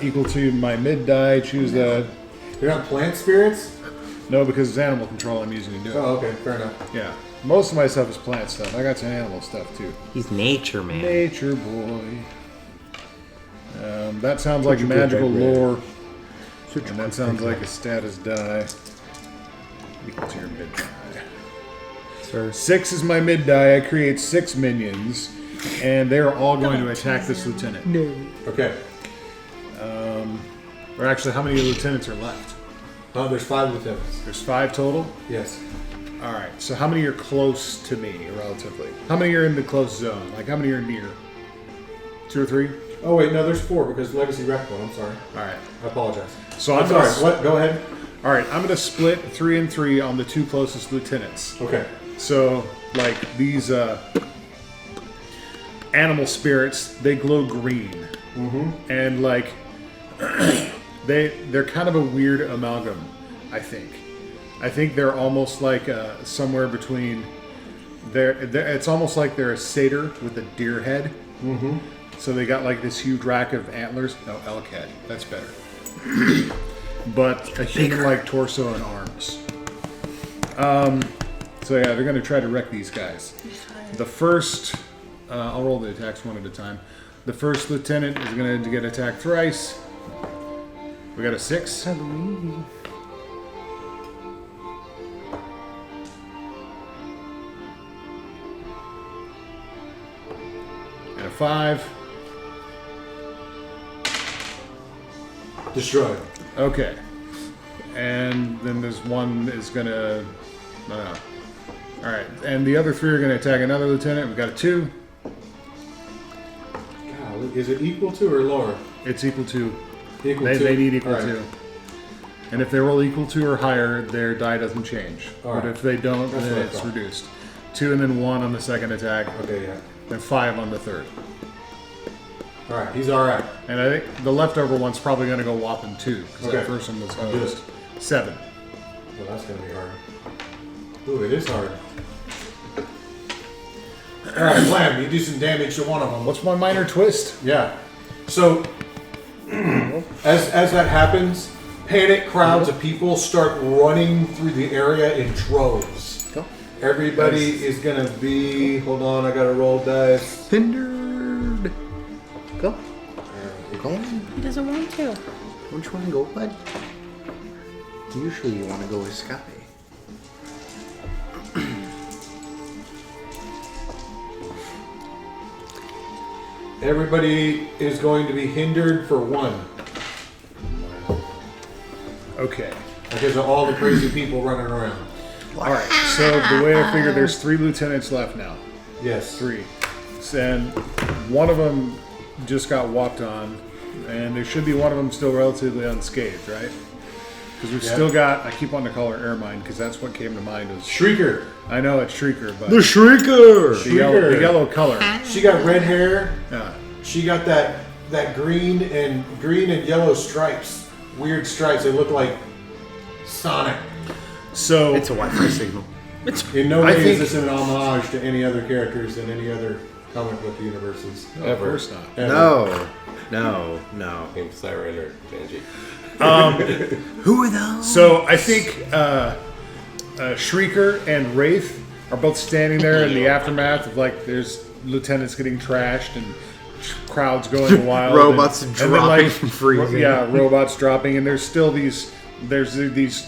Equal to my mid die. Choose the... You're not plant spirits? No, because it's animal control I'm using to do it. Oh, okay. Fair enough. Yeah. Most of my stuff is plant stuff. I got some animal stuff, too. He's nature, man. Nature boy. That sounds like magical lore. And that sounds like a status die. Equal to your mid die. Sir. 6 is my mid die. I create 6 minions, and they're all going to attack this lieutenant. Okay. Or actually, how many lieutenants are left? Oh, there's 5 lieutenants. There's 5 total? Yes. All right. So how many are close to me, relatively? How many are in the close zone? Like, how many are near? 2 or 3? Oh, wait, no, there's 4 because Legacy wrecked one. I'm sorry. All right. I apologize. So I'm sorry. What? Go ahead. All right. I'm going to split 3 and 3 on the 2 closest lieutenants. Okay. So, like, these animal spirits, they glow green. Mm-hmm. And, like, they're kind of a weird amalgam, I think. I think they're almost like somewhere between... It's almost like they're a satyr with a deer head. Mm-hmm. So they got, like, this huge rack of antlers. No, elk head. That's better. But a human-like torso and arms. So yeah, they're going to try to wreck these guys. The first, I'll roll the attacks one at a time. The first lieutenant is going to get attacked thrice. We got a 6. And a 5. Destroyed. Okay. And then there's one is going to... Alright, and the other 3 are going to attack another lieutenant. We've got a 2. God, is it equal to or lower? It's equal to. Equal They to. need equal All right. to. And if they roll equal to or higher, their die doesn't change. All But right. if they don't, That's then what I it's thought. reduced. 2 and then 1 on the second attack, Okay, yeah. then 5 on the third. All right, he's all right. And I think the leftover one's probably going to go whopping 2, because Okay. that first one was Good. hosed. 7. Well, that's gonna be hard. Ooh, it is hard. All right, Blam, you do some damage to one of them. What's my minor twist? Yeah. So, as that happens, panic crowds of people start running through the area in droves. Go. Everybody is gonna be. Hold on, I gotta roll dice. Hindered. Go. Go. He doesn't want to. Don't you want to go, bud? Usually you want to go with Sky. Everybody is going to be hindered for 1 Okay. because of all the crazy people running around. Alright, so the way I figure there's 3 lieutenants left now. Yes. 3. And one of them just got walked on, and there should be one of them still relatively unscathed, right? Because we've Yeah. still got, I keep wanting to call her Airmine, because that's what came to mind. Was Shrieker. I know it's Shrieker, but Shrieker! the yellow color. She got red hair. Yeah. She got that green and yellow stripes. Weird stripes. They look like Sonic. So It's a Wi-Fi signal. In no I way is think- this an homage to any other characters in any other comic book universes. no, of course not. Ever. No. Named Siren or Janji. Who are those? So I think Shrieker and Wraith are both standing there in the aftermath of, like, there's lieutenants getting trashed and crowds going wild. Robots and dropping from freezing. Yeah, robots dropping, and there's still these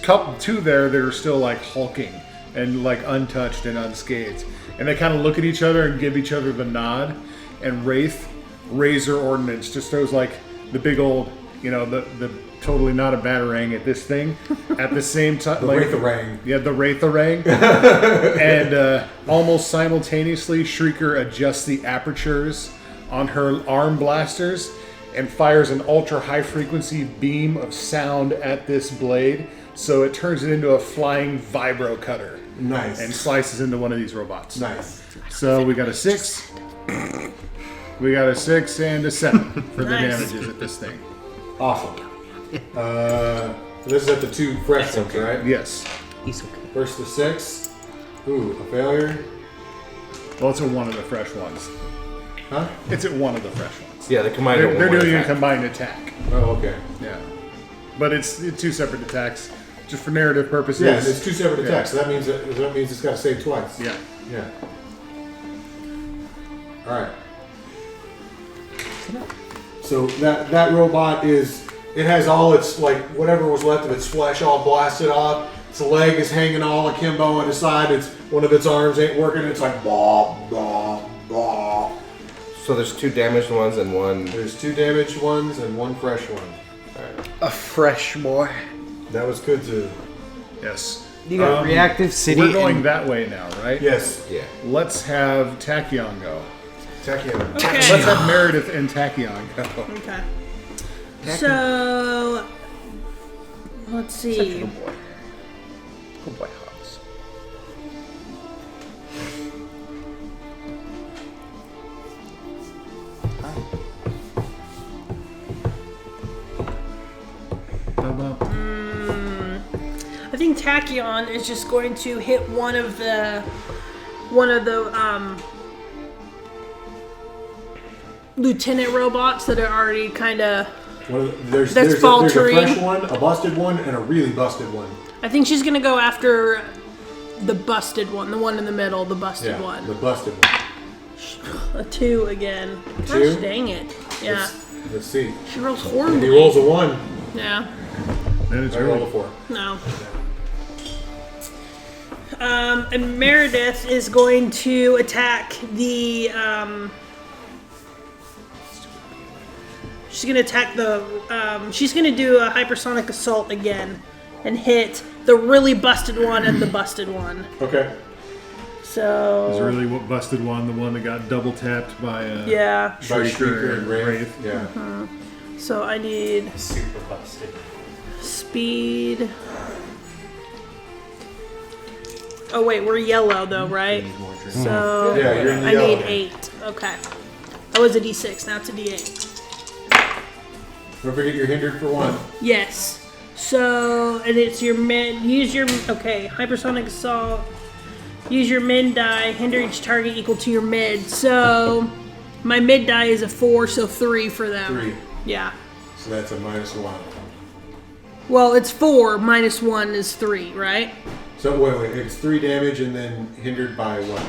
couple 2 there that are still, like, hulking and, like, untouched and unscathed. And they kind of look at each other and give each other the nod. And Wraith, Razor Ordnance, just throws, like, the big old, the totally not a batarang at this thing. At the same time, The Wraitharang. Yeah, the Wraitharang. And almost simultaneously, Shrieker adjusts the apertures on her arm blasters and fires an ultra high frequency beam of sound at this blade, so it turns it into a flying vibro cutter. Nice. And slices into one of these robots. Nice. So we got a 6. We got a 6 and a 7 for the Nice. damages at this thing. Awesome. This is at the 2 fresh ones, right? Yes. He's okay. First the 6. Ooh, a failure. Well, it's at one of the fresh ones. Huh? It's at one of the fresh ones. Yeah, the combined. They're doing a combined attack. Oh, okay. Yeah. But it's 2 separate attacks, just for narrative purposes. Yeah, it's 2 separate Yeah. attacks. So that means it's got to save twice. Yeah. Yeah. All right. So that robot it has all its, like, whatever was left of its flesh all blasted off. Its leg is hanging all akimbo on its side. One of its arms ain't working. It's like blah blah blah. So there's 2 damaged ones and 1. There's 2 damaged ones and 1 fresh one. A fresh boy. That was good too. Yes. You got Reactive City. We're going and- that way now, right? Yes. Yeah. Let's have Tachyon go. Tachyon. Okay. Let's have Meredith and Tachyon go. Okay. So, let's see. Good boy. Good boy, Hobbs. I think Tachyon is just going to hit one of the lieutenant robots that are already kind of. There's That's a faltering. fresh one, a busted one, and a really busted one. I think she's gonna go after the busted one, the one in the middle, the busted one. The busted one. A 2 again. 2? Gosh dang it. Yeah. Let's see. She rolls If he horribly. rolls a 1, Yeah. Then it's I roll a really 4. No. And Meredith is going to attack the. She's going to attack the. She's going to do a hypersonic assault again and hit the really busted one and the busted one. Okay. So. It's really what busted one, the one that got double tapped by Yeah. By Shrieker Shrieker and and Wraith. Yeah. So I need Super busted. speed. Oh wait, we're yellow though, right? So Yeah, you're in the I yellow. need 8. Okay. That was a D6. Now it's a D8. Don't forget you're hindered for 1. Yes. So and it's your mid. Use your hypersonic assault. Use your mid die. Hinder each target equal to your mid. So my mid die is a 4, so 3 for them. 3. Yeah. So that's a -1. Well, it's 4 minus 1 is 3, right? So wait, it's 3 damage and then hindered by what?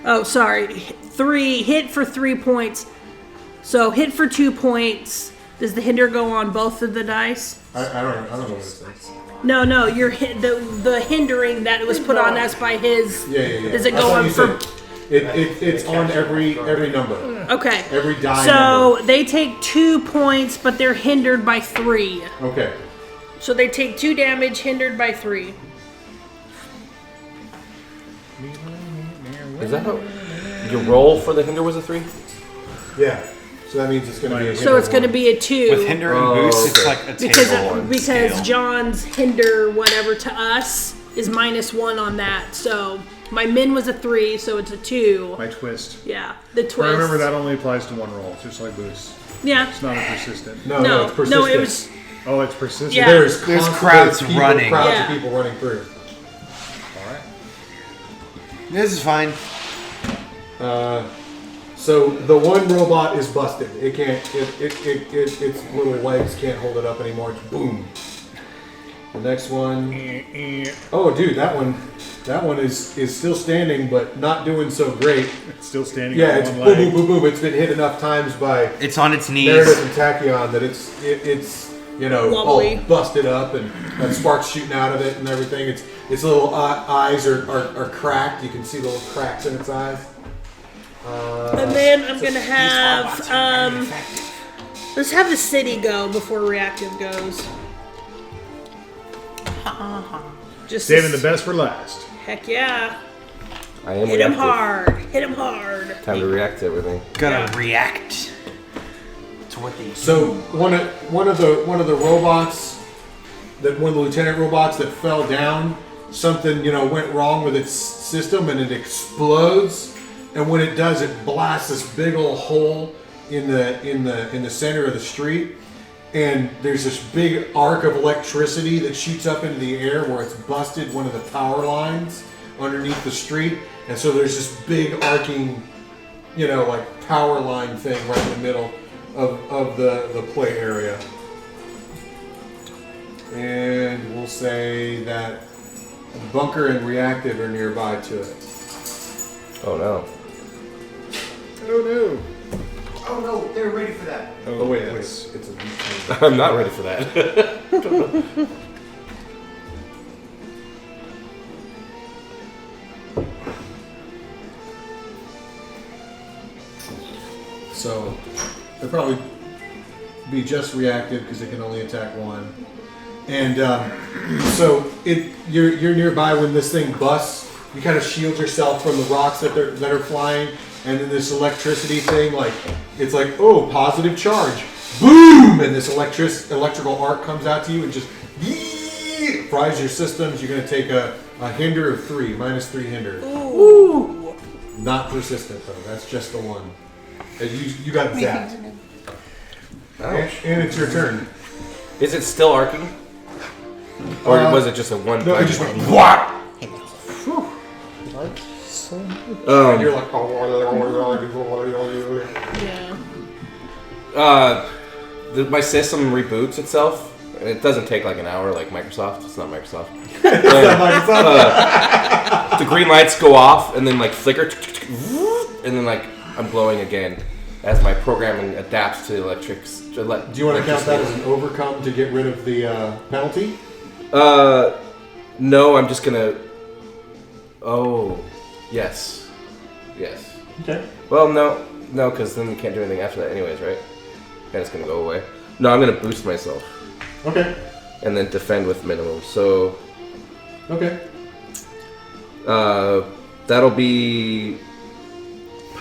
Oh, sorry. 3 hit for 3 points. So hit for 2 points. Does the hinder go on both of the dice? I don't know what it says. No. You're the hindering that was put on us by his. Yeah. Does it I go thought on you for? said it's on every number. Okay. Every die So number. they take 2 points, but they're hindered by 3. Okay. So they take 2 damage, hindered by 3. Is that how your roll for the hinder was a 3? Yeah. So that means it's going to be a So it's going to one. be a 2. With hinder and boost, it's okay. like a because table because scale. John's hinder whatever to us is -1 on that. So my min was a 3, so it's a 2. My twist. Yeah, the twist. But remember that only applies to one roll, just like boost. Yeah. It's not a persistent. No, No, it's persistent. no, it was. Oh, it's persistent. Yeah. There's crowds people, running. Crowds Yeah. of people running through. All right. This is fine. So the one robot is busted. It can't. Its little legs can't hold it up anymore. It's boom. The next one. Oh, dude, that one is still standing, but not doing so great. It's still standing Yeah, on it's one boom, leg. boom, boom, boom. It's been hit enough times by It's on its knees. Meredith and Tachyon that it's Wobbly. all busted up and sparks shooting out of it and everything. Its little eyes are cracked. You can see the little cracks in its eyes. And then I'm gonna have let's have the city go before reactive goes. Just Saving the best for last. Heck yeah! I am Hit him reactive. hard! Hit him hard! Time to react to everything. Gotta react to what they So one of the robots, one of the lieutenant robots that fell down, something went wrong with its system and it explodes. And when it does, it blasts this big old hole in the center of the street. And there's this big arc of electricity that shoots up into the air where it's busted one of the power lines underneath the street. And so there's this big arcing, like power line thing right in the middle of the play area. And we'll say that bunker and reactive are nearby to it. Oh no. Oh no. Oh no, they're ready for that. Oh wait, yes. it's a I'm not ready for that. So they'll probably be just reactive because it can only attack one. And so you're nearby when this thing busts. You kind of shield yourself from the rocks that are flying, and then this electricity thing, it's like, oh, positive charge, boom, and this electrical arc comes out to you and just fries your systems. You're going to take a hinder of 3, -3 hinder. Ooh! Not persistent though. That's just the one. And you got zapped. And it's your turn. Is it still arcing? Or was it just a one? No, it just went what? And you're like, Yeah. My system reboots itself. And it doesn't take like an hour like Microsoft. It's not Microsoft. The green lights go off and then like flicker, and then like I'm glowing again as my programming adapts to electrics. Do you want to count that as an overcome to get rid of the penalty? No, I'm just gonna. Oh, yes. Okay. Well, no, because then you can't do anything after that, anyways, right? And it's gonna go away. No, I'm gonna boost myself Okay. and then defend with minimum. So, Okay. that'll be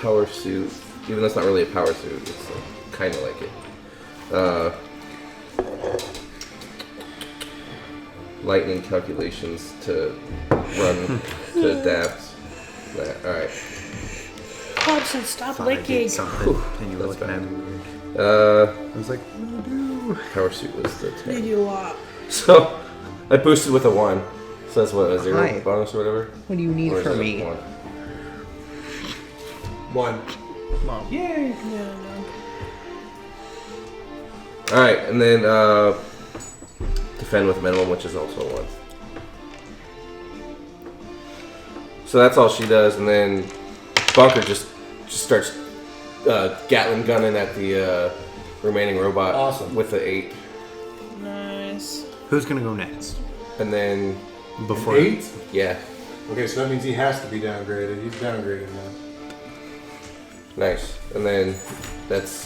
power suit. Even though it's not really a power suit, it's kind of like it. Lightning calculations to run to adapt. Alright. Hobson, stop I licking. did something, and you were That's looking at me weird. I was like, what do I do? Power suit was the Did 10. you a lot? So, I boosted with a 1. So that's what, a 0 Hi. bonus or whatever? What do you need Or is from it a me? 1? 1. Yay! Yeah, no. Alright, and then defend with minimum, which is also a 1. So that's all she does, and then Bunker just starts Gatling gunning at the remaining robot. Awesome. With the 8. Nice. Who's gonna go next? And then, Before 8? yeah, Okay, so that means he has to be downgraded. He's downgraded now. nice. And then that's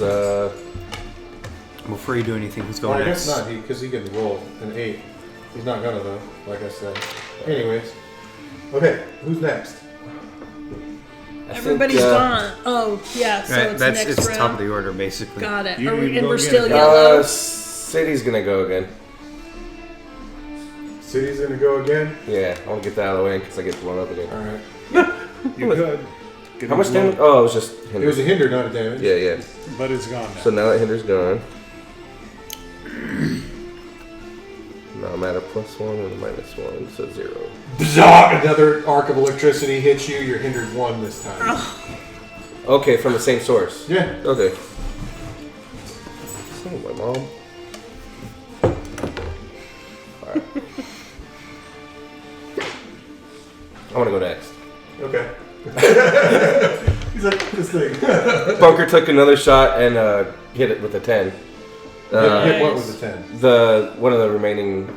Before you do anything, who's Well, going I guess next? not, because he can roll an 8. He's not gonna though, like I said. Anyways. Okay, who's next? I think, Everybody's gone. Oh, yeah, so Right, it's that's next it's round. top of the order basically. Got it. You Are we, can and go we're again still if you yellow. City's gonna go again. City's gonna go again? Yeah, I want to get that out of the way because I get blown up again. Alright. You could. Get How much it damage? low, Oh, it was just It hinder. was a hinder, not a damage. Yeah. But it's gone now. So now that hinder's gone. Now I'm at a +1 and a -1, so 0. Bzz! Another arc of electricity hits you. You're hindered 1 this time. Okay, from the same source. Yeah. Okay. So my mom. Alright. I want to go next. Okay. He's like, this thing. Bunker took another shot and hit it with a 10. Hit what was the 10? The one of the remaining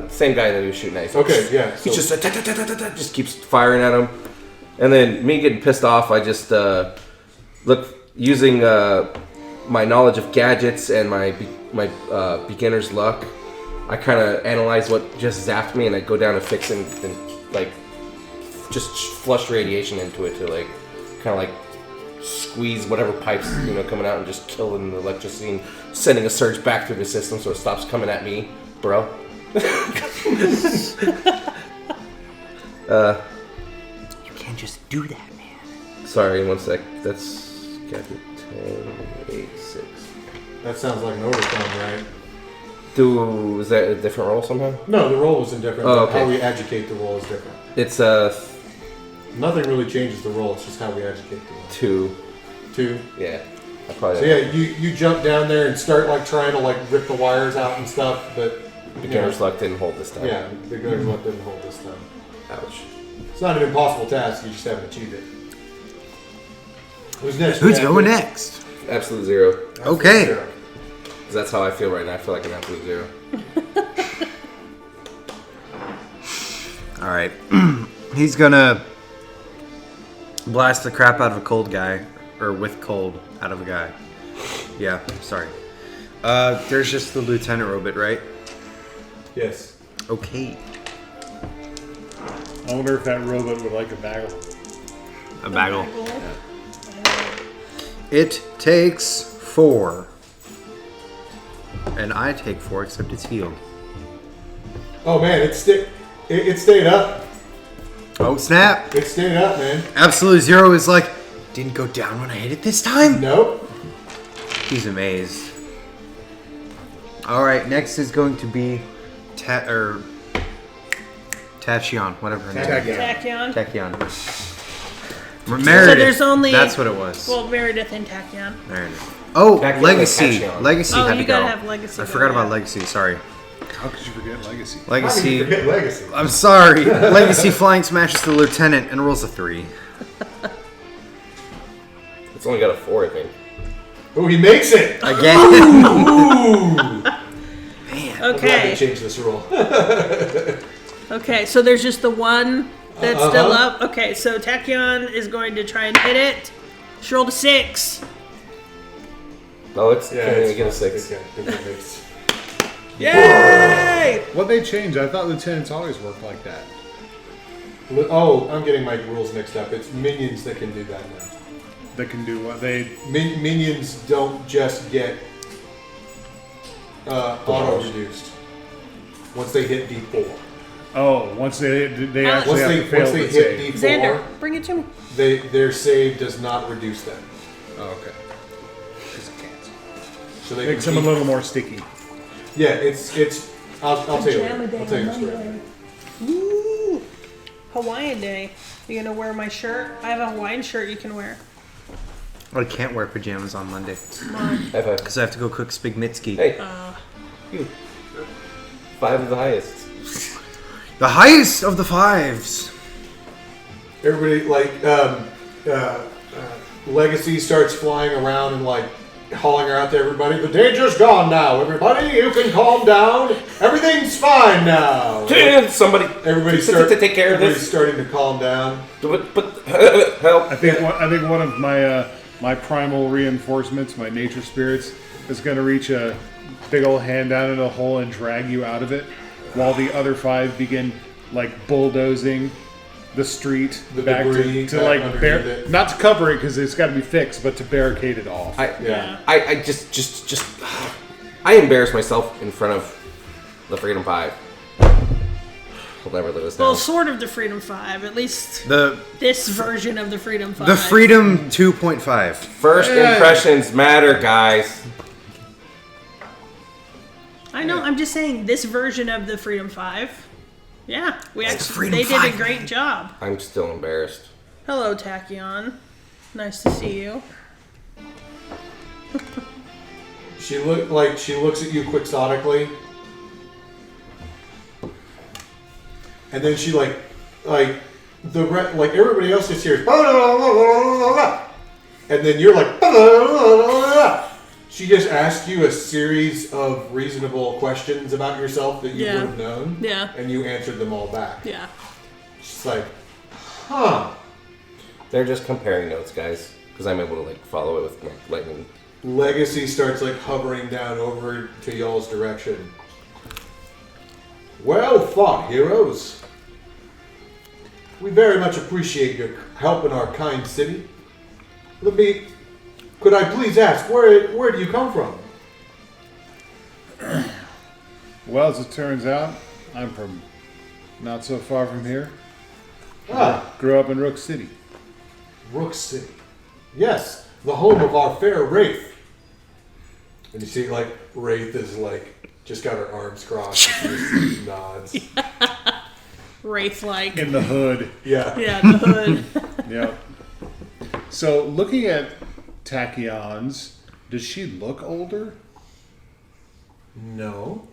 same guy that he was shooting at. Okay, yeah. He So just just keeps firing at him, and then me getting pissed off, I just using my knowledge of gadgets and my beginner's luck, I kind of analyze what just zapped me, and I go down and fix and like just flush radiation into it to like kind of like squeeze whatever pipes coming out and just killing the electricity and sending a surge back through the system so it stops coming at me, bro. You can't just do that, man. Sorry, 1 sec. That's gadget 10, 8, 6. That sounds like an overtime, right? Is that a different role somehow? No, the role is indifferent. Oh, but okay. How we educate the role is different. It's Nothing really changes the role. It's just how we educate the role. 2. 2. Yeah. I probably. So yeah, you jump down there and start like trying to like rip the wires out and stuff, but Beginner's luck didn't hold this time. Yeah, beginner's luck didn't hold this time. Ouch. It's not an impossible task. You just haven't achieved it. Who's next? Who's going next? Absolute zero. Okay. Zero. 'Cause that's how I feel right now. I feel like an absolute zero. All right. He's gonna blast the crap out of a cold guy, or with cold out of a guy. Yeah, sorry. There's just the lieutenant robot, right? Yes. Okay. I wonder if that robot would like a bagel. A bagel. It takes 4. And I take 4, except it's healed. Oh man, it stayed up. Oh, snap. It stayed up, man. Absolute Zero is like, didn't go down when I hit it this time? Nope. He's amazed. Alright, next is going to be Tachyon, whatever her name is. Tachyon. Tachyon. Meredith. So there's only... That's what it was. Well, Meredith and Tachyon. Meredith. Oh, Tachyon Legacy. and Tachyon. Legacy Oh, had you to go. gotta have Legacy I go, forgot about yeah. Legacy, sorry. How could you forget Legacy? How did you Legacy. forget Legacy? I'm sorry. Legacy flying smashes the lieutenant and rolls a 3. It's only got a 4, I think. Oh, he makes it. Again. Ooh. I'm glad they Okay. changed this rule. Okay, so there's just the one that's still up. Okay, so Tachyon is going to try and hit it. She rolled a 6. No, can't even get a 6. It's Yay! What they changed? I thought lieutenants always worked like that. Oh, I'm getting my rules mixed up. It's minions that can do that now. That can do what they. Minions don't just get auto reduced once they hit D4. Oh, once they actually Once have they to fail hit the save. D4, Xander, bring it to me. their save does not reduce them. Oh, okay. Because it can't. So they Makes can them a keep- little more sticky. Yeah, it's. I'll tell you. I'll tell you the story. Woo! Hawaiian Day. You gonna wear my shirt? I have a Hawaiian shirt you can wear. I can't wear pajamas on Monday. High five. Because I have to go cook Spigmitsky. Hey. You. 5 is the highest. The highest of the 5s. Everybody Legacy starts flying around and like hauling her out to everybody. The danger's gone now, everybody. You can calm down. Everything's fine now. Somebody. Everybody's take care of everybody's this. starting to calm down. But help. I think one of my primal reinforcements, my nature spirits, is going to reach a big old hand down in a hole and drag you out of it, while the other 5 begin like bulldozing the street The back debris to back like underneath it. not to cover it because it's got to be fixed, but to barricade it off. Yeah. I just I embarrass myself in front of the Freedom 5. I'll never live this down. Well, sort of the Freedom 5. At least this version of the Freedom 5. The Freedom 2.5. First impressions matter, guys. I know. I'm just saying this version of the Freedom 5. Yeah, we actually Freedom they did 5, a great job. I'm still embarrassed. Hello, Tachyon. Nice to see you. She looks at you quixotically, and then she like everybody else just hears, and then you're like, she just asked you a series of reasonable questions about yourself that you Yeah. would have known, Yeah. and you answered them all back. Yeah. She's like, huh. They're just comparing notes, guys. because I'm able to like follow it with my lightning. Legacy starts like hovering down over to y'all's direction. Well fought, heroes. We very much appreciate your help in our kind city. Could I please ask, where do you come from? Well, as it turns out, I'm from not so far from here. Grew up in Rook City. Rook City. Yes, the home of our fair Wraith. And you see, like, Wraith is like, just got her arms crossed. And she just nods. Wraith-like. In the hood. Yeah. Yeah, the hood. Yep. So, looking at Tachyon's, does she look older? No.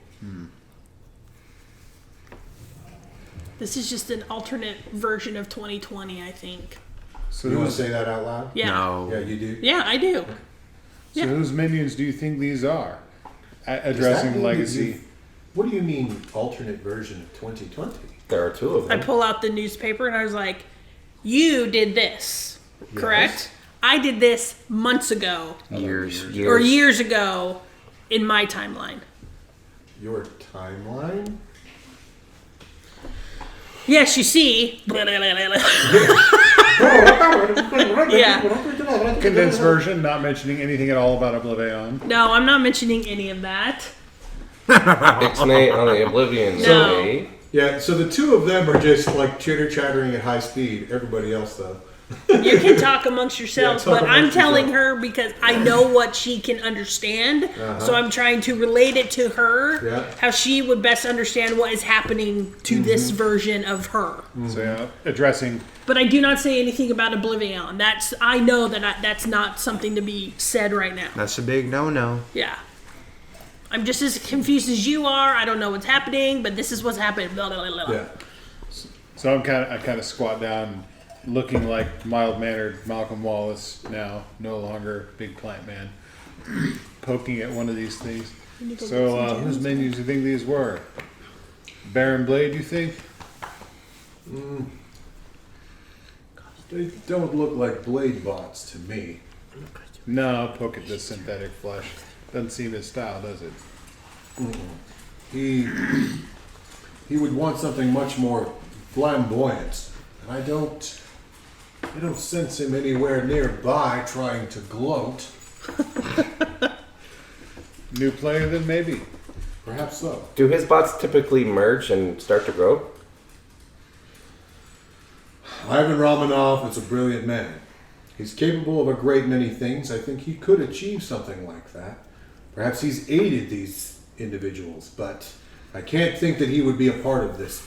This is just an alternate version of 2020, I think. So You want to say that out loud? Yeah. No. Yeah, you do. Yeah, I do. So Yeah. whose minions do you think these are? Does that Addressing mean legacy. What do you mean, alternate version of 2020? There are two of I them. pull out the newspaper and I was like, you did this, correct? I did this months ago Years. or years ago in my timeline. Your timeline? Yes, you see. Yeah. Condensed version, not mentioning anything at all about Oblivion. No, I'm not mentioning any of that. Ixnay on the Oblivion. No. Day. Yeah, so the two of them are just like chattering at high speed. Everybody else, though. You can talk amongst yourselves, Yeah, talk but I'm amongst telling yourself. her because I know what she can understand. So I'm trying to relate it to her, Yeah. how she would best understand what is happening to this version of her. So, yeah, addressing. But I do not say anything about Oblivion. I know that that's not something to be said right now. That's a big no-no. Yeah. I'm just as confused as you are. I don't know what's happening, but this is what's happening. Blah, blah, blah, blah. Yeah. So I kind of squat down, looking like mild-mannered Malcolm Wallace now, no longer big plant man, poking at one of these things. So, whose menus do you think these were? Baron Blade, you think? They don't look like blade bots to me. No, poke at the synthetic flesh. Doesn't seem his style, does it? He would want something much more flamboyant. And I don't sense him anywhere nearby trying to gloat. New player, then maybe. Perhaps so. Do his bots typically merge and start to grow? Ivan Romanov is a brilliant man. He's capable of a great many things. I think he could achieve something like that. Perhaps he's aided these individuals, but I can't think that he would be a part of this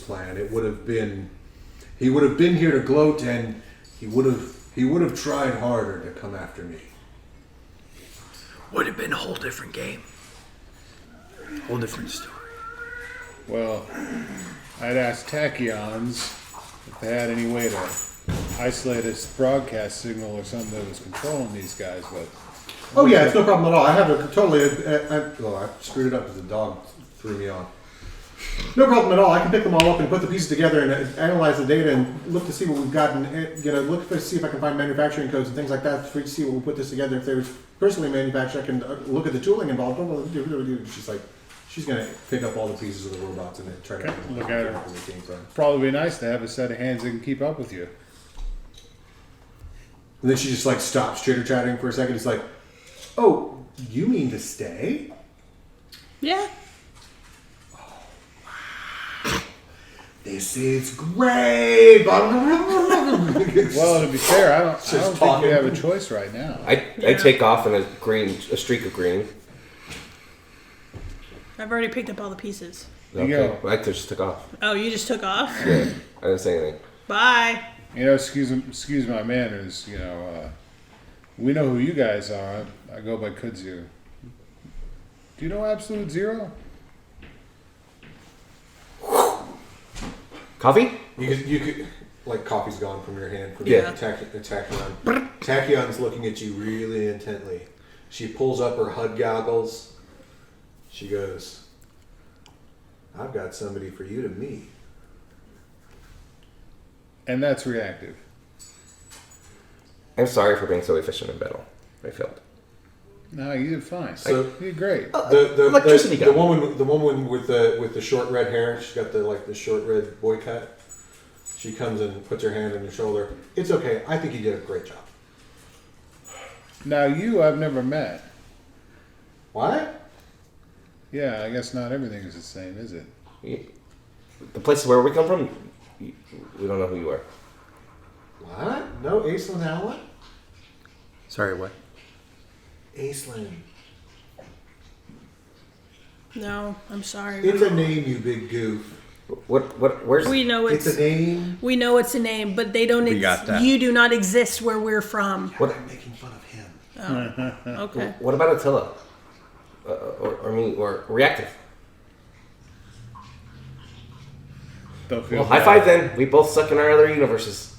plan. He would have been here to gloat, and he would have tried harder to come after me. Would have been a whole different game. Whole different story. Well, I'd asked Tachyons if they had any way to isolate a broadcast signal or something that was controlling these guys, but Oh yeah, it's no problem at all. I have a totally. I screwed it up because the dog threw me off. No problem at all. I can pick them all up and put the pieces together and analyze the data and look to see what we've got and look to see if I can find manufacturing codes and things like that for to see what we put this together. If they were personally manufactured, I can look at the tooling involved. She's gonna pick up all the pieces of the robots and then try to look at her. where they came from. probably be nice to have a set of hands that can keep up with you. And then she just like stops chitter-chattering for a second. It's like, oh, you mean to stay? Yeah. This is great. Well, to be fair, I don't think talking. we have a choice right now. I take off in a streak of green. I've already picked up all the pieces. You go. I just took off. Oh, you just took off? Yeah, I didn't say anything. Bye. Excuse my manners. We know who you guys are. I go by Kudzu. Do you know Absolute Zero? Coffee? You could, like, coffee's gone from your hand. From Yeah. Tachyon. Tachyon's looking at you really intently. She pulls up her HUD goggles. She goes, I've got somebody for you to meet. And that's reactive. I'm sorry for being so efficient in battle. I failed. No, you did fine. So- You did great. Electricity the woman with the short red hair. She's got the short red boy cut. She comes and puts her hand on your shoulder. It's okay. I think you did a great job. Now you, I've never met. What? Yeah, I guess not everything is the same, is it? The places where we come from, we don't know who you are. What? No, Aislinn Allen? Sorry, what? Aislinn. No, I'm sorry. It's a name, you big goof. Where's... We know It's a name. We know it's a name, but they don't. We got that. You do not exist where we're from. What? I'm making fun of him. Okay. What about Attila? Or Reactive? Don't feel Well, high five then. We both suck in our other universes.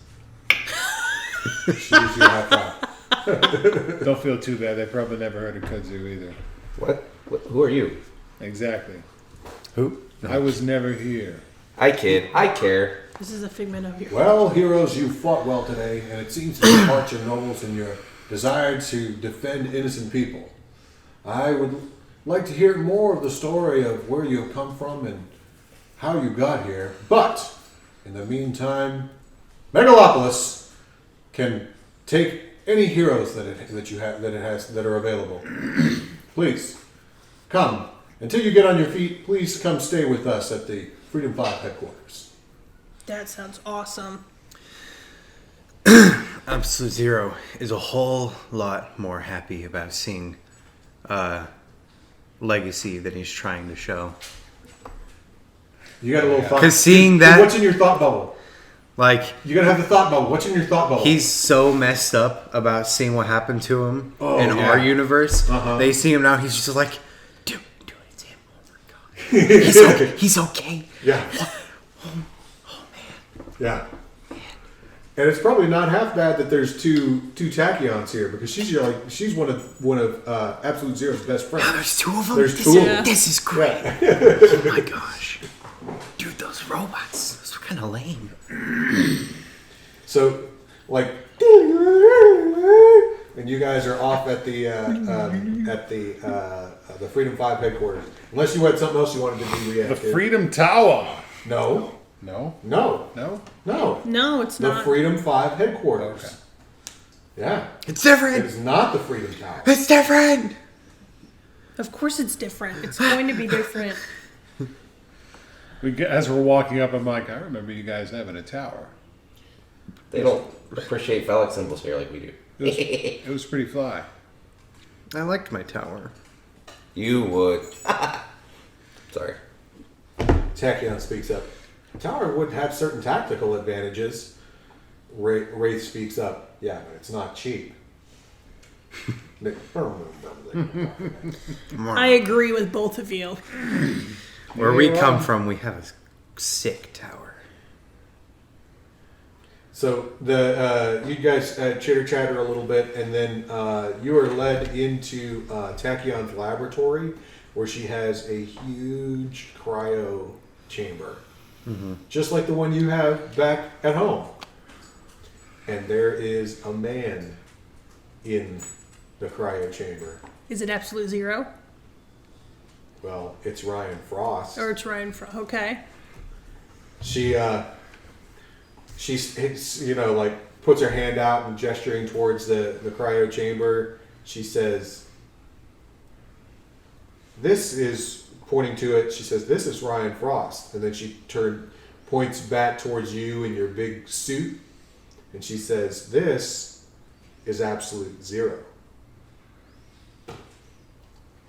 She gives you a high five. Don't feel too bad. They probably never heard of kudzu either. What? Who are you? Exactly. Who? I was never here. I kid. I care. This is a figment of your. Well, heroes, you fought well today, and it seems to be hearts and nobles in your desire to defend innocent people. I would like to hear more of the story of where you have come from and how you got here. But in the meantime, Megalopolis can take any heroes that are available. Please come. Until you get on your feet, please come stay with us at the Freedom 5 headquarters. That sounds awesome. Absolute Zero is a whole lot more happy about seeing legacy that he's trying to show. You got a little thought. 'Cause seeing that- What's in your thought bubble? Like, You gotta have the thought bubble. What's in your thought bubble? he's so messed up about seeing what happened to him in yeah. our universe. Uh-huh. They see him now, he's just like, dude, it's him. Oh my god. He's okay. Yeah. Yeah. And it's probably not half bad that there's two tachyons here because she's one of Absolute Zero's best friends. Now there's two of them? There's two of them. This is great. Oh my gosh. Dude, those robots, those are kind of lame. So, like, and you guys are off at the Freedom 5 headquarters. Unless you had something else you wanted to do The reactive. Freedom Tower. No, No? no, No? no. No, it's The not. Freedom 5 headquarters. Okay. Yeah. It's It different. is not the Freedom Tower. It's different. Of course, it's different. It's going to be different. As we're walking up, I'm like, I remember you guys having a tower. They don't appreciate phallic symbols here like we do. It was pretty fly. I liked my tower. You would. Sorry. Tachyon speaks up. Tower would have certain tactical advantages. Wraith speaks up. Yeah, but it's not cheap. I agree with both of you. Where we come from, we have a sick tower. So you guys chitter chatter a little bit, and then you are led into Tachyon's laboratory, where she has a huge cryo chamber, just like the one you have back at home. And there is a man in the cryo chamber. Is it Absolute Zero? Well, it's Ryan Frost. Or it's Ryan Okay. She's like puts her hand out and gesturing towards the cryo chamber. She says, "This is," pointing to it. She says, "This is Ryan Frost." And then she points back towards you in your big suit, and she says, "This is Absolute Zero."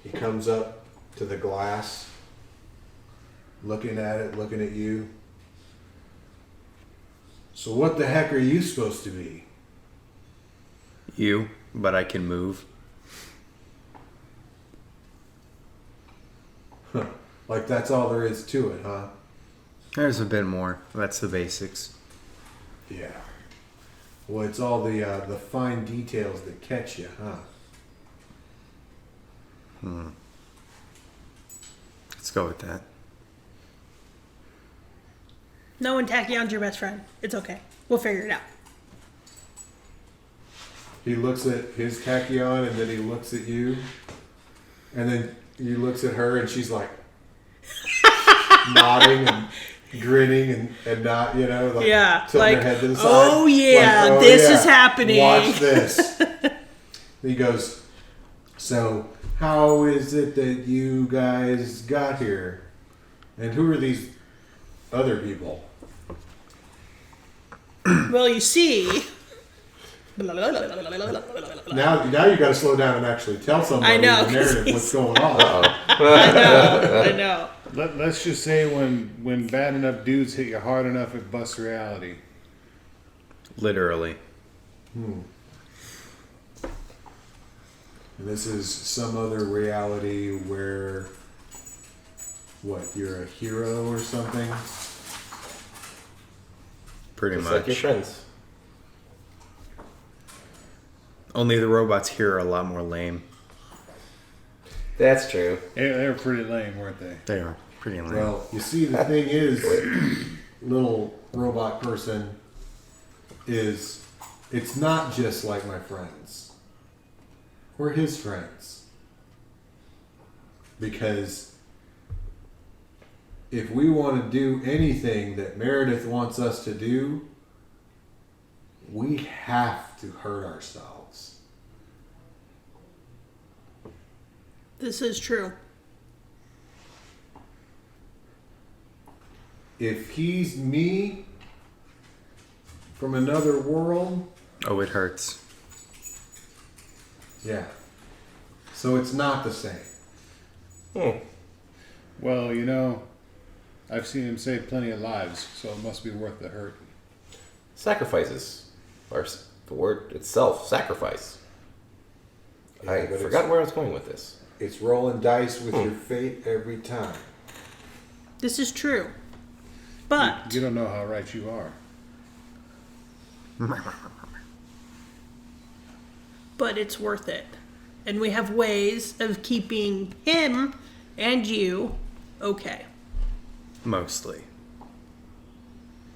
He comes up to the glass, looking at it, looking at you. So what the heck are you supposed to be? You, but I can move. Like that's all there is to it, huh? There's a bit more. That's the basics. Yeah. Well, it's all the fine details that catch you, huh? Let's go with that. No one Tachyon's your best friend. It's okay. We'll figure it out. He looks at his tachyon, and then he looks at you, and then he looks at her, and she's like nodding and grinning and not, you know, like tilting her head to the side. Oh yeah, like, this is happening. Watch this. He goes, so how is it that you guys got here? And who are these other people? Well, you see. Now you got to slow down and actually tell somebody I know, the narrative what's going on. I know. Let's just say when bad enough dudes hit you hard enough, it busts reality. Literally. And this is some other reality where, what, you're a hero or something? Pretty Just much. like your friends. Only the robots here are a lot more lame. That's true. They were pretty lame, weren't they? They are pretty lame. Well, you see, the thing is, little robot person is, it's not just like my friends. We're his friends. Because if we want to do anything that Meredith wants us to do, we have to hurt ourselves. This is true. If he's me from another world, Oh, it hurts. yeah. So it's not the same. Well, you know, I've seen him save plenty of lives, so it must be worth the hurt. Sacrifices. Or the word itself, sacrifice. Yeah, I but forgot where I was going with this. It's rolling dice with your fate every time. This is true. But You don't know how right you are. but it's worth it. And we have ways of keeping him and you okay. Mostly.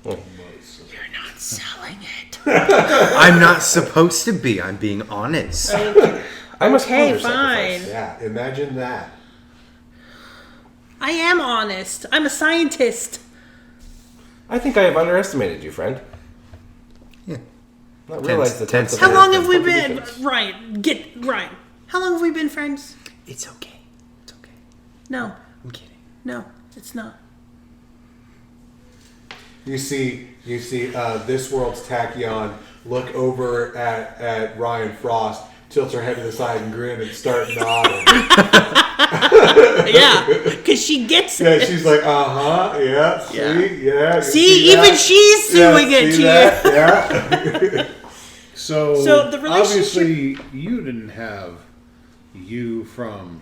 You're not selling it. I'm not supposed to be. I'm being honest. I must Okay, hunger sacrifice. fine. Yeah, imagine that. I am honest. I'm a scientist. I think I have underestimated you, friend. Yeah. Not realized the Tense. depth of How your long have we been? contributions. Ryan. How long have we been friends? It's okay. It's okay. No. I'm kidding. No, it's not. You see this world's tachyon look over at Ryan Frost, tilt her head to the side and grin and start nodding. Yeah, because she gets Yeah, it. she's like, yeah, see, yeah. you See, that? even she's suing Yeah, it see to that? Yeah. So the relationship- obviously you didn't have you from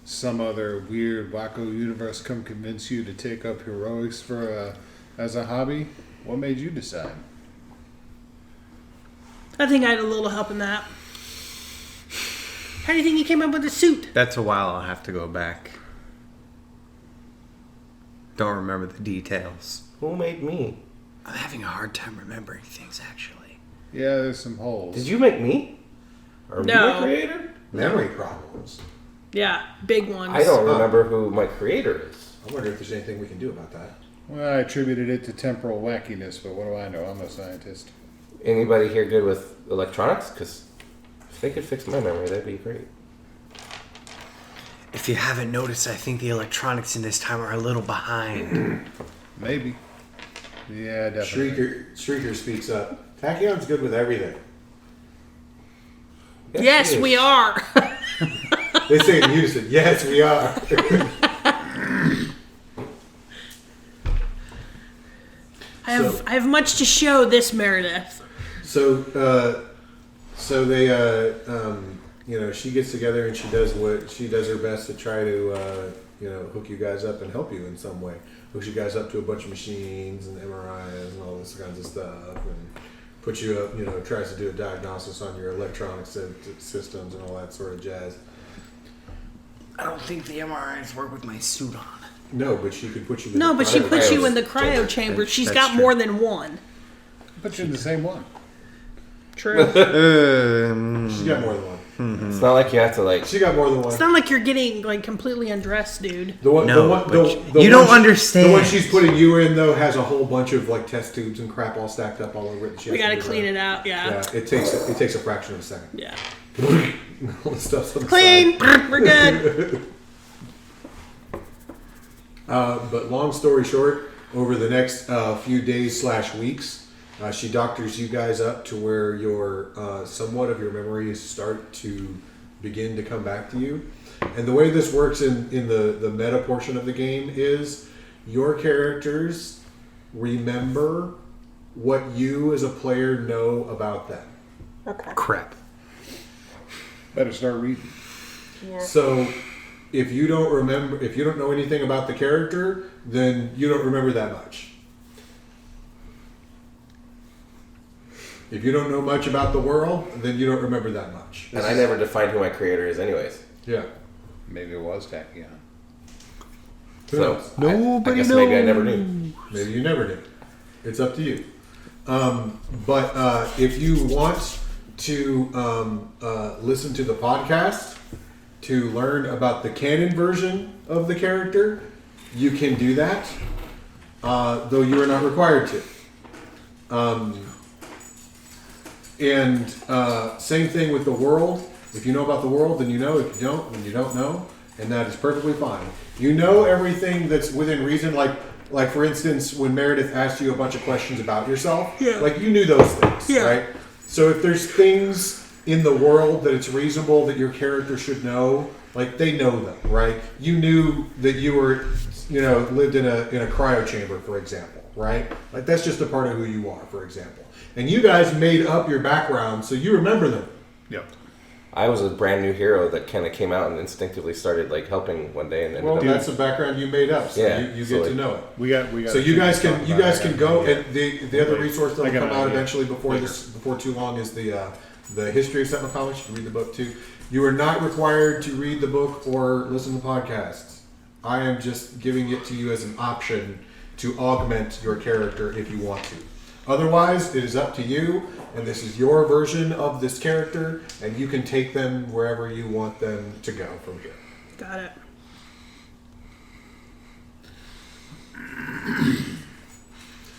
some other weird wacko universe come convince you to take up heroics for as a hobby. What made you decide? I think I had a little help in that. How do you think you came up with the suit? That's a while. I'll have to go back. Don't remember the details. Who made me? I'm having a hard time remembering things, actually. Yeah, there's some holes. Did you make me? Are No. you my creator? Memory problems. Yeah, big ones. I don't remember who my creator is. I wonder if there's anything we can do about that. Well, I attributed it to temporal wackiness, but what do I know? I'm no scientist. Anybody here good with electronics? Because if they could fix my memory, that'd be great. If you haven't noticed, I think the electronics in this time are a little behind. Maybe. Yeah, definitely. Shrieker speaks up. Tachyon's good with everything. Yes, he we is. are. They say in unison, yes, we are. I have much to show this Meredith. So they, she gets together and she does her best to try to, hook you guys up and help you in some way. Hooks you guys up to a bunch of machines and MRIs and all this kinds of stuff, and puts you up, tries to do a diagnosis on your electronic systems and all that sort of jazz. I don't think the MRIs work with my suit on. No, but she could put you in No, the but she cryo puts you in the chamber. cryo chamber. She's That's got true. more than one. Put you in the same one. True. She's got more than one. It's not like you have to like. She got more than one. It's not like you're getting like completely undressed, dude. The one, No, the one, but the you one don't understand. The one she's putting you in though has a whole bunch of like test tubes and crap all stacked up all over it. We gotta clean it out. Yeah. Yeah, it takes a fraction of a second. Yeah. All the stuff's on the Clean. side. We're good. But long story short, over the next few days / weeks, she doctors you guys up to where your somewhat of your memories start to begin to come back to you. And the way this works in the meta portion of the game is your characters remember what you as a player know about them. Okay. Crap. Better start reading. Yeah. So if you don't know anything about the character, then you don't remember that much. If you don't know much about the world, then you don't remember that much. And I never defined who my creator is, anyways. Yeah. Maybe it was Tachyon. Who So knows? I guess maybe I never knew. Maybe you never did. It's up to you. But if you want to listen to the podcast to learn about the canon version of the character, you can do that, though you are not required to. And same thing with the world. If you know about the world, then you know. If you don't, then you don't know. And that is perfectly fine. You know everything that's within reason. Like for instance, when Meredith asked you a bunch of questions about yourself, like you knew those things, right? So if there's things in the world that it's reasonable that your character should know, like they know them, right? You knew that you were, lived in a cryo chamber, for example, right? Like that's just a part of who you are, for example. And you guys made up your background, so you remember them. Yep. I was a brand new hero that kind of came out and instinctively started like helping one day, and ended Well, up. that's a background you made up, so Yeah, you so get to know it. We got. So you guys can go, Yeah. and the other resource that'll I got come an out idea. eventually before too long is the history of Sentinel Comics. You can read the book too. You are not required to read the book or listen to podcasts. I am just giving it to you as an option to augment your character if you want to. Otherwise, it is up to you, and this is your version of this character, and you can take them wherever you want them to go from here. Got it.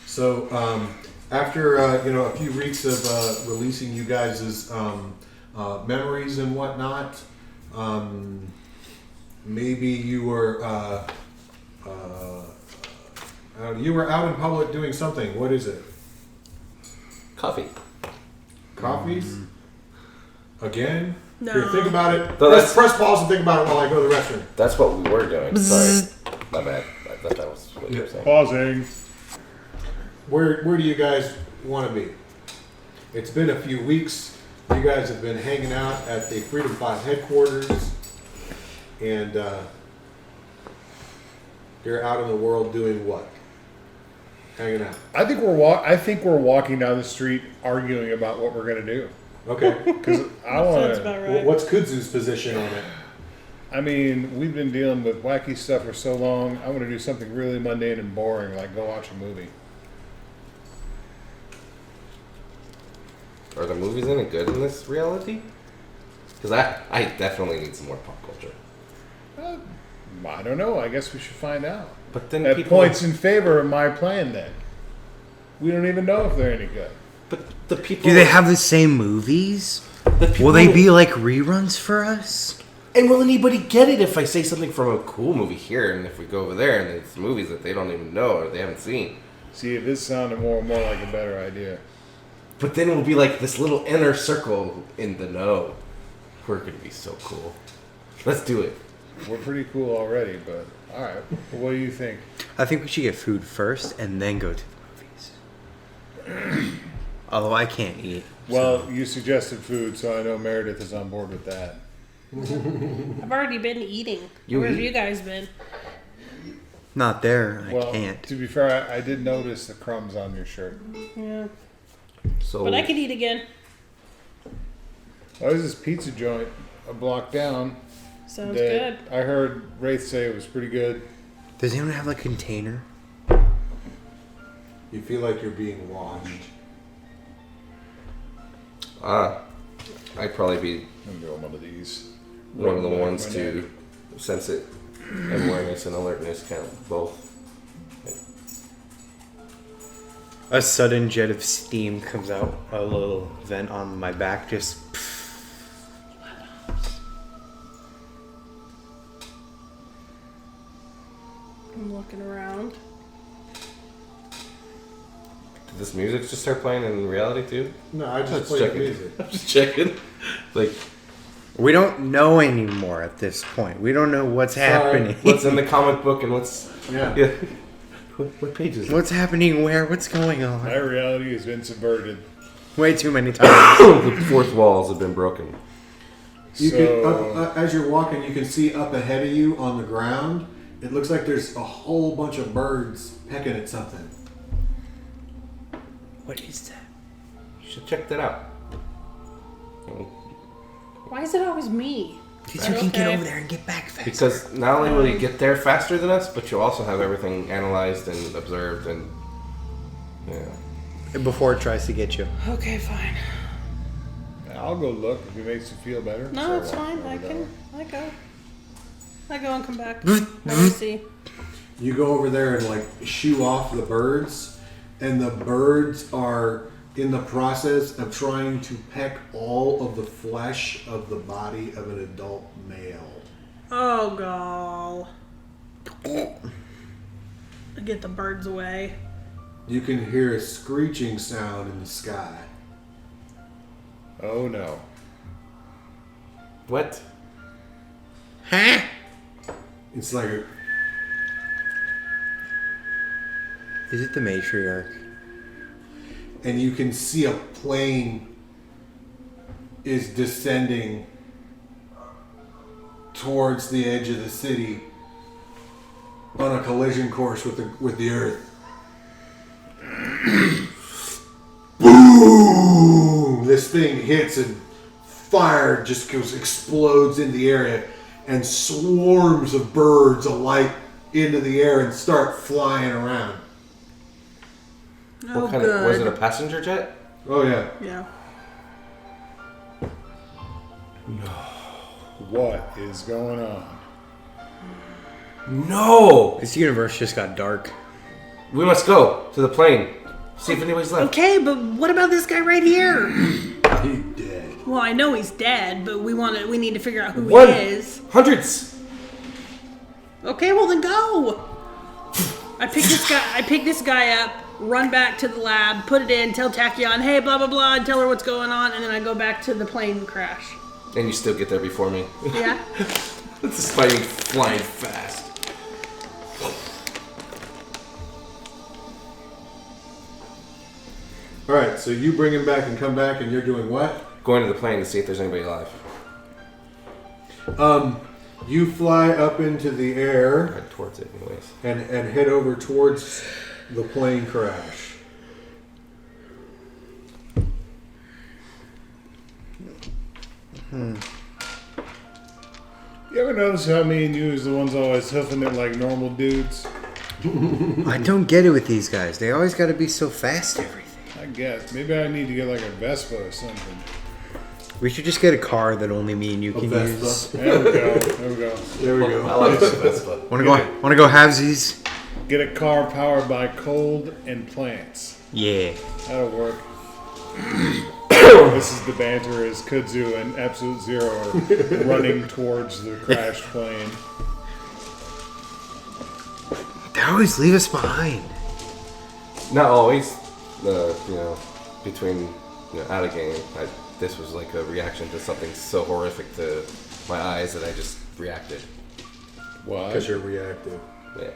So after a few weeks of releasing you guys' memories and whatnot, maybe you were out in public doing something. What is it? Coffee. Coffees? Again? No. Here, think about it. No, Press pause and think about it while I go to the restroom. That's what we were doing. Sorry, my bad. I thought that was what you were saying. Pausing. Where do you guys want to be? It's been a few weeks. You guys have been hanging out at the Freedom 5 headquarters, and you're out in the world doing what? Hanging out. I think we're walking down the street arguing about what we're gonna do. Okay. Because I Sounds want about to. right. What's Kudzu's position on it? I mean, we've been dealing with wacky stuff for so long. I want to do something really mundane and boring, like go watch a movie. Are the movies any good in this reality? Because I definitely need some more pop culture. I don't know. I guess we should find out. But then That people points in favor of my plan. Then we don't even know if they're any good. But the people. Do they have the same movies? The people, Will they be like reruns for us? And will anybody get it if I say something from a cool movie here, and if we go over there and it's movies that they don't even know or they haven't seen? See, if this sounded more and more like a better idea. But then we'll be like this little inner circle in the know. We're gonna be so cool. Let's do it. We're pretty cool already, but all right. Well, what do you think? I think we should get food first and then go to the movies. Although I can't eat. Well, you suggested food, so I know Meredith is on board with that. I've already been eating. You Where have eat? you guys been? Not there. I Well, can't. to be fair, I did notice the crumbs on your shirt. Yeah. So But I could eat again. Oh, there's this pizza joint a block down. Sounds that good. I heard Wraith say it was pretty good. Does anyone have a container? You feel like you're being watched. I'd probably be I'm going one of these. one of the Right ones back to sense it. Awareness and alertness count both. A sudden jet of steam comes out, a little vent on my back, just. I'm looking around. Did this music just start playing in reality too? No, I just Just played checking. music. I'm just checking. Like, We don't know anymore at this point. We don't know what's happening. what's in the comic book and what's Yeah. what page is it? What's happening where? What's going on? My reality has been subverted. Way too many times. The fourth walls have been broken. You So- can, as you're walking, you can see up ahead of you on the ground. It looks like there's a whole bunch of birds pecking at something. What is that? You should check that out. Why is it always me? Because you can get Okay. over there and get back fast. Because not only will you get there faster than us, but you also have everything analyzed and observed and Before it tries to get you. Okay, fine. I'll go look if it makes you feel better. No, So it's walk fine. over I there. go and come back. Let me see. You go over there and like shoo off the birds, and the birds are in the process of trying to peck all of the flesh of the body of an adult male. Oh, gall. Get the birds away. You can hear a screeching sound in the sky. Oh no. what? Huh? It's like a, Is it the matriarch? and you can see a plane is descending towards the edge of the city on a collision course with the earth. Boom! This thing hits and fire just explodes in the area, and swarms of birds alight into the air and start flying around. Oh, What kind good. of was it? A passenger jet? Oh yeah. Yeah. What is going on? No! This universe just got dark. We must go to the plane. See if anybody's left. Okay, but what about this guy right here? He dead. Well, I know he's dead, but we need to figure out who One. he is. Hundreds. Okay, well then go. I pick this guy up, run back to the lab, put it in, tell Tachyon, hey, blah blah blah, and tell her what's going on, and then I go back to the plane crash. And you still get there before me. Yeah. This is fighting flying fast. All right, so you bring him back and come back, and you're doing what? Going to the plane to see if there's anybody alive. You fly up into the air Head towards it, anyways. and head over towards the plane crash. You ever notice how me and you is the ones always hoofing it like normal dudes? I don't get it with these guys. They always got to be so fast. Everything. I guess. Maybe I need to get like a Vespa or something. We should just get a car that only me and you can Vespa. use. There we go. There we go. There we I go. like this Vespa. Want to go halvesies? Get a car powered by cold and plants. Yeah. That'll work. This is the banter as Kudzu and Absolute Zero are running towards the crashed plane. They always leave us behind. Not always. Between out of game, this was like a reaction to something so horrific to my eyes that I just reacted. Why? Because you're reactive. Yeah.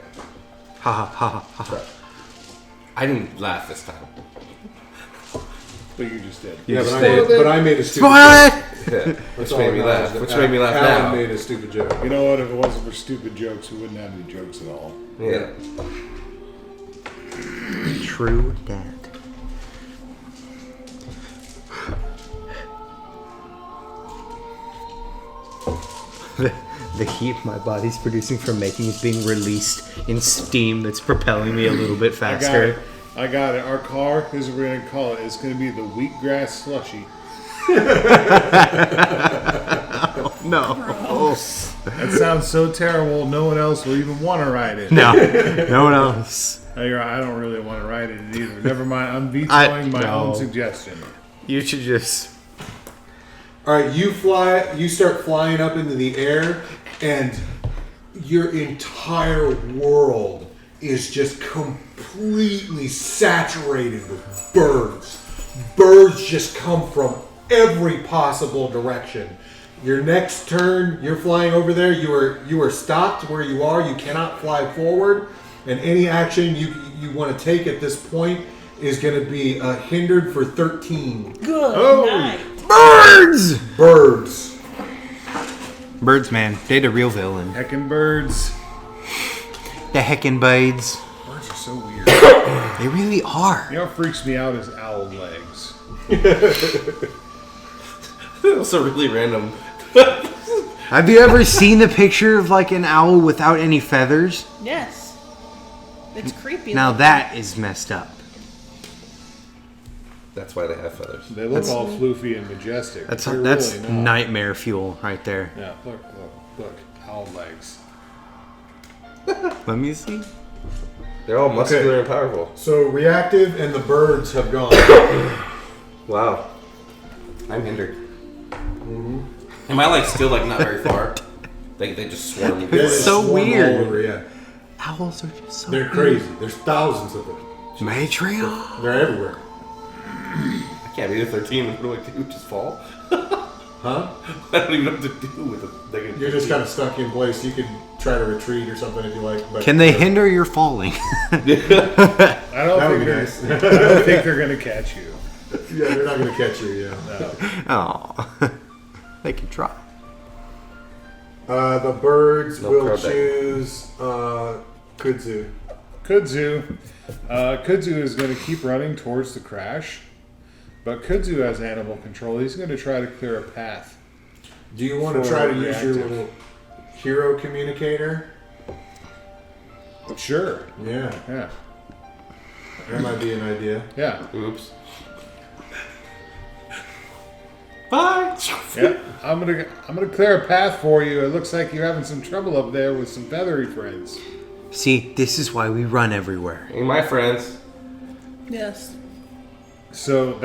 Ha ha ha ha ha. I didn't laugh this time. But you just did. You Yeah, just but did. I made a stupid Spoil it! Yeah. joke. Which All made me acknowledge laugh. that Which made me laugh Alan now. made a stupid joke. You know what? If it wasn't for stupid jokes, we wouldn't have any jokes at all. Yeah. True that. The heat my body's producing from making is being released in steam that's propelling me a little bit faster. I got it. Our car, here's what we're going to call it. It's going to be the wheatgrass slushy. No. That sounds so terrible. No one else will even want to ride it. No. No one else. I don't really want to ride it either. Never mind. I'm vetoing my own suggestion. You should just... All right, you start flying up into the air, and your entire world is just completely saturated with birds. Birds just come from every possible direction. Your next turn, you're flying over there. You are stopped where you are. You cannot fly forward, and any action you want to take at this point is going to be hindered for 13. Good night. Birds! Birds, man. They're the real villain. Heckin' birds. The heckin' birds. Birds are so weird. They really are. You know what freaks me out is owl legs. Also really random. Have you ever seen the picture of like an owl without any feathers? Yes. It's creepy. Now that is messed up. That's why they have feathers. They look all floofy and majestic. That's They're that's really not. nightmare fuel right there. Yeah, look. Owl legs. Let me see. They're all muscular and powerful. So reactive and the birds have gone. Wow. I'm hindered. Am I like still like not very far? They just swarm me. They so swarm weird. all over, yeah. Owls are just so They're crazy. There's thousands of them. Matriarch. They're everywhere. I can't be the 13. What do I do? Just fall? Huh? I don't even know what to do with them. You're just kind of stuck in place. You could try to retreat or something if you like. But Can they hinder your falling? I don't That would think be they're. nice. I don't think they're gonna catch you. Yeah, they're not going to catch you. Yeah. No. Oh, they can try. The birds No will crowd back. choose Kudzu. Kudzu. Kudzu is going to keep running towards the crash, but Kudzu has animal control. He's going to try to clear a path. Do you want to For try to use your reactive. little hero communicator? Sure. Yeah, Yeah. that might be an idea. Yeah. Oops. Bye. Yeah. I'm gonna clear a path for you. It looks like you're having some trouble up there with some feathery friends. See, this is why we run everywhere. Hey, my friends. Yes. So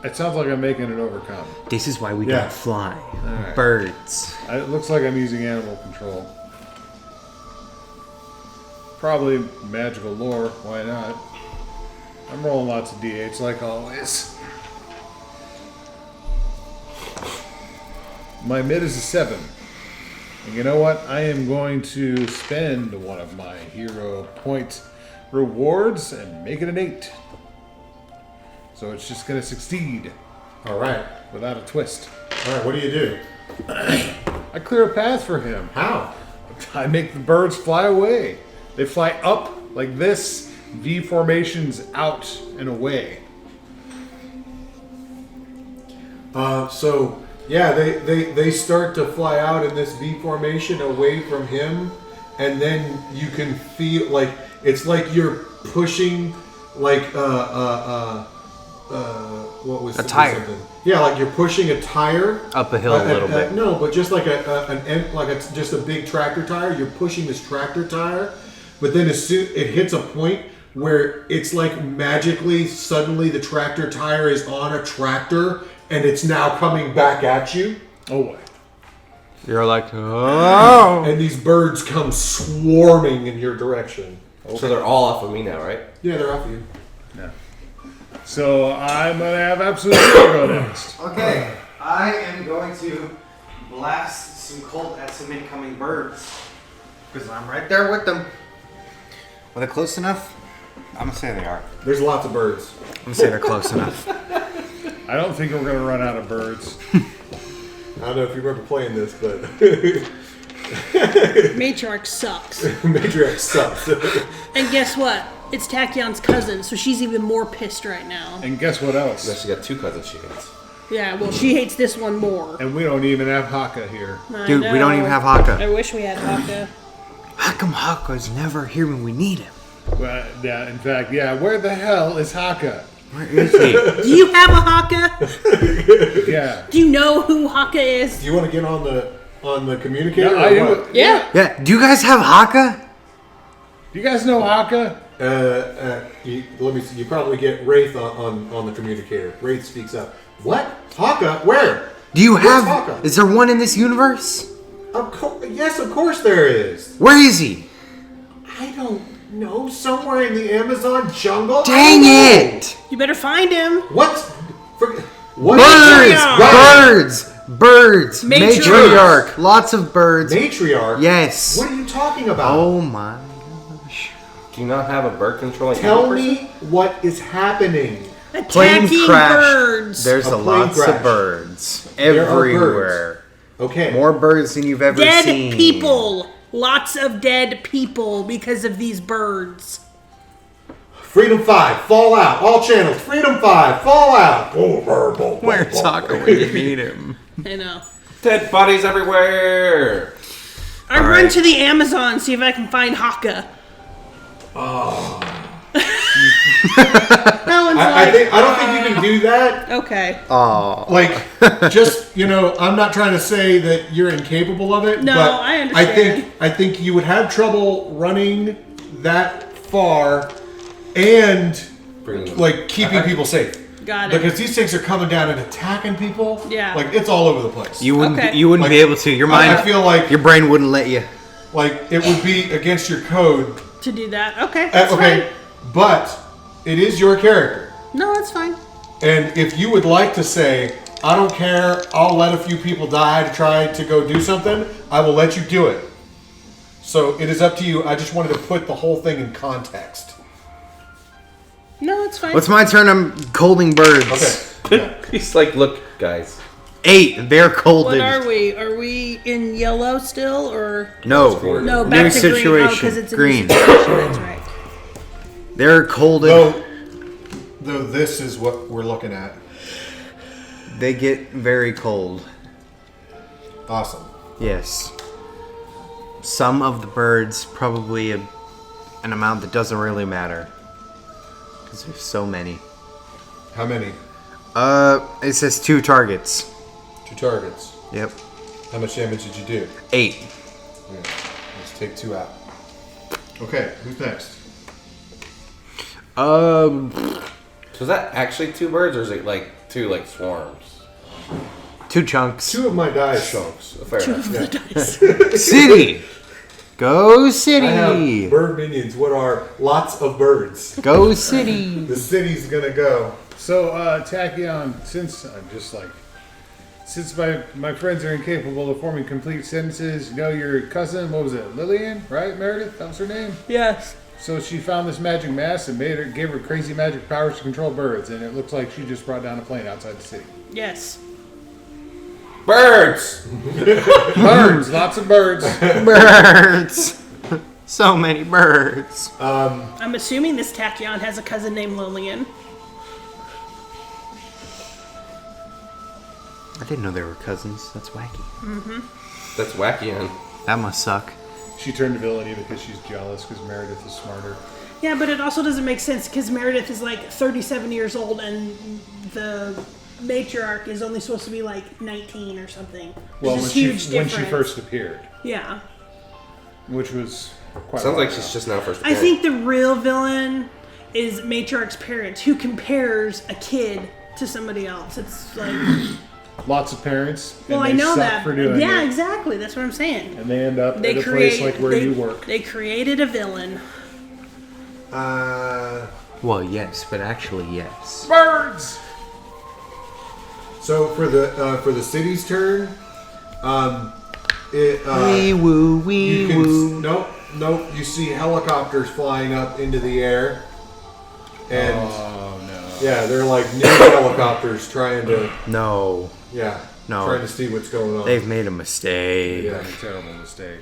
it sounds like I'm making it overcome. This is why we Yeah. don't fly. Alright. Birds. It looks like I'm using animal control. Probably magical lore. Why not? I'm rolling lots of d8s like always. My mid is a 7. And you know what? I am going to spend one of my hero point rewards and make it an 8. So it's just going to succeed All right. without a twist. All right, what do you do? I clear a path for him. How? I make the birds fly away. They fly up like this, V formations out and away. They start to fly out in this V formation away from him, and then you can feel like it's like you're pushing like what was A tire. something? Yeah, like you're pushing a tire Up a hill a little bit. No, but just like just a big tractor tire. You're pushing this tractor tire, but then as soon it hits a point where it's like magically suddenly the tractor tire is on a tractor and it's now coming back at you. Oh boy. You're like, oh. And these birds come swarming in your direction. So they're all off of me now, right? Yeah, they're off you. Yeah. So I'm gonna have absolute zero next. Okay, I am going to blast some colt at some incoming birds. Because I'm right there with them. Are they close enough? I'm going to say they are. There's lots of birds. I'm going to say they're close enough. I don't think we're gonna run out of birds. I don't know if you remember playing this, but Matriarch sucks. Matriarch sucks. And guess what? It's Tachyon's cousin, so she's even more pissed right now. And guess what Now else? she got 2 cousins she hates. Yeah, well, she hates this one more. And we don't even have Haka here. I Dude, we don't know. even have Haka. I wish we had Haka. How come Haka's never here when we need him? Well, yeah, in fact, yeah. Where the hell is Haka? Where is he? Do you have a Haka? Yeah. Do you know who Haka is? Do you want to get on the communicator? Yeah, or I do. what? Yeah. Yeah. Do you guys have Haka? Do you guys know Haka? Let me see. You probably get Wraith on the communicator. Wraith speaks up. What? Haka? Where? Do you Where's have? Haka? Is there one in this universe? Yes, of course there is. Where is he? I don't know. Somewhere in the Amazon jungle. Dang it! You better find him. What? What? Birds. Matriarch. Matriarch. Lots of birds. Matriarch? Yes. What are you talking about? Oh my gosh. Do you not have a bird controlling Tell person? me what is happening. Plane Attacking crash. birds. There's A a plane lots crash. of birds There are everywhere. Okay. More birds than you've ever Dead seen. people. Lots of dead people because of these birds. Freedom 5, fall out. All channels. Freedom 5, fall out. Where's Haka when you need him? I know. Dead bodies everywhere. I run to the Amazon, see if I can find Haka. No one's I like, don't think you can do that. okay. Oh. Like, just, I'm not trying to say that you're incapable of it. No, but I understand. I think you would have trouble running that far and like keeping people safe. Got it. Because these things are coming down and attacking people. Yeah. Like it's all over the place. You wouldn't. Okay. You wouldn't be Like, able to. Your mind. I feel like your brain wouldn't let you. it would be against your code. To do that. Okay. That's Okay, but it is your character. fine. No, it's fine. And if you would like to say, I don't care, I'll let a few people die to try to go do something, I will let you do it. So it is up to you. I just wanted to put the whole thing in context. No, it's fine. What's my turn? I'm colding birds. Okay. He's like, look, guys. 8. They're colded. What are we? Are we in yellow still, or No. no? New Back to situation. green. Oh, because it's a new Green. situation. That's right. They're colded. Though this is what we're looking at. They get very cold. Awesome. Yes. Some of the birds, probably an amount that doesn't really matter. Because there's so many. How many? It says 2 targets. 2 targets. Yep. How much damage did you do? 8. Yeah. Let's take 2 out. Okay, who's next? So is that actually 2 birds, or is it like 2 like swarms? 2 chunks. 2 of my dice chunks. Fair enough. City! Go City! I have bird minions. What are lots of birds? Go City! The city's gonna go. So, Tachyon, since my friends are incapable of forming complete sentences, your cousin, what was it, Lillian, right? Meredith, that was her name? Yes. So she found this magic mask and gave her crazy magic powers to control birds, and it looks like she just brought down a plane outside the city. Yes. Birds! Birds, lots of birds. Birds! So many birds. I'm assuming this Tachyon has a cousin named Lillian. I didn't know they were cousins. That's wacky. That's wacky, man. That must suck. She turned to villainy because she's jealous because Meredith is smarter. Yeah, but it also doesn't make sense because Meredith is like 37 years old and the matriarch is only supposed to be like 19 or something. Well, There's when a huge she difference. first appeared, Yeah. which was quite a Sounds while like she's ago. just now first I appearing. think the real villain is matriarch's parents who compares a kid to somebody else. It's like, Lots of parents. well, and I they know suck that. for doing Yeah, it. exactly. That's what I'm saying. And they end up They at a create place like where they, you work. They created a villain. Well, yes, but actually, yes. Birds! So for the city's turn, Wee woo, wee you can woo. nope. You see helicopters flying up into the air, and Oh no. yeah, they're like new helicopters trying to No, No. trying to see what's going on. they've made a mistake. Yeah. A terrible mistake.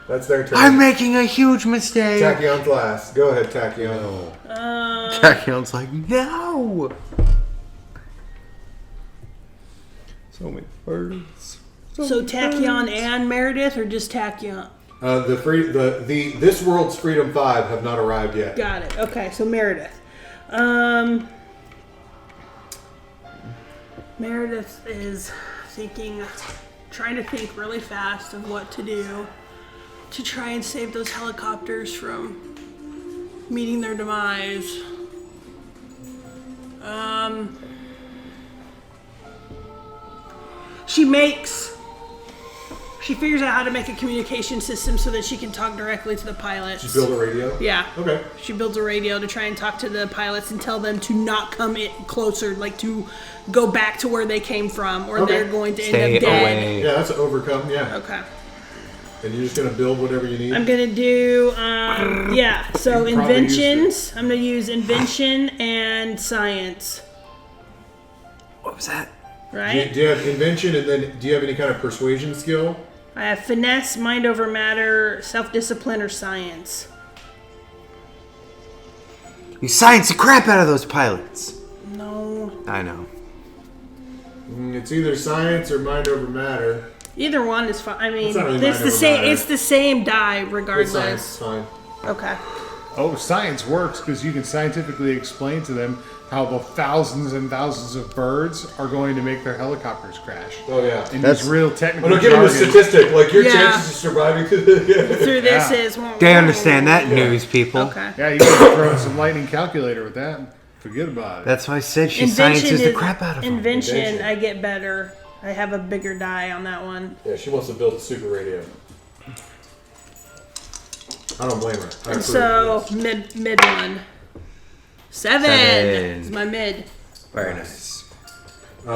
That's their turn. I'm making a huge mistake. Tachyon's last. Go ahead, Tachyon. Tachyon's like, no. So many birds. So Tachyon and Meredith, or just Tachyon? This world's Freedom 5 have not arrived yet. Got it. Okay, so Meredith. Meredith is trying to think really fast of what to do to try and save those helicopters from meeting their demise. She figures out how to make a communication system so that she can talk directly to the pilots. She built a radio? Yeah. Okay. She builds a radio to try and talk to the pilots and tell them to not come in closer, like to go back to where they came from, or they're going to end up dead. Yeah, that's an overcome, yeah. Okay. And you're just going to build whatever you need? I'm going to do, so You probably inventions. I'm going to use invention and science. What was that? Right? Do you have invention, and then do you have any kind of persuasion skill? I have finesse, mind over matter, self-discipline, or science. You science the crap out of those pilots. No. I know. It's either science or mind over matter. Either one is fine. I mean, It's not really it's mind the over same. matter. It's the same die, It's regardless. science, it's fine. Okay. Oh, science works because you can scientifically explain to them how the thousands and thousands of birds are going to make their helicopters crash. Oh, yeah. And That's- use real technical Oh, no, give them a jargon. statistic. Like, your Yeah. chances of surviving through the... Through this Yeah. is. They understand that news, people. Okay. Yeah, you can throw in some lightning calculator with that. Forget about it. That's why I said she sciences the crap out of them. Invention. I get better. I have a bigger die on that one. Yeah, she wants to build a super radio. I don't blame her. I And approve. so mid one. Seven is my mid. Very nice.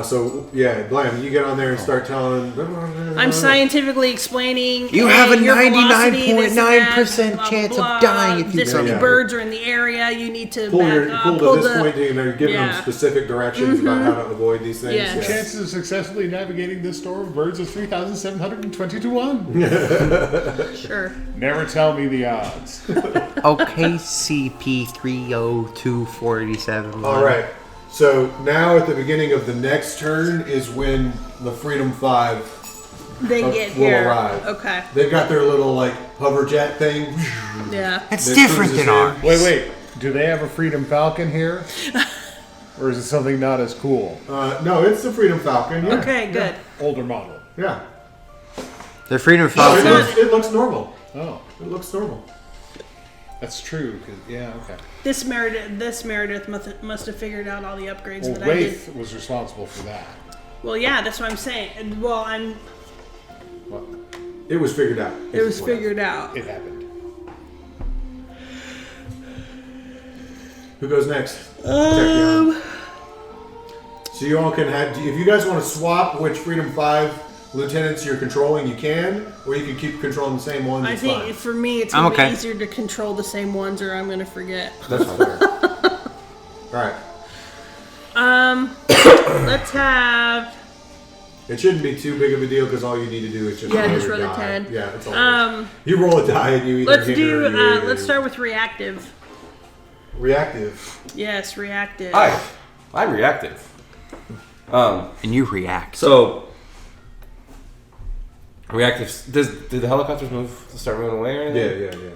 So, yeah, Blam, you get on there and start telling them... I'm scientifically explaining. You have a your velocity, this and that, 99.9% blah, chance of blah, dying if you this don't. many Yeah. birds are in the area. You need to Pull back up. to this point, and they're giving them yeah. specific directions about how to avoid these things. Yes. Yeah. Chances of successfully navigating this storm of birds is 3,720 to 1. Sure. Never tell me the odds. Okay, CP30247. All right. So now at the beginning of the next turn is when the Freedom 5 They will get here. arrive. Okay. They've got their little like hover jet thing. Yeah. That's That different cruises than in. ours. Wait. Do they have a Freedom Falcon here? Or is it something not as cool? No, it's the Freedom Falcon. Yeah. Okay. Good. Older model. Yeah. The Freedom No, Falcon. it looks normal. Oh, It looks normal. that's true. Yeah, okay. This Meredith must have figured out all the upgrades Well, that I did. Wraith was responsible for that. Well, yeah, that's what I'm saying. And, well, What? It was figured out. it was figured out. It happened. Who goes next? So you all can have. If you guys want to swap which Freedom 5 lieutenants you're controlling, you can, or you can keep controlling the same ones. I It's think fine. for me, it's I'm gonna okay. be easier to control the same ones, or I'm gonna forget. That's fine. All right. Let's have. It shouldn't be too big of a deal because all you need to do is just roll Just your roll a die. 10. Yeah, it's all. You roll a die and you either Let's hinder do. or you aid Let's or- start with reactive. reactive. Yes, reactive. I'm reactive. And you react. So reactive. Do the helicopters move to start moving away or anything? Yeah.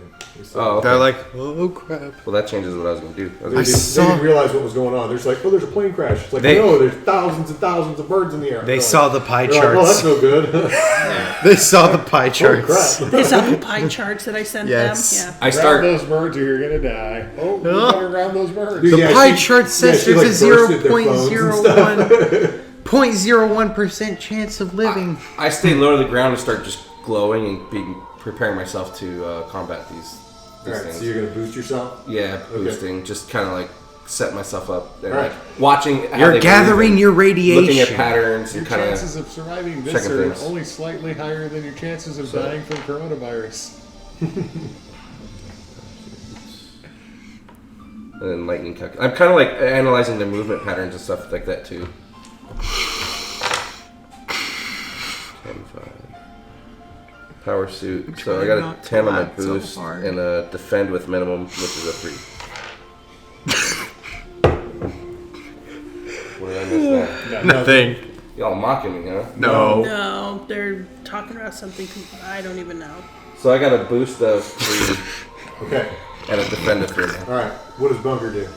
Oh, okay. They're like, oh crap. Well, that changes what I was gonna do. I was They gonna- didn't realize what was going on. There's like, oh, there's a plane crash. It's like, They- no, there's thousands and thousands of birds in the air. They They're saw like, the pie they're like, oh, that's charts. no good. They saw the pie Oh, charts. crap. They saw the pie charts that I sent Yes. them. I Ground start. those birds or you're gonna die. Oh, we better ground those birds. Dude, The yeah, pie she- chart says yeah, she, there's like, a bursted their phones and stuff. 0.01% chance of living. I stay low to the ground and start just glowing and preparing myself to combat these Alright, things. so you're gonna boost yourself? Yeah, boosting. Just kind of like set myself up and Alright. like watching. how You're they gathering move your and radiation. looking at patterns Your and kind chances of. of surviving this checking are things. only slightly higher than your chances of dying from coronavirus. And then lightning calculation. I'm kind of like analyzing the movement patterns and stuff like that too. 10, 5. Power suit. So I got a 10 on my boost and a defend with minimum, which is a 3. What did I miss there? Nothing. Y'all mocking me, huh? No. No, they're talking about something I don't even know. So I got a boost of 3 Okay. and a defend of 3. Alright. What does Bunker do?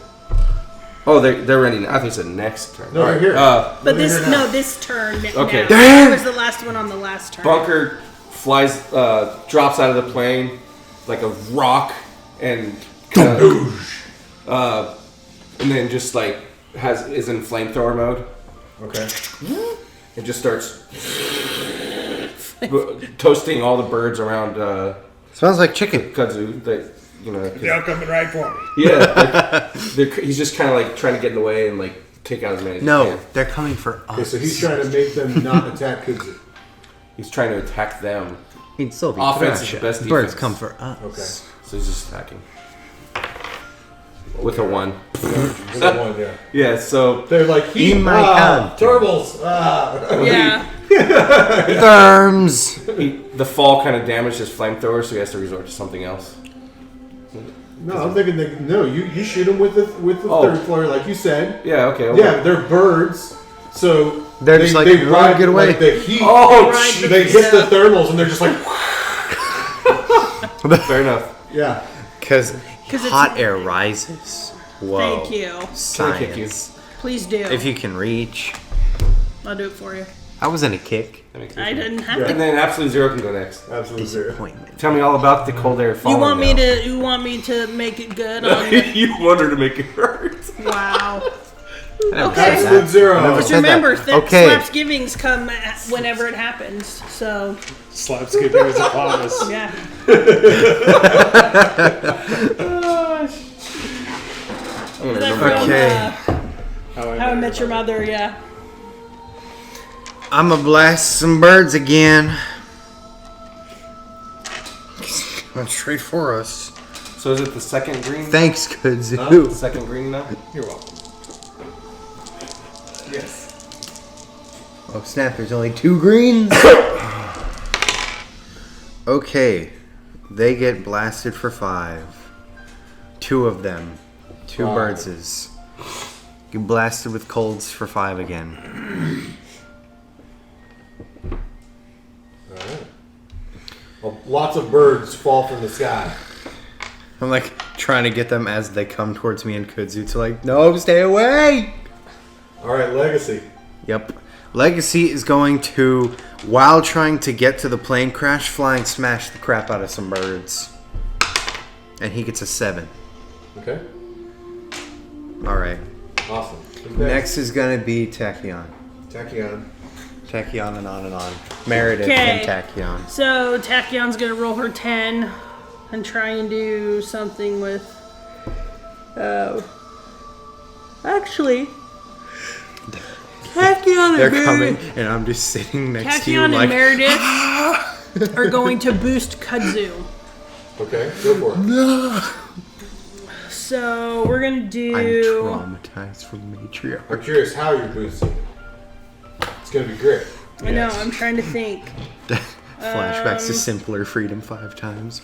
Oh, they're ready now. I think it's the next turn. No, All they're right. here. But this turn. Okay. Now. That was the last one on the last turn. Bunker flies, drops out of the plane like a rock, and and then just like is in flamethrower mode. Okay. It just starts toasting all the birds around Smells like chicken. Kudzu. That They're coming right for me. yeah, he's just kind of like trying to get in the way and like take out as many as he No, can. they're coming for us. Okay, so he's trying to make them not attack Kudzu. He's trying to attack them. In Soviet Offense is Russia, the best birds defense. come for us. Okay. So he's just attacking with a 1. With a 1, yeah. Yeah, so They're like, In my country. Turbals! Yeah. Therms. the fall kind of damaged his flamethrower, so he has to resort to something else. No, I'm thinking you shoot them with the third floor, like you said. Yeah, okay. Yeah, they're birds, so They're just like, they "Oh, ride get away." like the heat. Oh, They hit the thermals and they're just like, fair enough. yeah. Because it's- hot air rises. Whoa. Thank you. Can I kick you? Science. Please do. If you can reach. I'll do it for you. I was in a kick. That makes I sense. didn't have Yeah. to. And then Absolute Zero can go next. Absolutely zero. Disappointment. Tell me all about the cold air falling. You want me now. to? You want me to make it good on the, You want her to make it hurt. Wow. Okay. Absolute zero. Just said that. remember, Okay. Slapsgivings come whenever it happens. So Slapskipping is a promise. yeah. Okay. How I Met Your Mother. Yeah. I'm gonna blast some birds again. Going straight for us. So is it the second green? Thanks, Kudzu. The second green now? You're welcome. Yes. Oh snap, there's only 2 greens. Okay. They get blasted for 5. 2 of them. 2 Wow. birdses. Get blasted with colds for 5 again. Alright. Well, lots of birds fall from the sky. I'm like trying to get them as they come towards me and Kudzu to like, no, stay away! Alright, Legacy. Yep. Legacy is going to, while trying to get to the plane crash, flying smash the crap out of some birds. And he gets a 7. Okay. Alright. Awesome. Next is going to be Tachyon. Tachyon. Tachyon and on. Meredith Okay. and Tachyon. So Tachyon's gonna roll her 10 and try and do something with. Actually, Tachyon They're coming, and I'm just sitting next to you Tachyon like, and Meredith are going to boost Kudzu. Okay, go for it. So we're gonna I'm do. traumatized from matriarch. I'm curious how you're boosting. It's gonna be great. I know. I'm trying to think. Flashbacks to simpler freedom 5 times.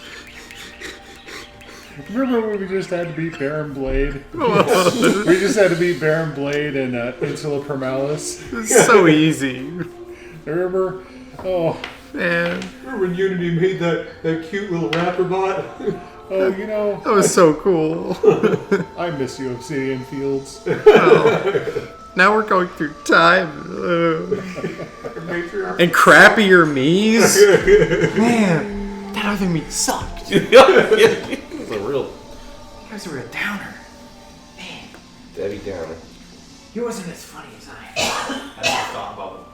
Remember when we just had to beat Baron Blade? We just had to beat Baron Blade and Insula Primalis. It's so easy. Remember? Oh, Man, Remember when Unity made that cute little rapper bot? oh, you know, that was so cool. I miss you, Obsidian Fields. Now we're going through time. And crappier me's. Man, that other me sucked. It's a real You guys are a downer. Debbie Downer. He wasn't as funny as I am. That's my thought bubble.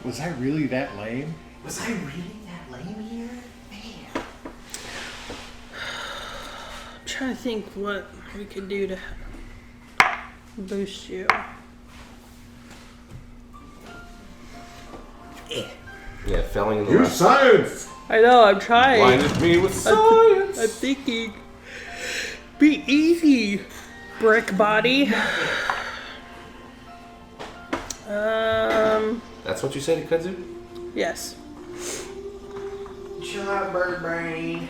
Was I really that lame? Was I really that lame here? Man. I'm trying to think what we could do to boost you. Yeah, felling in the Use left. science! I know. I'm trying. Blinded me with science. I'm thinking. Be easy, brick body. That's what you said to Kudzu? Yes. Chill out, bird brain.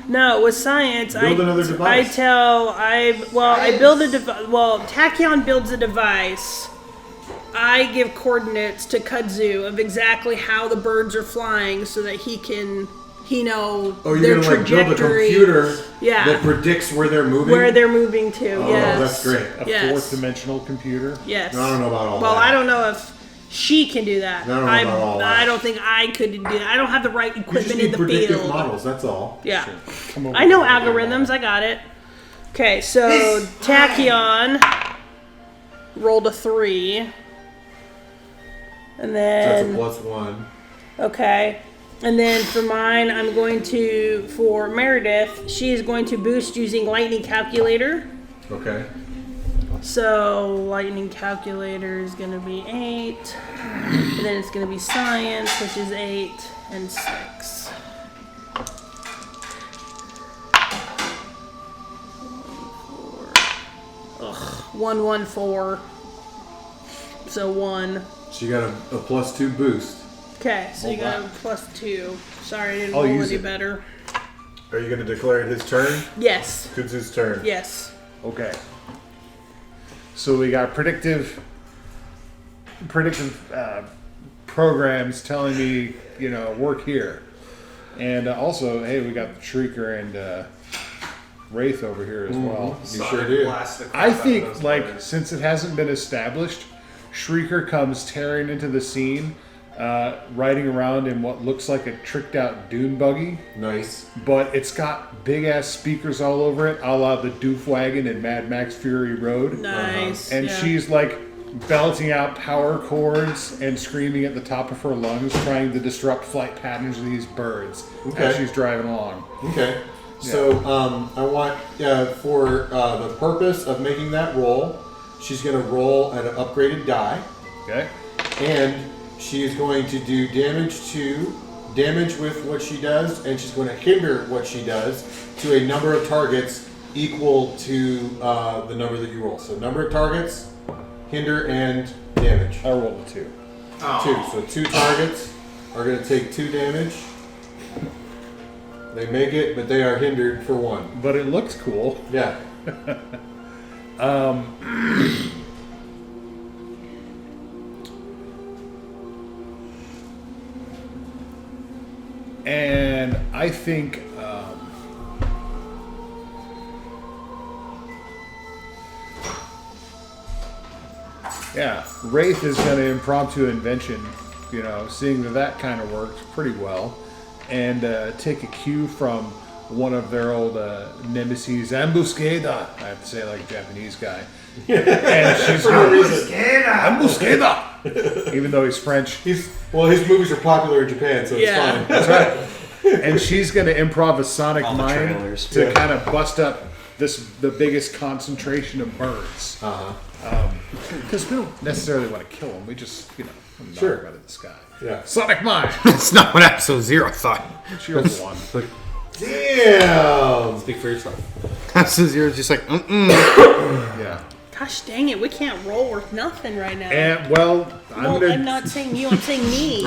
No, with science, Build another device. Tachyon builds a device. I give coordinates to Kudzu of exactly how the birds are flying so that he can you know, Oh, their you're gonna like build a trajectory. computer Yeah. that predicts where they're moving. Where they're moving to. Oh, Yes. that's great. A Yes. fourth-dimensional computer. Yes. No, I don't know about all Well, that. I don't know if she can do that. I don't know about all that. I don't think I could do that. I don't have the right You just equipment in need the predictive field. models. That's all. Yeah. Come over I know here. algorithms. I got it. Okay, so Tachyon rolled a 3. And That's a then, +1. okay. And then for mine, I'm going to, for Meredith, she is going to boost using Lightning Calculator. Okay. So Lightning Calculator is going to be 8. And then it's going to be Science, which is 8 and 6. Ugh, 1, 1, 4. So 1. So you got a +2 boost. Okay, so you got a +2. Sorry, I didn't I'll roll use any it. better. Are you going to declare it his turn? Yes. Kudzu's turn. Yes. Okay. So we got predictive programs telling me, you know, work here. And also, hey, we got Shrieker and Wraith over here as well. You sure do. I think, like, since it hasn't been established, Shrieker comes tearing into the scene, riding around in what looks like a tricked out dune buggy, Nice. but it's got big ass speakers all over it, a la the Doof Wagon in Mad Max Fury Road. Nice. And yeah. she's like belting out power chords and screaming at the top of her lungs, trying to disrupt flight patterns of these birds as she's driving along. Okay. So I want, for the purpose of making that roll, she's going to roll an upgraded die. Okay. And she is going to do damage with what she does, and she's going to hinder what she does to a number of targets equal to the number that you roll. So number of targets, hinder, and damage. I rolled a 2. 2. So 2 targets are going to take 2 damage. They make it, but they are hindered for 1. But it looks cool. Yeah. And I think Wraith is going to impromptu invention, you know, seeing that kind of worked pretty well, and take a cue from one of their old nemesis, Ambuscada. I have to say it like a Japanese guy. And she's Ambuscada! Even though he's French. His movies are popular in Japan, so it's fine. That's right. And she's going to improv a sonic All the mind trailers. to kind of bust up the biggest concentration of birds. Because we don't necessarily want to kill them. We just, you know, want to knock them out of the sky. Yeah. Sonic mind. That's not what Episode 0 thought. She rolled 1. Damn! Speak for yourself. Episode 0 is just like, Yeah. Gosh dang it, we can't roll worth nothing right now. And well, I'm not saying you, I'm saying me.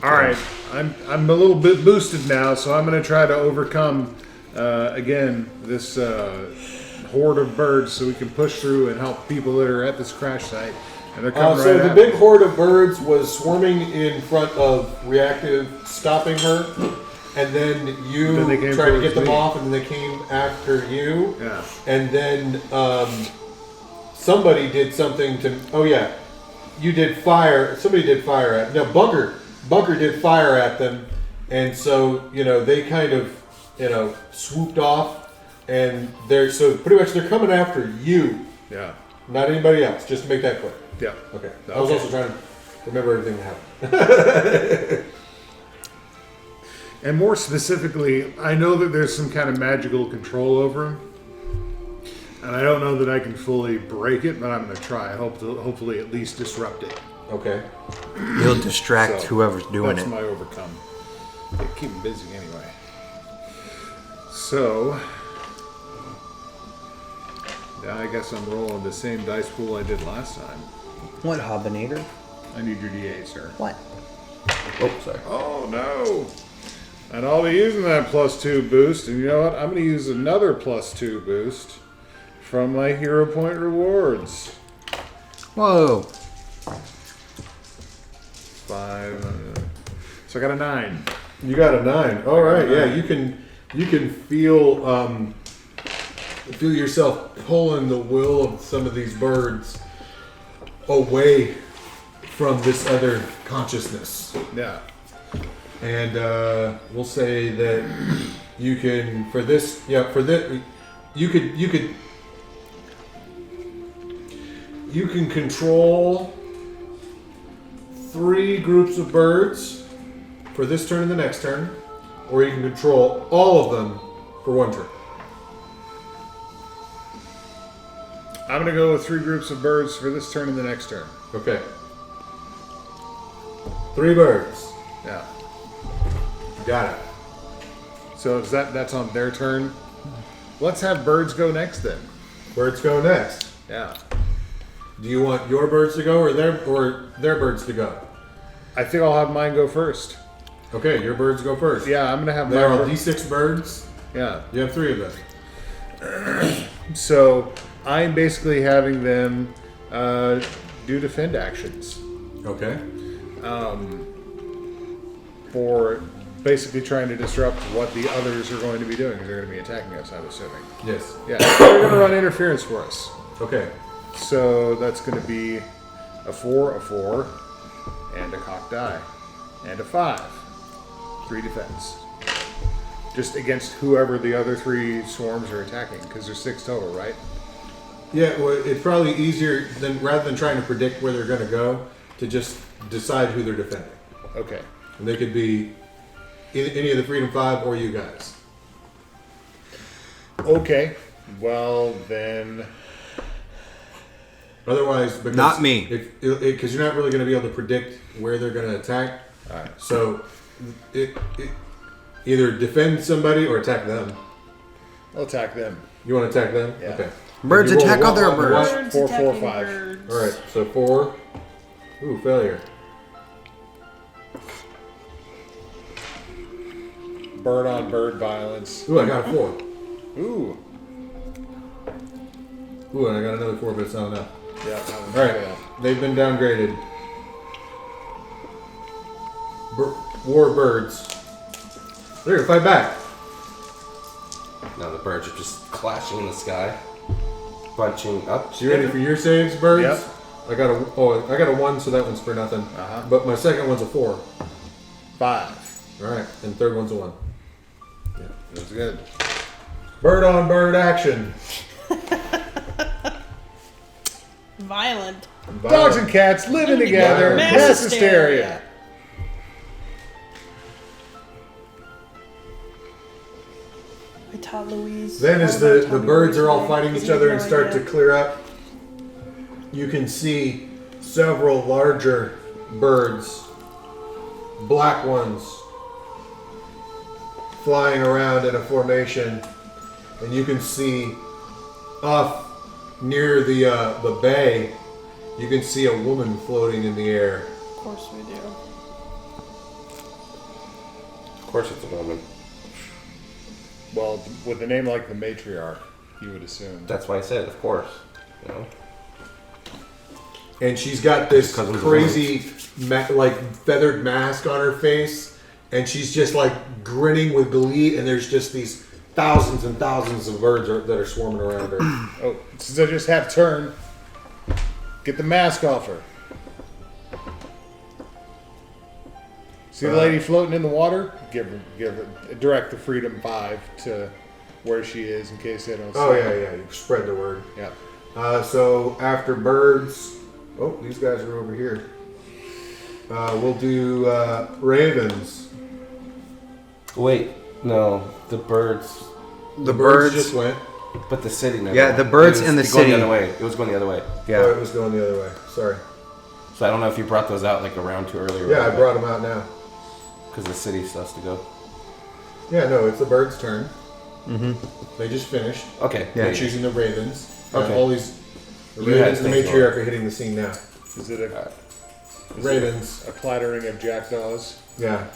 All right, I'm a little bit boosted now, so I'm going to try to overcome again this horde of birds, so we can push through and help people that are at this crash site. And they're coming So right the at big me. horde of birds was swarming in front of Reactive, stopping her, and then you Then they came tried to towards get them me. off, and then they came after you. Yeah. And then somebody did something to. Oh yeah, you did fire. Somebody did fire at. No, Bunker did fire at them, and so they kind of swooped off, and they're pretty much they're coming after you, Yeah. not anybody else. Just to make that clear. Yeah. Okay. I was also trying to remember everything that happened. And more specifically, I know that there's some kind of magical control over him. And I don't know that I can fully break it, but I'm going to try. I hope to hopefully at least disrupt it. Okay. you'll distract So, whoever's doing that's it. my overcome. They keep him busy anyway. So, yeah, I guess I'm rolling the same dice pool I did last time. What, Hobinator? I need your D8, sir. What? Oh, sorry. Oh, no! And I'll be using that +2 boost, and you know what? I'm going to use another +2 boost from my hero point rewards. Whoa. 5. So I got a 9. You got a 9. All right, yeah. You can feel feel yourself pulling the will of some of these birds away from this other consciousness. Yeah. And we'll say that you can you can control 3 groups of birds for this turn and the next turn, or you can control all of them for 1 turn. I'm going to go with 3 groups of birds for this turn and the next turn. Okay. 3 birds. Yeah. Got it. So is that's on their turn? Let's have birds go next then. Birds go next. Yeah. Do you want your birds to go or their birds to go? I think I'll have mine go first. Okay, your birds go first. Yeah, I'm going to have They're mine all D6 birds. Yeah. You have 3 of them. So I'm basically having them do defend actions Okay. for basically trying to disrupt what the others are going to be doing. They're going to be attacking us, I'm assuming. Yes. Yeah, they're going to run interference for us. Okay. So that's going to be a 4, and a cocked die, and a 5. 3 defense. Just against whoever the other 3 swarms are attacking, because there's 6 total, right? Yeah, well, it's probably easier rather than trying to predict where they're going to go, to just decide who they're defending. Okay. And they could be any of the Freedom 5 or you guys. Okay. Well, then... Otherwise, because Not me. Because you're not really going to be able to predict where they're going to attack. All right. So, either defend somebody or attack them. I'll attack them. You want to attack them? Yeah. Okay. Birds You roll attack one other on birds. what? 4, attacking 5. birds. All right. So 4. Ooh, failure. Bird on bird violence. Ooh, I got a 4. Ooh. Ooh, and I got another 4, but it's not enough. Yeah. That one's All right. failed. They've been downgraded. War birds. They're gonna fight back. Now the birds are just clashing in the sky, bunching up. So you ready for your saves, birds? Yep. I got a 1, so that one's for nothing. Uh-huh. But my second one's a 4. 5. All right, and third one's a 1. Yeah. That's good. Bird on bird action. Violent. Dogs and cats living together. Mass Mass hysteria. hysteria. I taught Louise. Then as the birds are all fighting each other and start to clear up, you can see several larger birds, black ones, flying around in a formation, and you can see off near the bay, you can see a woman floating in the air. Of course we do. Of course, it's a woman. Well, with a name like the Matriarch, you would assume. That's why I said, of course. You know. And she's got this Cousin's a crazy, feathered mask on her face, and she's just like grinning with glee. And there's just these thousands and thousands of birds that are swarming around her. Oh, since I just have turn, get the mask off her. See the lady floating in the water? Direct the Freedom 5 to where she is in case they don't see Oh her. yeah, you spread the word. Yeah. So after birds, oh, these guys are over here. We'll do ravens. Wait, no, the birds. The birds. just went. But the city never. Yeah, went. the birds It was and the going city. The other way. It was going the other way. Oh, Yeah. it was going the other way. Sorry. So I don't know if you brought those out like a round too early. Yeah, I brought them out now. Because the city still has to go. Yeah, no, it's the birds' turn. Mm-hmm. They just finished. Okay. Yeah. They're choosing the ravens. Okay. All these the You ravens had and the things matriarch are hitting the scene now. Is it Ravens. a clattering of jackdaws? Yeah.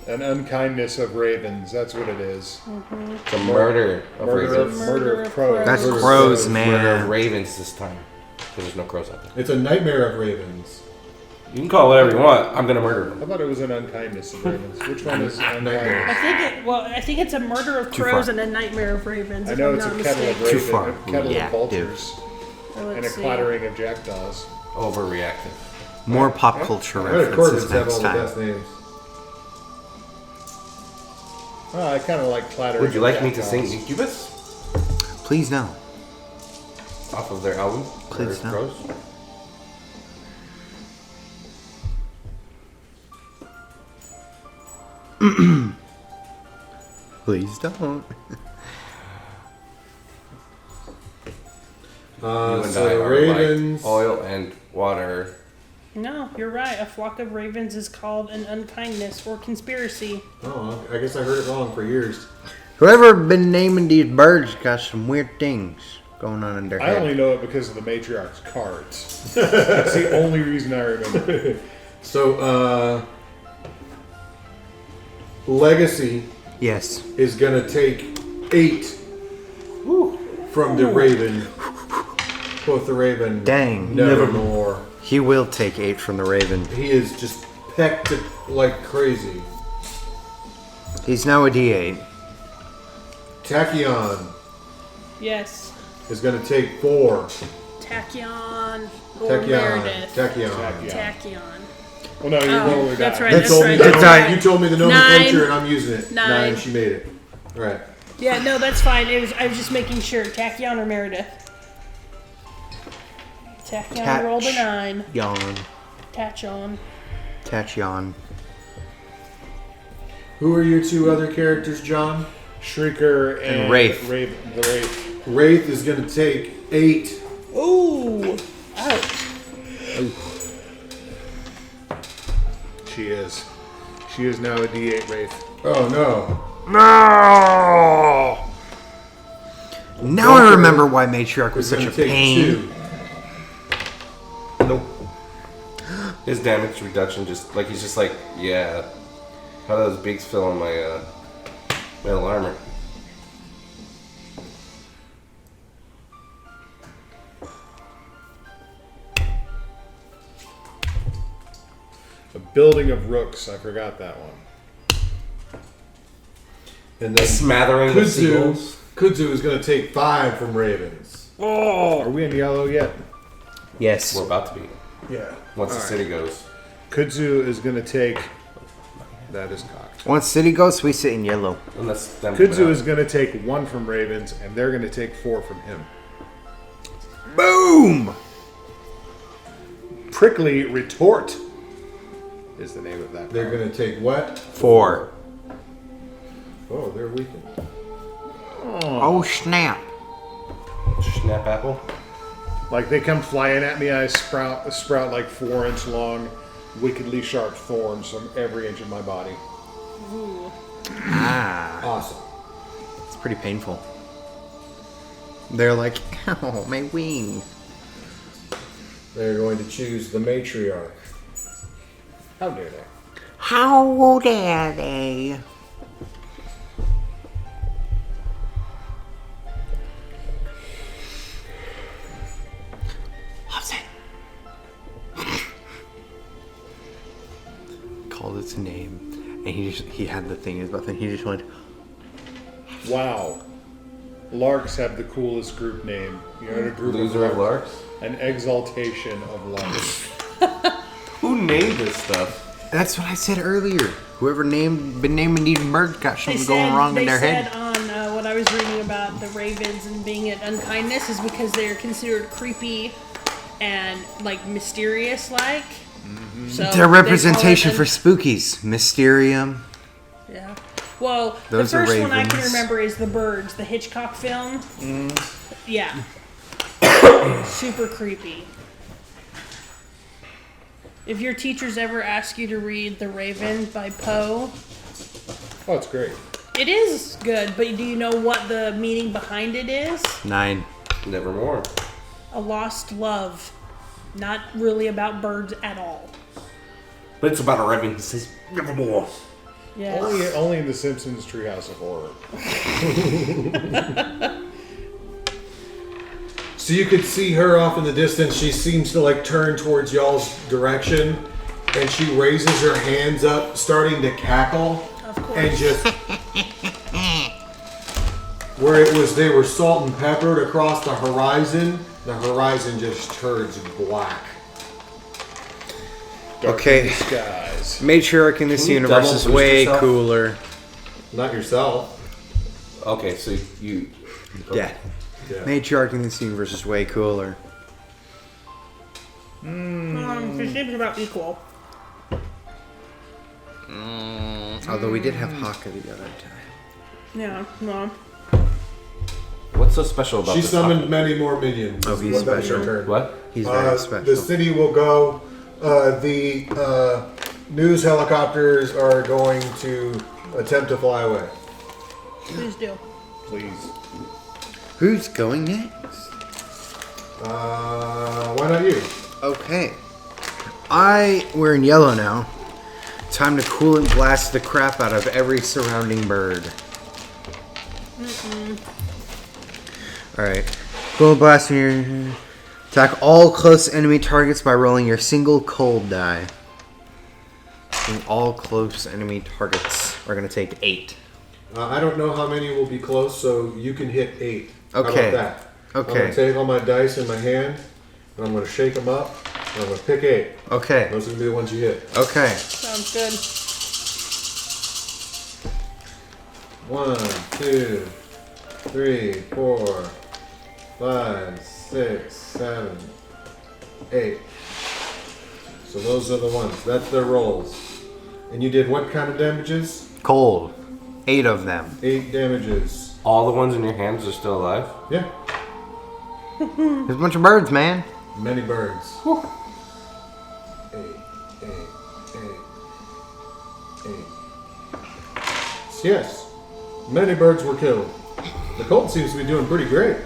An unkindness of ravens. That's what it is. It's a murder of ravens. Murder of crows. That's Murder of crows, crows. Murder of man. ravens this time. Because there's no crows out there. It's a nightmare of ravens. You can call it whatever you want. I'm gonna murder him. I thought it was an unkindness of ravens. Which one is Nightmare. unkindness? I think it's a murder of Too crows far. and a nightmare of ravens. I if know I'm it's a not kettle of mistaken. ravens, Too far. a kettle Yeah, of vultures, So and let's a see. clattering of jackdaws. Overreactive. More pop culture I heard references Corvids have next all the time. best names. Oh, I kind of like clattering. Would you of like me to jackdaws. sing Incubus Please no. off of their album? Please Or no. Crows? Please don't. You and I So the are Ravens. like oil and water. No, you're right. A flock of ravens is called an unkindness or conspiracy. Oh, I guess I heard it wrong for years. Whoever been naming these birds got some weird things going on in their I head. only know it because of the matriarch's cards. That's the only reason I remember. So, Legacy Yes. is gonna take 8 from the Raven. Quote the Raven. Dang. Nevermore. He will take 8 from the Raven. He is just pecked it like crazy. He's now a D8. Tachyon Yes. is gonna take 4. Tachyon or Meredith. Tachyon. Tachyon. Well, no, you Oh, roll or that's die. right. You That's told me right. the That's right. You right. told me the nomenclature Nine. and I'm using it. 9. She made it. All right. Yeah, no, that's fine. I was just making sure. Tachyon or Meredith. Tachyon rolled a 9. Yawn. Tachyon. Tachyon. Who are your 2 other characters, John? Shrieker and Wraith. The Wraith. Wraith is gonna take 8. Ooh. Ouch. She is. She is now a D8 Wraith. Oh no. No! Now I remember why Matriarch was Is such gonna a take pain. 2. Nope. His damage reduction he's just like, yeah. How do those beaks feel on my metal armor? A building of rooks. I forgot that one. And then Smattering the seagulls. Kudzu is gonna take 5 from Ravens. Are we in yellow yet? Yes. We're about to be. Yeah. Once the city goes. Kudzu is going to take. That is cocked. Once City goes, we sit in yellow. Unless them Kudzu is going to take 1 from Ravens, and they're going to take 4 from him. Boom! Prickly Retort is the name of that. They're gonna take what? 4. Oh, they're weakened. Oh, snap. Snap apple. Like they come flying at me, I sprout like 4-inch long, wickedly sharp thorns from every inch of my body. Ah. Awesome. It's pretty painful. They're like, ow, my wing. They're going to choose the matriarch. How dare they? How dare they? Loves it. Called its name, and he had the thing in his mouth, and he just went. Wow. Larks have the coolest group name. You know, a group Loser of larks? An exaltation of larks. Who named this stuff? That's what I said earlier. Whoever been naming these birds got They something said, going wrong they in their said head. on what I was reading about the ravens and being an unkindness is because they're considered creepy and like mysterious like. So Their they call representation it for spookies, Mysterium. yeah. Well, Those the are first one I can ravens. remember is The Birds, the Hitchcock film. Yeah. Super creepy. If your teachers ever ask you to read The Raven by Poe, Oh, it's great. it is good, but do you know what the meaning behind it is? 9. Nevermore. A lost love. Not really about birds at all. But it's about a raven who says, nevermore. Yeah. Only in the Simpsons Treehouse of Horror. So you could see her off in the distance. She seems to like turn towards y'all's direction, and she raises her hands up, starting to cackle, Of course. and just where it was, they were salt and peppered across the horizon. The horizon just turns black. Okay. Skies. Matriarch in this Can you universe double is boost way yourself? cooler. Not yourself. Okay, so you. Yeah. Yeah. Matriarch in this universe is way cooler. She seems about equal. Although we did have Haka the other time. Yeah, well. What's so special about She this? summoned many more minions. Oh, he's What that was special. her turn. What? He's very special. The city will go. The news helicopters are going to attempt to fly away. Please do. Please. Who's going next? Why not you? Okay. We're in yellow now. Time to cool and blast the crap out of every surrounding bird. Alright. Cool and blast your... Attack all close enemy targets by rolling your single cold die. And all close enemy targets are going to take 8. I don't know how many will be close, so you can hit 8. Okay. How about that? I'm Okay. going to take all my dice in my hand, and I'm going to shake them up, and I'm going to pick 8. Okay. Those are going to be the ones you hit. Okay. Sounds good. 1, 2, 3, 4, 5, 6, 7, 8. So those are the ones. That's their rolls. And you did what kind of damages? Cold. 8 of them. 8 damages. All the ones in your hands are still alive? Yeah. There's a bunch of birds, man. Many birds. 8, 8, 8, 8. Yes. Many birds were killed. The cold seems to be doing pretty great.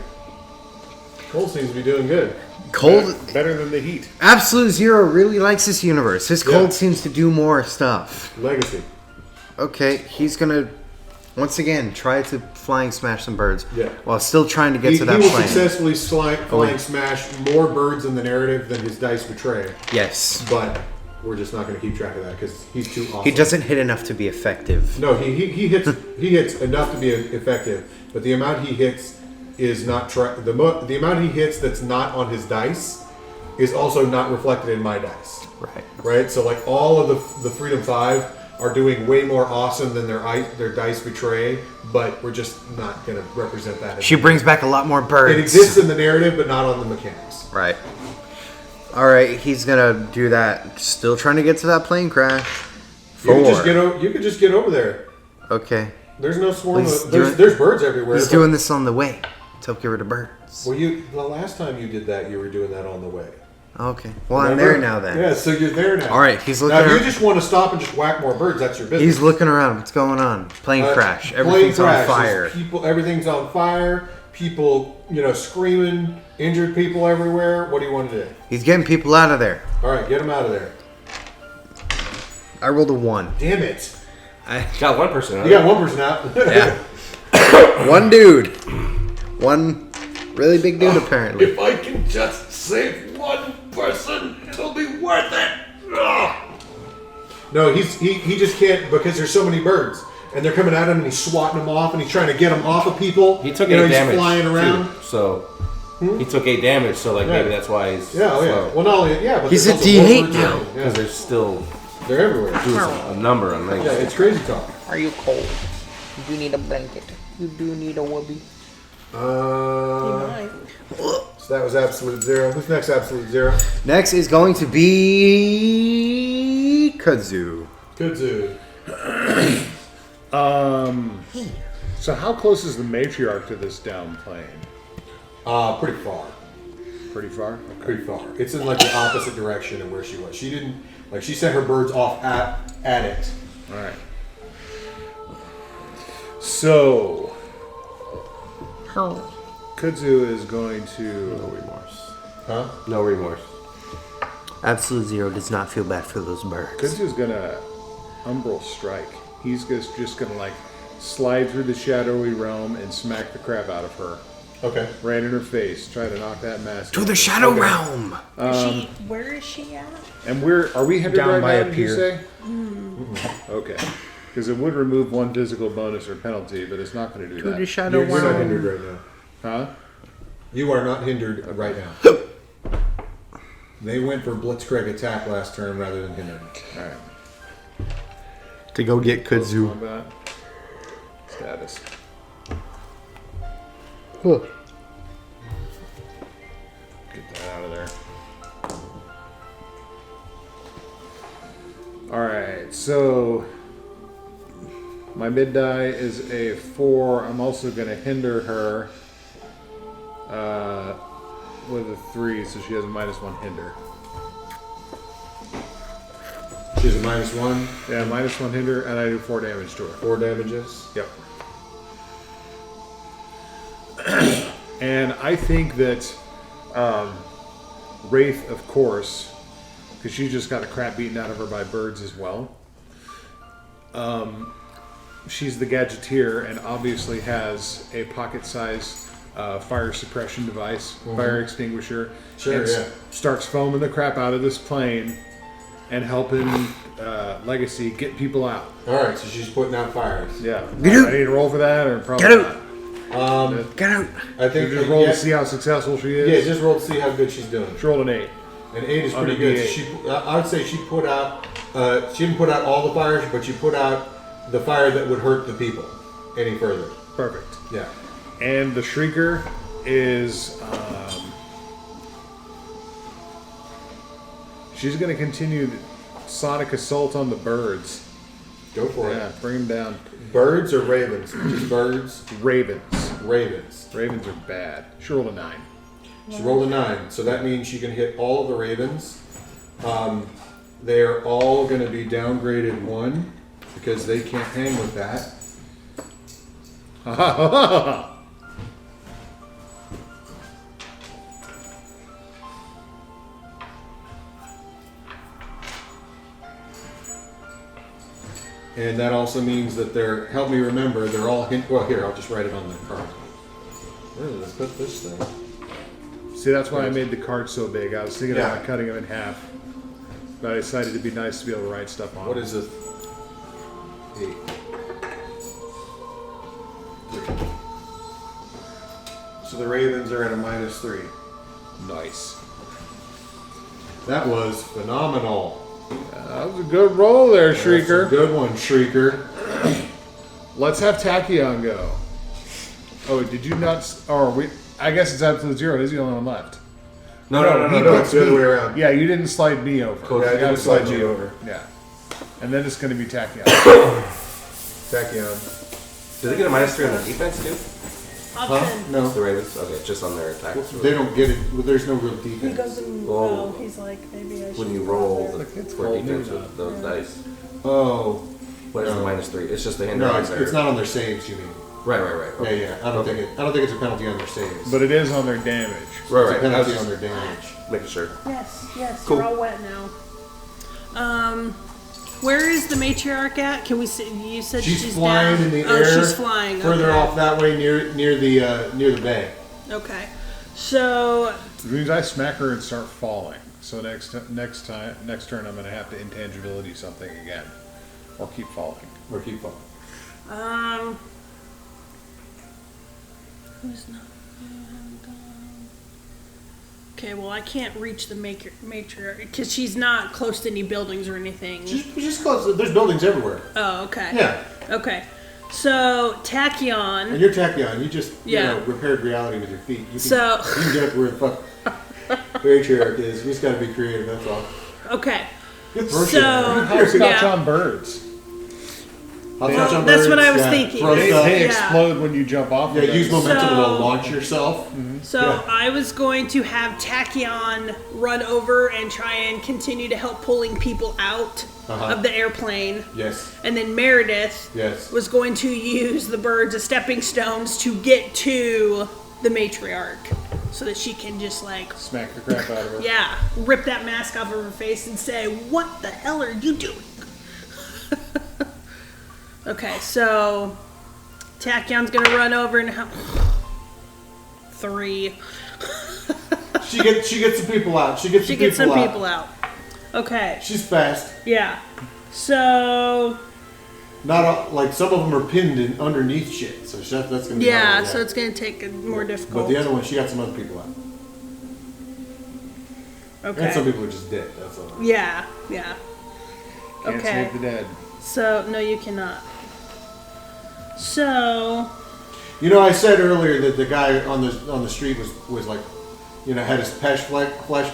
Cold seems to be doing good. Cold. Better than the heat. Absolute Zero really likes this universe. His cold Yeah. seems to do more stuff. Legacy. Okay, he's gonna once again try to flying smash some birds. Yeah. While still trying to get He to that will plane. successfully flying wait. smash more birds in the narrative than his dice betray. Yes. But we're just not going to keep track of that because he's too awesome. He doesn't hit enough to be effective. No, he hits enough to be effective, but the amount he hits is not the amount he hits that's not on his dice is also not reflected in my dice. Right. Right. So like all of the Freedom 5 are doing way more awesome than their dice betray, but we're just not going to represent that. She brings back a lot more birds. It exists in the narrative, but not on the mechanics. Right. Alright, he's gonna do that. Still trying to get to that plane crash. You 4. could just get over there. Okay. There's no swarm. He's There's birds everywhere. He's but- doing this on the way to help get rid of birds. Well, the last time you did that, you were doing that on the way. Okay. Well, I'm there now then. Yeah, so you're there now. Alright, he's looking Now, if you around. just want to stop and just whack more birds, that's your business. He's looking around. What's going on? Plane crash. Everything's Plane on crash. fire. There's everything's on fire. People, screaming. Injured people everywhere. What do you want to do? He's getting people out of there. All right, get them out of there. I rolled a 1. Damn it! Got one person out. You got one person out. Yeah. One dude. One really big dude, apparently. If I can just save one person, it'll be worth it. Ugh. No, he just can't because there's so many birds. And they're coming at him and he's swatting them off and he's trying to get them off of people. He took 8 8 he's damage. flying around. Too, so he took 8 damage. So maybe that's why he's Yeah, oh yeah. slow. Well, not only but He's there's a also D8 more birds now. around. Because Yeah. there's still They're everywhere. a number on Yeah, it's crazy talk. Are you cold? You do need a blanket. You do need a whoopee. So that was Absolute Zero. Who's next? Absolute Zero. Next is going to be Kudzu. Kudzu. So how close is the matriarch to this down plane? Pretty far. Pretty far? Pretty far. It's in like the opposite direction of where she was. She didn't she sent her birds off at it. Alright. So Kudzu is going to remorse. Huh? No remorse. Absolute Zero does not feel bad for those birds. Kudzu's gonna umbral strike. He's just gonna slide through the shadowy realm and smack the crap out of her. Okay. Ran in her face. Tried to knock that mask To off. the Shadow Realm. Where is she at? And are we hindered Down right by now, a did you pier. say? Okay. Because it would remove one physical bonus or penalty, but it's not going to do To the that. Shadow You're not Realm. hindered right now. Huh? You are not hindered right now. They went for Blitzkrieg attack last turn rather than hindered. Alright. To go get Kudzu. Combat. Status. Huh. Get that out of there. Alright, so my mid die is a 4. I'm also going to hinder her with a 3, so she has a -1 hinder. She's a -1, Yeah, -1 hinder, and I do 4 damage to her. 4 damages. Yep. And I think that Wraith, of course, because she just got the crap beaten out of her by birds as well. She's the gadgeteer and obviously has a pocket-sized fire suppression device, fire extinguisher. Sure, and yeah. starts foaming the crap out of this plane and helping Legacy get people out. Alright, so she's putting out fires. Yeah. Get out. I need to roll for that, or probably Get out. not. Get out. I think You just roll yeah, to see how successful she is. Yeah, just roll to see how good she's doing. She rolled an 8. And 8 is On pretty a good. D8. She, I would say she put out. She didn't put out all the fires, but she put out the fire that would hurt the people any further. Perfect. Yeah. And the Shrieker is. She's going to continue the sonic assault on the birds. Go for Yeah, it. bring them down. Birds or ravens? Just birds. Ravens. Ravens. Ravens are bad. She rolled a 9. She rolled a 9, so that means she can hit all of the ravens. They are all going to be downgraded 1 because they can't hang with that. And that also means that they're, help me remember, they're all, well here, I'll just write it on the card. Where did I put this thing? See, that's why I made the card so big. I was thinking Yeah. about cutting them in half. But I decided it'd be nice to be able to write stuff on. What is it? 8. 3. So the ravens are at a -3. Nice. That was phenomenal. That was a good roll there, That's a Shrieker. good one, Shrieker. Let's have Tachyon go. Oh, did you not? Or we? I guess it's absolute 0. He's the only one left. No, No, it's the other way around. Yeah, you didn't slide me over. Yeah, I You gotta didn't slide you over. Yeah. And then it's going to be Tachyon. Tachyon. Do they get a -3 on the defense too? Huh? No. The Ravens? Okay, just on their attacks. They don't get it. Well, there's no real He defense. goes and Well, he's like, maybe I should. When you go roll there. for defense with those dice, Oh. what is the No. -3? It's just the hinder. No, on it's their- not on their saves, you mean. Right. Yeah, Okay. yeah. I don't think it's a penalty on their saves. But it is on their damage. Right. It's a I was penalty just on their damage. making sure. Yes, Cool. you're all wet now. Where is the matriarch at? Can we see? You said She's flying down. in the Oh, air. she's flying. Further okay. off that way near the bay. Okay. So Which means I smack her and start falling. So next turn, I'm going to have to intangibility something again, or keep falling. Or keep falling. who's not? Okay, well I can't reach the matriarch because she's not close to any buildings or anything. Just close. There's buildings everywhere. Oh, okay. Yeah. Okay. So And Tachyon. you're Tachyon. You just Yeah. repaired reality with your feet. You can, So- you can get where the fuck matriarch is. We just gotta be creative. That's all. Okay. Good throw shit. Hopscotch Yeah. on birds. Hot Well, touch on that's what birds, I was yeah. thinking. Throw They, stuff. they Yeah. explode when you jump off. Yeah, of them. use momentum to So- launch yourself. So Yeah. I was going to have Tachyon run over and try and continue to help pulling people out Uh-huh. of the airplane. Yes. And then Meredith Yes. was going to use the birds as stepping stones to get to the matriarch so that she can just like, Smack the crap out of her. yeah, rip that mask off of her face and say, "What the hell are you doing?" Okay, so Tachyon's gonna run over and 3. She gets some people out. She gets some people out. Okay. She's fast. Yeah. So. Not all, like some of them are pinned in underneath shit, so that's gonna be Yeah, harder, so it's gonna take a more difficult. But the other one, she got some other people out. Okay. And some people are just dead. That's all. Yeah. Can't Okay. save the dead. So no, you cannot. So. You know, I said earlier that the guy on the street was like, you know, had his flesh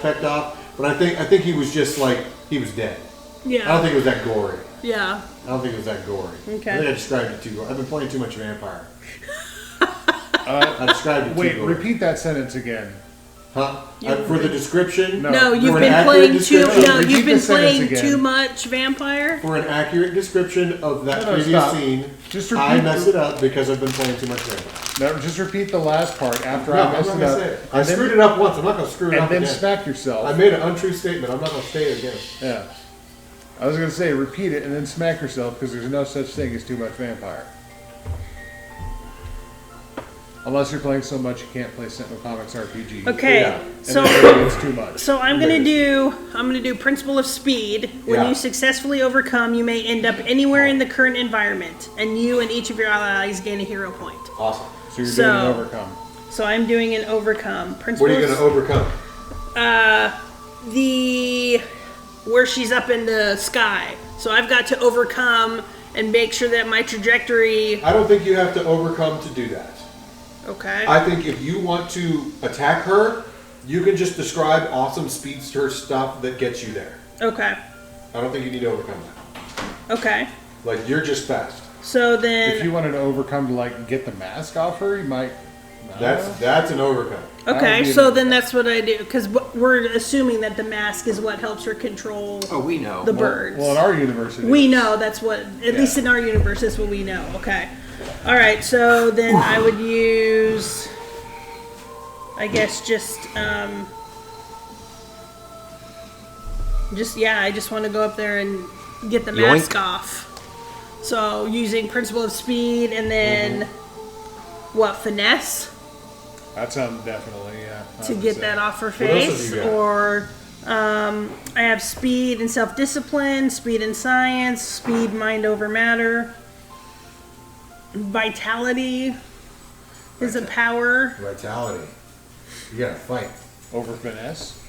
pecked off, but I think he was just like he was dead. Yeah. I don't think it was that gory. Yeah. I don't think it was that gory. Okay. I think I described it too gory. I've been playing too much Vampire. I described it Wait, too gory. repeat that sentence again. Huh? For the description? No, you've For an been accurate playing too. description- No, Repeat you've been the sentence playing again. too much Vampire. For an accurate description of that No, previous stop. scene, Just I repeat messed it up because I've been playing too much Vampire. No, just repeat the last part after No, I I'm messed not it gonna up. say it. I screwed it up once. I'm not gonna screw it And up then again. smack yourself. I made an untrue statement. I'm not gonna say it again. Yeah. I was gonna say repeat it and then smack yourself because there's no such thing as too much Vampire. Unless you're playing so much you can't play Sentinel Comics RPG. Okay. Yeah. And So. then it's too much. So I'm gonna do principle of speed. When Yeah. you successfully overcome, you may end up anywhere in the current environment, and you and each of your allies gain a hero point. Awesome. So you're So- doing an overcome. So I'm doing an overcome. Principle What are you of gonna overcome? where she's up in the sky. So I've got to overcome and make sure that my trajectory. I don't think you have to overcome to do that. Okay. I think if you want to attack her, you can just describe awesome speedster stuff that gets you there. Okay. I don't think you need to overcome that. Okay. Like, you're just fast. So then. If you wanted to overcome to like get the mask off her, you might. I don't know. That's an overcome. that Okay, would be so an- then that's what I do because we're assuming that the mask is what helps her control Oh, we know. the birds. Well, in our universe, it We is. know that's what, at least in our universe, that's what we know. Okay. All right. So then I would use, I guess, I just want to go up there and get the mask off. So using principle of speed and then what, finesse That sounds definitely, yeah. I to would get say. that off her What else have face, you got? or I have speed and self-discipline, speed and science, speed mind over matter, vitality is a power. Vitality. You gotta fight. Over finesse.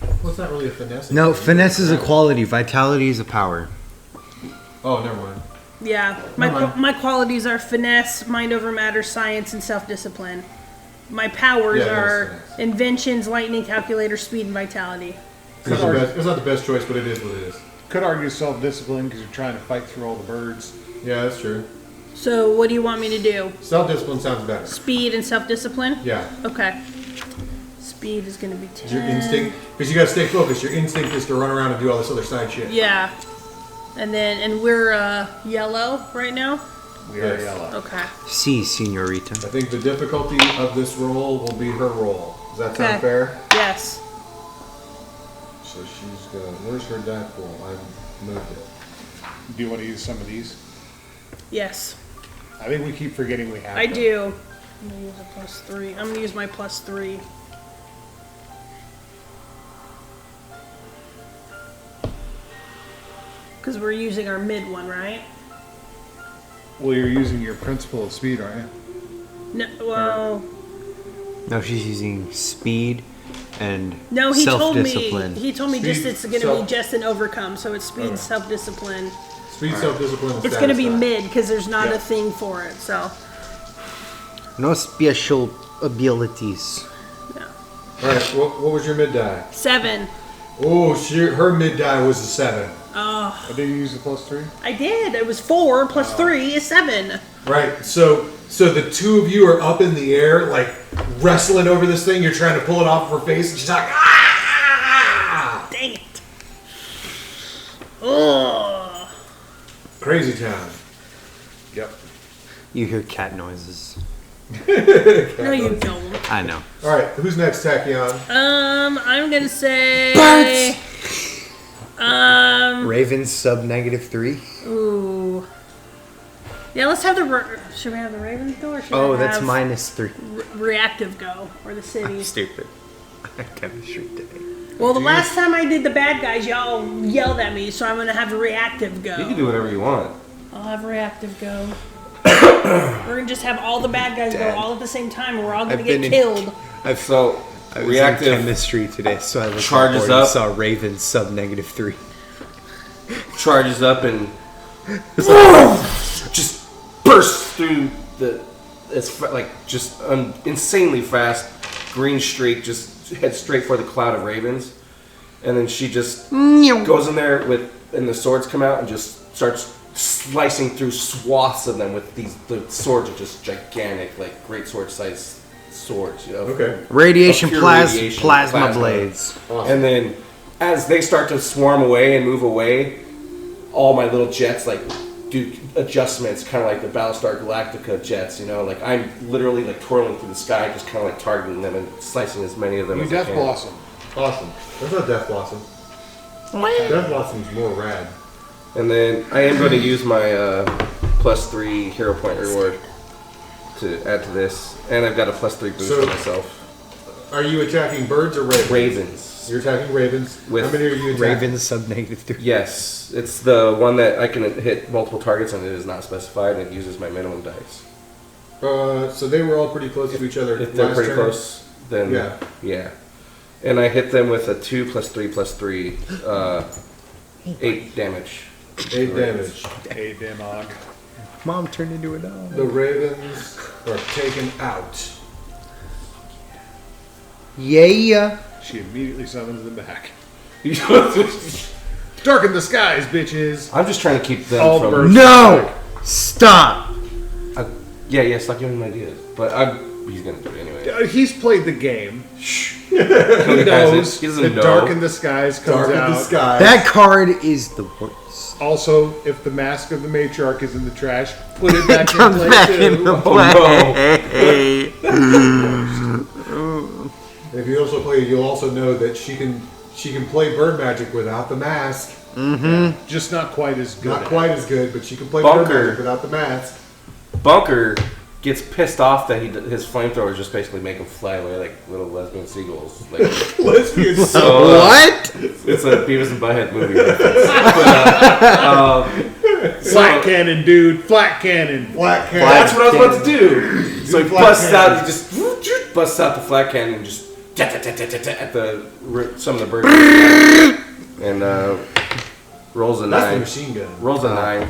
Well, it's not really a finesse. No, finesse is a quality. Vitality is a power. Oh, never mind. Yeah, Never mind. my qualities are finesse, mind over matter, science, and self-discipline. My powers Yeah, that's are finesse. inventions, lightning, calculator, speed, and vitality. It's not the best choice, but it is what it is. Could argue self-discipline because you're trying to fight through all the birds. Yeah, that's true. So what do you want me to do? Self-discipline sounds better. Speed and self-discipline? Yeah. Okay. Speed is going to be 10. Your instinct, because you gotta stay focused. Your instinct is to run around and do all this other side shit. Yeah. And we're yellow right now? We are Yes. yellow. Okay. Si, senorita. I think the difficulty of this roll will be her roll. Does that Okay. sound fair? Yes. So she's going. Where's her die pool? I moved it. Do you want to use some of these? Yes. I think we keep forgetting we have I them. do. I'm going to use a +3. I'm going to use my +3. Because we're using our mid one, right? Well, you're using your principle of speed, aren't you? No, well, No, she's using speed and no. He told me. self-discipline. He told me just Speed, it's going to self- be just an overcome. So it's speed, self-discipline. Speed, self-discipline. And It's going to be status mid because there's not Yeah. a thing for it. So No special abilities. yeah. die. All right. What was your mid die? 7. Oh, her mid die was a 7. Oh, Or did you use the +3? I did. It was 4 plus 3 is 7. Right. So the two of you are up in the air, like wrestling over this thing. You're trying to pull it off of her face, and she's like, ah! Dang it. Oh. Crazy town. Yep. You hear cat noises. No, you don't. I know. All right. Who's next, Tachyon? I'm gonna say. Ravens sub -3. Ooh. Yeah, let's have should we have the Ravens go or should Oh, I that's have -3. reactive go or the cities? Stupid. Chemistry today. Well, the last time I did the bad guys, y'all yelled at me, so I'm gonna have reactive go. You can do whatever you want. I'll have reactive go. We're gonna just have all the bad guys Dad. go all at the same time, and we're all gonna I've get been in- killed. I was Reactive in chemistry today, so I looked charges at the board and up. saw Ravens sub -3. Charges up and just bursts through insanely fast. Green streak just heads straight for the cloud of ravens, and then she just goes in there and the swords come out and just starts slicing through swaths of them with the swords are just gigantic, like great sword size swords. You know? Okay. Radiation, Pure plasma plasma. blades. And then as they start to swarm away and move away, all my little jets like do adjustments, kind of like the Battlestar Galactica jets, you know, like I'm literally like twirling through the sky, just kind of like targeting them and slicing as many of them You as I Death can. Blossom. Awesome. That's not Death Blossom. Death Blossom's more rad. And then I am going to use my +3 hero point reward to add to this, and I've got a +3 boost So- for myself. Are you attacking birds or ravens? Ravens. You're attacking ravens. With How many are you attacking? Ravens sub -3. Yes, it's the one that I can hit multiple targets and it is not specified and it uses my minimum dice. So they were all pretty close to each other. If they're last pretty turn? close, then yeah. And I hit them with a 2 + 3 + 8 damage. 8 damage. A Demog. Mom turned into a dog. The ravens are taken out. Yeah. She immediately summons them back. Darken the skies, bitches. I'm just trying to keep them All from. birds. No! Stop! Yeah, stop giving him ideas. But he's gonna do it anyway. He's played the game. He He knows doesn't that know. Darken the Skies comes Dark out. in the sky. That card is the worst. Also, if the Mask of the Matriarch is in the trash, put it back in Comes play back too. into play. If you also play, you'll also know that she can play bird magic without the mask. Just not quite as good. Not at quite it. as good, but she can play Bunker. bird magic without the mask. Bunker gets pissed off that his flamethrowers just basically make him fly away like little lesbian seagulls. Like, Lesbian. so, What? it's a Beavis and Butthead movie reference. Flat cannon, dude. Flat cannon. Black cat. That's what I was about to do. So he flat busts out. cannon. He just busts out the flat cannon and just at some of the birds and rolls a That's the 9. machine gun. Rolls a 9.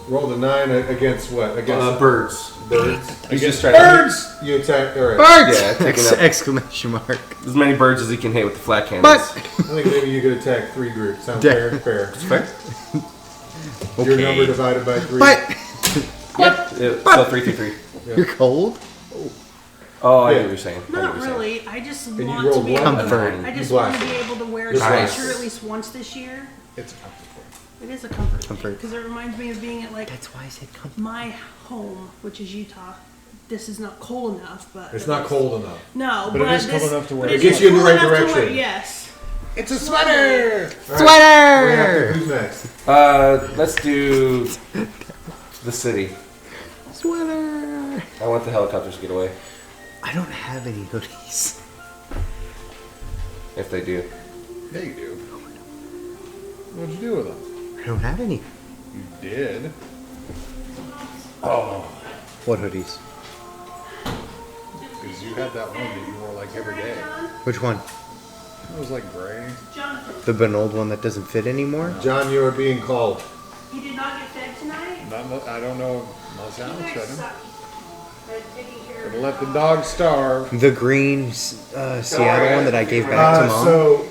Rolled a 9 against what? Against Birds. birds. He's just trying to Birds! You attack. All right. Birds! Yeah, taking up Exclamation mark. as many birds as he can hit with the flat cannons. But I think maybe you could attack 3 groups. Sounds Yeah. fair. Fair. Your number divided by 3. but So 3 through 3. you're cold. Oh, I Yeah. know what you're saying. I know Not what you're saying. really. I just you want roll to be one able Comfort. to. I just You want to blast be it. able to wear Nice. Slasher at least once this year. It's a comfort. It is a comfort. Comfort. Because it reminds me of being at like That's why I said comfort. my home, which is Utah. This is not cold enough, but It's not cold enough. No, But but, it is cold this, enough to wear. but It gets is you in the cool right enough to wear- direction. yes. It's a sweater! Sweater! Who's next? Let's do the city. Sweater! I want the helicopters to get away. I don't have any hoodies. If they do. Yeah, you do. What'd you do with them? I don't have any. You did. What hoodies? Because you had that one that you wore like every day. Which one? It was like gray. Jonathan, The Benold one that doesn't fit anymore? John, you are being called. he did not get fed tonight. I don't know. Unless You Alex guys fed him. suck at taking care of Gonna let the dog starve. The green Seattle one that I gave back to Mom? So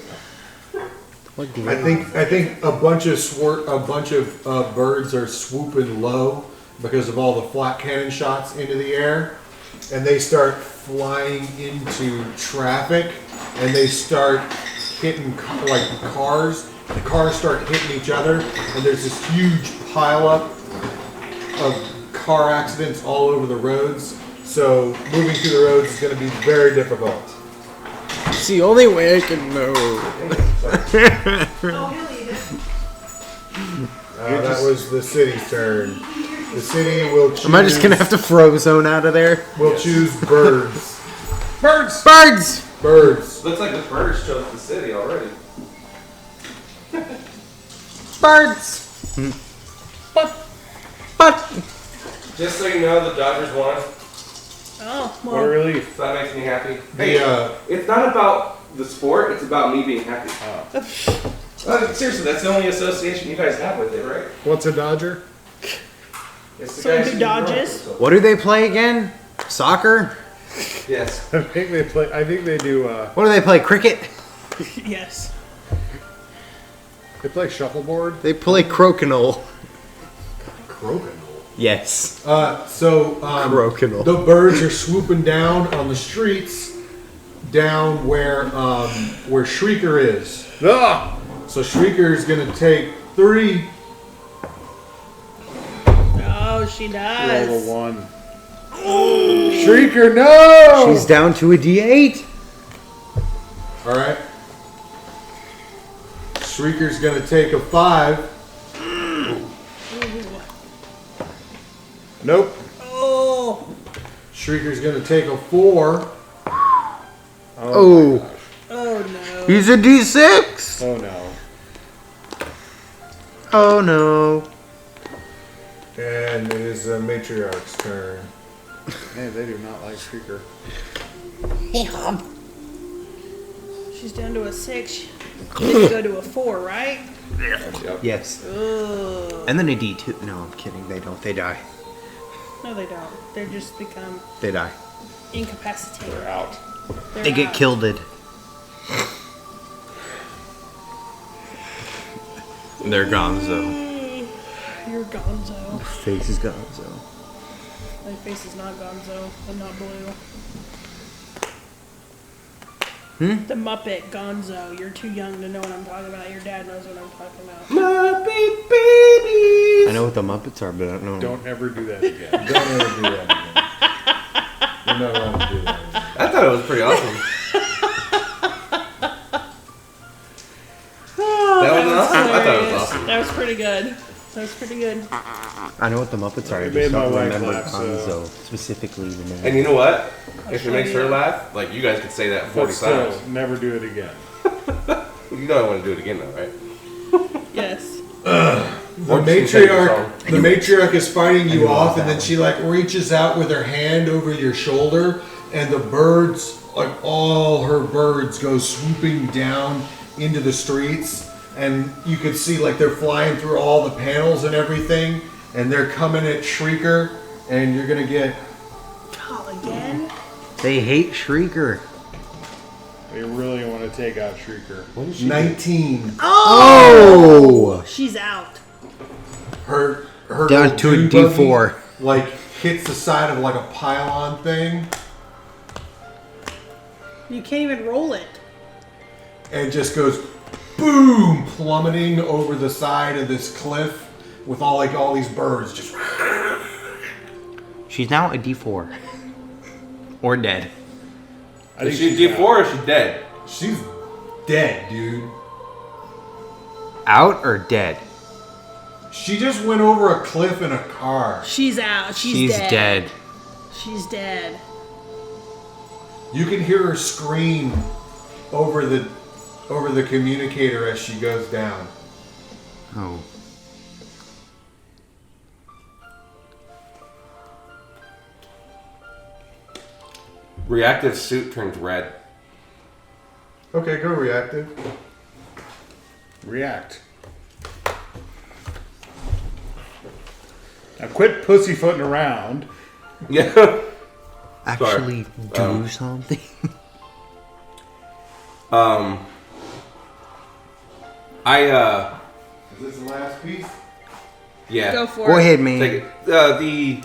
What green? I think a bunch of birds are swooping low because of all the flat cannon shots into the air, and they start flying into traffic, and they start hitting like cars. The cars start hitting each other, and there's this huge pileup of car accidents all over the roads. So moving through the roads is going to be very difficult. It's the only way I can know. Oh, he'll eat it. That was the city's turn. The city will choose... Am I just gonna have to Frozone out of there? We'll choose birds. Birds! Birds! Birds. Looks like the birds chose the city already. Birds! But Just so you know, the Dodgers won. Oh, What a well. relief. So that makes me happy. The, Hey, it's not about the sport, it's about me being happy. Seriously, that's the only association you guys have with it, right? What's a Dodger? It's the Someone guys who who dodges? run. what do they play again? Soccer? Yes. I think they do, What do they play? Cricket? Yes. they play shuffleboard. They play crokinole. Crokinole. Yes. Crokinole. The birds are swooping down on the streets, down where Shrieker is. Ah! So Shrieker is gonna take 3. Oh, she Roll does. a 1. Shrieker, no! She's down to a D8. All right. Shrieker's gonna take a 5. Nope. Oh. Shrieker's gonna take a 4. Oh. Oh, no. He's a D6. Oh no. Oh no. And it is a matriarch's turn. Man, they do not like Shrieker. She's down to a 6. She did go to a 4, right? Yes. Ugh. And then a D2. No, I'm kidding. They don't. They die. No, they don't. They just become They die. incapacitated. They're out. They're They get out. killed. They're gonzo. You're gonzo. Face is gonzo. My face is not gonzo. I'm not blue. The Muppet Gonzo. You're too young to know what I'm talking about. Your dad knows what I'm talking about. Muppet babies. I know what the Muppets are, but I don't know. Don't ever do that again. Don't ever do that again. You're not allowed to do that again. I thought it was pretty awesome. That was awesome? I thought it was awesome. That was pretty good. That was pretty good. I know what the Muppets are. I You just made my don't wife remember laugh, so- Gonzo specifically. The name. And you know what? If it show makes her you. laugh, like you guys could say that 40 But still, times. never do it again. You know I want to do it again though, right? Yes. The Or just sing the song. matriarch is fighting you off, and then she like reaches out with her hand over your shoulder, and the birds, like all her birds, go swooping down into the streets, and you could see like they're flying through all the panels and everything, and they're coming at Shrieker, and you're gonna get Call again? They hate Shrieker. They really want to take out Shrieker. 19. Oh! She's out. Her Down little to a dune buggy, D4. like hits the side of like a pylon thing, You can't even roll it. and just goes boom, plummeting over the side of this cliff with all these birds just. She's now a D4. Or dead. I Is think she she's D4 or is she dead? She's dead, dude. Out or dead? She just went over a cliff in a car. She's out. She's dead. She's dead. You can hear her scream over the communicator as she goes down. Oh. Reactive suit turns red. Okay, go reactive. React. Now quit pussyfooting around. Yeah. Actually do Um, something. Is this the last piece? Yeah. Go for Go it. ahead, man. Take it.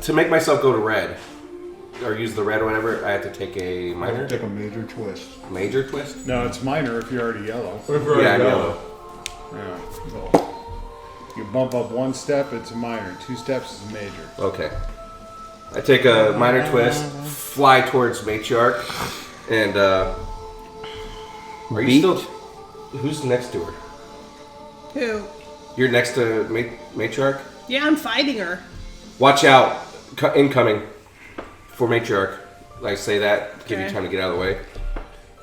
To make myself go to red, or use the red or whatever, I have to take a minor, Take a major twist. major twist. No, it's minor if you're already yellow. Yeah, I'm yellow. Yeah. So you bump up one step, it's a minor. 2 steps is a major. Okay. I take a minor twist, fly towards matriarch, and are you Beat? still? Who's next to her? Who? You're next to Matriarch? Yeah, I'm fighting her. Watch out. Incoming. For Matriarch. I say that, give you Okay. time to get out of the way.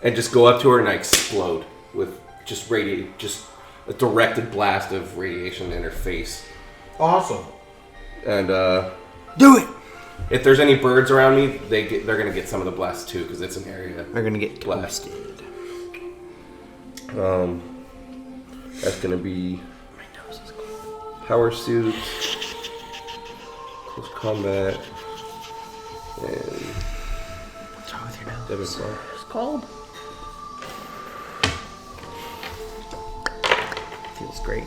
And just go up to her and I explode with just a directed blast of radiation in her face. Awesome. And Do it. if there's any birds around me, they're gonna get some of the blast too, because it's an area. They're gonna get blast. toasted. That's gonna be power suit, close combat, and What's wrong with your nose? Devin Clark. It's cold. Feels great.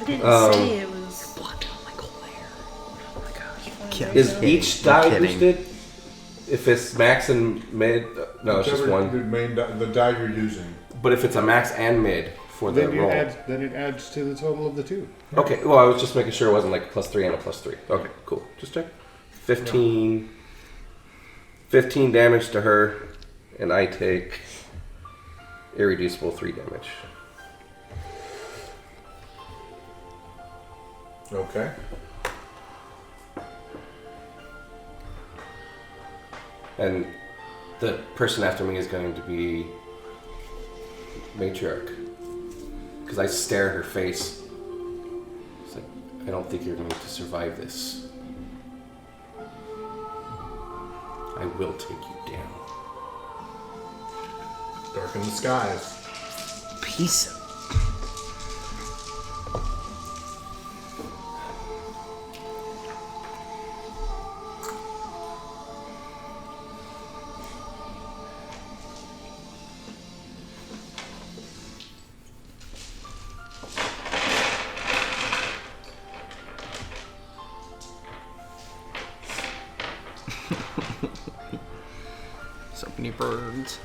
I didn't say it was. Blocking all my cold air. Oh my gosh. fine, Is there you each die kidding. boosted? If it's max and mid, no, it's just Whichever one. the die you're using. But if it's a max and mid for the roll. Then it adds to the total of the two. Okay, well, I was just making sure it wasn't like a +3 and a +3. Okay, cool. Just check. 15 damage to her, and I take irreducible 3 damage. Okay. And the person after me is going to be Matriarch. Because I stare at her face. It's like, I don't think you're going to survive this. I will take you down. Darken the skies. Peace. So many birds.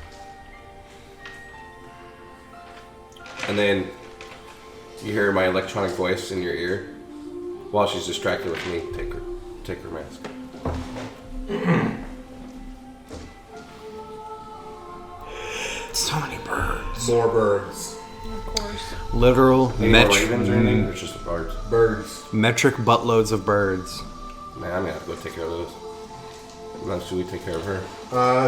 And then you hear my electronic voice in your ear. While she's distracted with me, take her mask. So many birds. More birds. Of course. Literal Any more ravens or anything? Or just the birds? Birds. metric buttloads of birds. Man, I'm gonna have to go take care of those. Now, should we take care of her?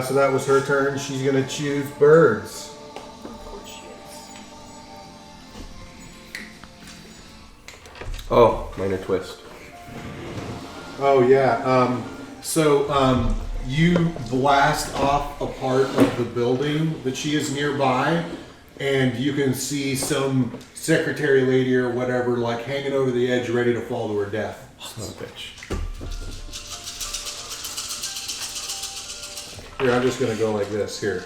So that was her turn. She's gonna choose birds. Of course she is. Oh, minor twist. Oh yeah. You blast off a part of the building that she is nearby, and you can see some secretary lady or whatever, like hanging over the edge, ready to fall to her death. Son of a bitch. Here, I'm just gonna go like this. Here.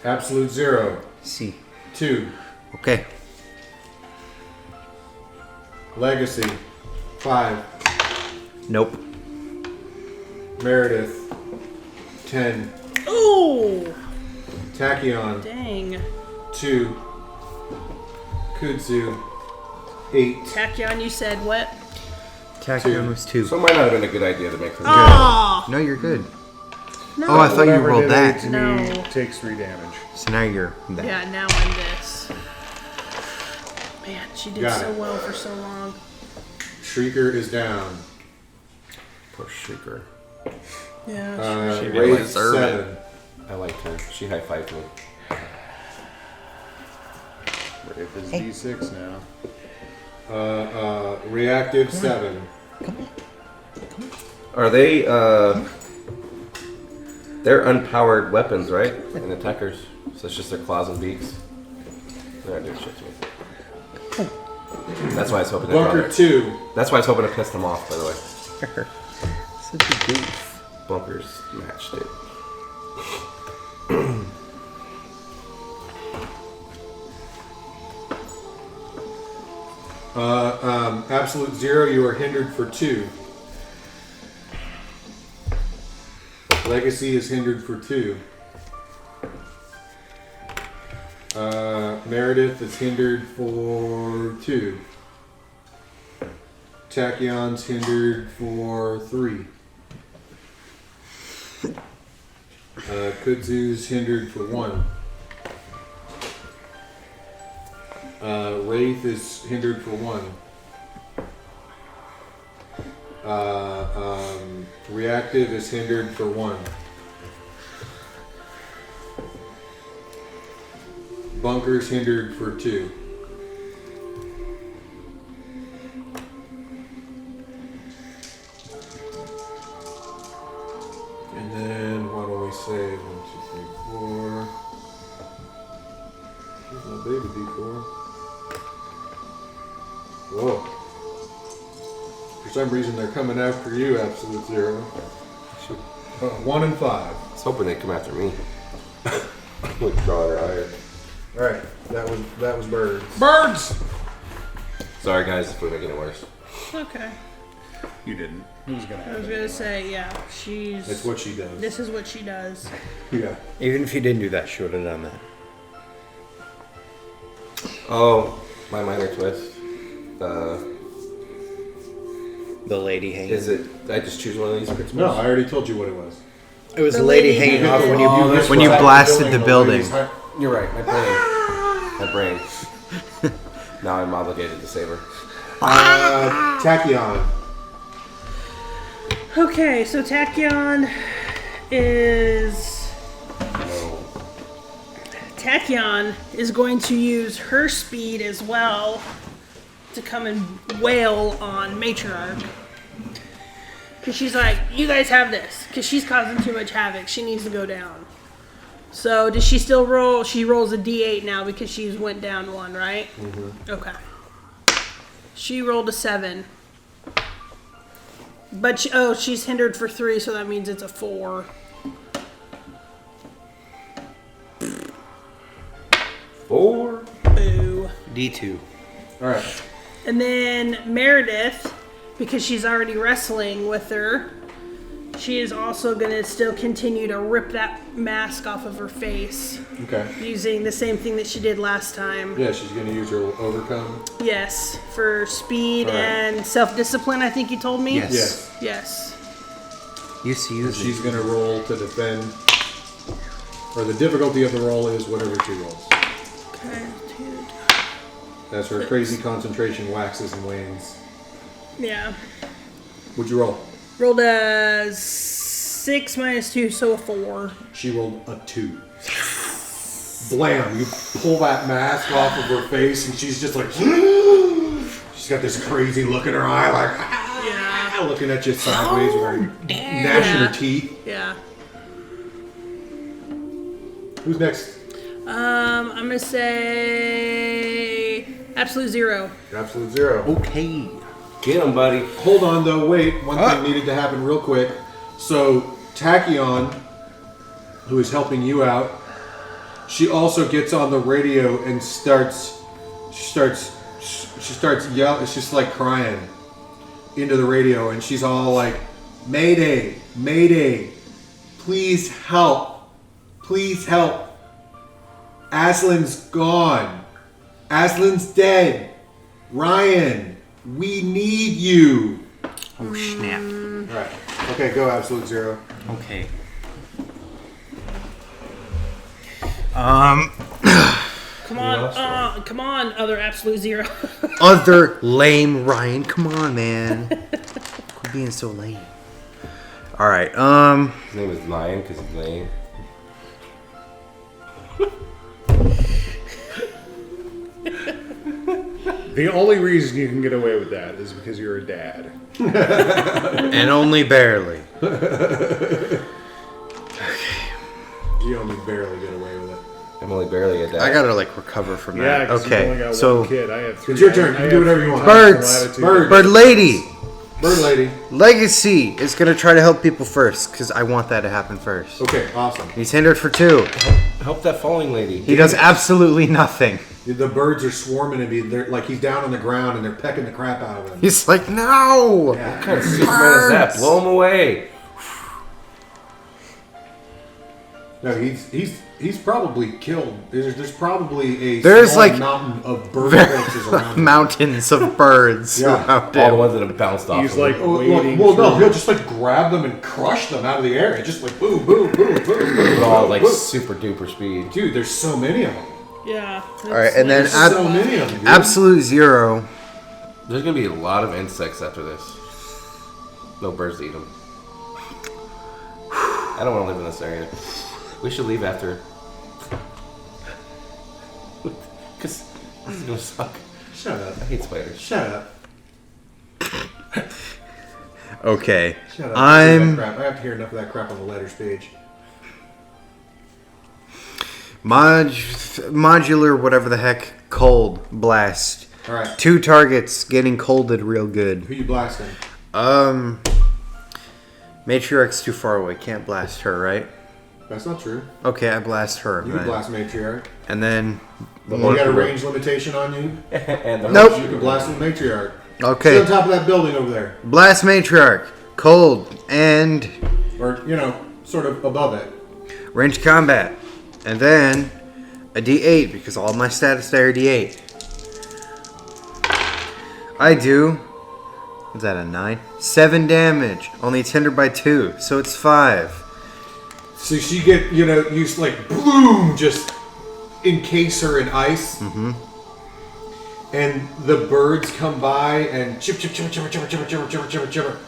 Absolute 0. See. 2. Okay. Legacy. 5. Nope. Meredith. 10. Oh, Tachyon. dang. 2. Kudzu. 8. Tachyon, you said what? Tachyon was 2. So it might not have been a good idea to make her. Oh, No, you're good. no. Oh, I thought you Whatever rolled did that. to me No. takes 3 damage. So now you're that. Yeah, now I'm this. Man, she did Got so it. well for so long. Shrieker is down. Poor Shrieker. Yeah. She didn't Wraith deserve 7. I liked her. She high-fived me. If it's D6 now. Reactive 7. Are they, they're unpowered weapons, right? And attackers. So it's just their claws and beaks. They're not doing shit to me. That's why I was hoping to Bunker 2. That's why I was hoping to piss them off, by the way. Such a goof. Bunkers matched it. Absolute 0, you are hindered for 2. Legacy is hindered for 2. Meredith is hindered for 2. Tachyon's hindered for 3. Kudzu's hindered for 1. Wraith is hindered for 1. Reactive is hindered for 1. Bunker's hindered for 2. And then why don't we say 1, 2, 3, 4. Here's my baby D4. Whoa. For some reason they're coming after you, Absolute Zero. 1 and 5. I was hoping they'd come after me. Like drawing her higher. Alright, that was birds. Birds! Sorry guys, if we're making it worse. Okay. You didn't. Who's gonna I have was it? gonna say, yeah, she's. That's what she does. This is what she does. Yeah. Even if you didn't do that, she would have done that. Oh, my minor twist. The lady hanging. Is it? I just choose one of these principles? No, I already told you what it was. It was The the lady lady hanging off hanging when you blasted the building. You're right. My brain. Now I'm obligated to save her. Tachyon. Okay, so Tachyon is. Tachyon is going to use her speed as well to come and wail on Matriarch. Because she's like, you guys have this. Because she's causing too much havoc. She needs to go down. So does she still roll? She rolls a d8 now because she's went down 1, right? Mm-hmm. Okay. She rolled a 7. But she's hindered for 3, so that means it's a 4. 4. Boo. D2. Alright. And then Meredith, because she's already wrestling with her, she is also going to still continue to rip that mask off of her face. Okay. Using the same thing that she did last time. Yeah, she's going to use her overcome. Yes, for speed All right. and self-discipline, I think you told me? Yes. Yes. Yes. Used to And use she's it. going to roll to defend. Or the difficulty of the roll is whatever she rolls. Okay. As her crazy concentration waxes and wanes. Yeah. What'd you roll? Rolled a 6 minus 2, so a 4. She rolled a 2. Blam! You pull that mask off of her face and she's just like... She's got this crazy look in her eye like... Yeah. Looking at you sideways with her gnashing her teeth. Yeah. Who's next? I'm gonna say Absolute Zero. Absolute Zero. Okay. Get him, buddy. Hold on though, wait. One thing needed to happen real quick. So Tachyon, who is helping you out, she also gets on the radio and starts yelling. It's just like crying into the radio, and she's all like, "Mayday, Mayday, please help, please help. Aslan's gone. Aslan's dead. Ryan, we need you." Oh, snap. Alright. Okay, go Absolute Zero. Okay. Come on, other Absolute Zero. Other lame Ryan. Come on, man. Quit being so lame. Alright, His name is Lion because he's lame. The only reason you can get away with that is because you're a dad. and only barely. You only barely get away with it. I'm only barely a dad. I gotta like recover from Yeah, that. because Okay, you only got so one kid. I have 3. It's your turn. You can do whatever you want. Birds. Bird Lady. Bird Lady. Legacy is gonna try to help people first because I want that to happen first. Okay, awesome. He's hindered for 2. Help that falling lady. He does absolutely nothing. The birds are swarming him. They're like he's down on the ground and they're pecking the crap out of him. He's like, no. Yeah. What kind of Superman is that? Blow him away. No, he's probably killed. There's probably a There's, small like, mountain of bird corpses around him. Mountains of birds Yeah. around All the him. ones that have bounced off. He's him. like waiting. Well, no, for- he'll just like grab them and crush them out of the air. It's just like boom, boom, boom, boom, boom, With all like boom. super duper speed. Dude, there's so many of them. Yeah. All right, and then So many of them. Dude. absolute zero. There's gonna be a lot of insects after this. No birds to eat them. I don't want to live in this area. We should leave after. Because this is gonna suck. Shut up. I hate spiders. Shut up. Okay, Shut up. I'm I have to hear enough of that crap on the letters page. modular, whatever the heck, cold blast. All right. 2 targets getting colded real good. Who you blasting? Matriarch's too far away. Can't blast her, right? That's not true. Okay, I blast her. You then. can blast Matriarch. And then You got a range limitation on you. And the Nope. You can blast with Matriarch. okay, Sit on top of that building over there. blast Matriarch, cold, and Or, sort of above it. range combat, and then a D8 because all my status there are D8. I do. Is that a 9? 7 damage. Only it's hindered by 2, so it's 5. So she get, you like, boom, just encase her in ice. Mm-hmm. And the birds come by and chip, chip, chip, chip, chip, chip, chip, chip, chip, chip.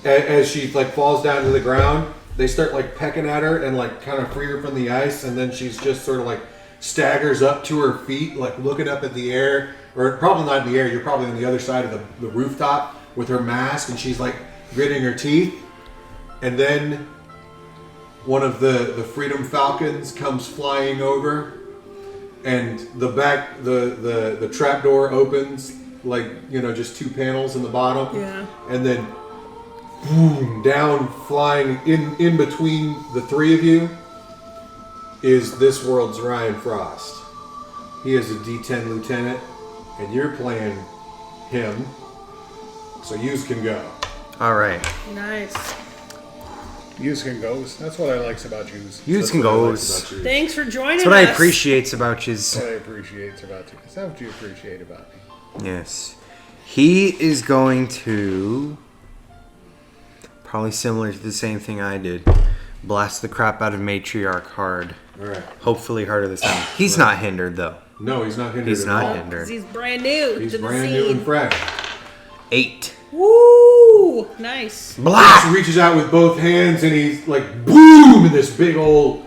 As she, like, falls down to the ground, they start, like, pecking at her and, like, kind of free her from the ice. And then she's just sort of, like, staggers up to her feet, like, looking up at the air. Or probably not in the air, you're probably on the other side of the rooftop with her mask. And she's, like, gritting her teeth. And then one of the Freedom Falcons comes flying over, and the trap door opens, like, just 2 panels in the bottom. Yeah. And then boom, down, flying in between the 3 of you is this world's Ryan Frost. He is a D10 lieutenant, and you're playing him, so yous can go. All right, Nice. Yous can goes. That's what I likes about yous. yous can That's what I go. like about you. Thanks for joining That's what us. I appreciate about That's you. what I appreciate about you. Is that what you appreciate about me? Yes. He is going to probably similar to the same thing I did. Blast the crap out of Matriarch hard. All right. Hopefully harder this time. He's not hindered though. No, he's not hindered. He's at not all. hindered. 'Cause he's brand new He's to the brand scene. new and fresh. 8. Woo! Nice. Blah! He reaches out with both hands and he's like, boom! And this big old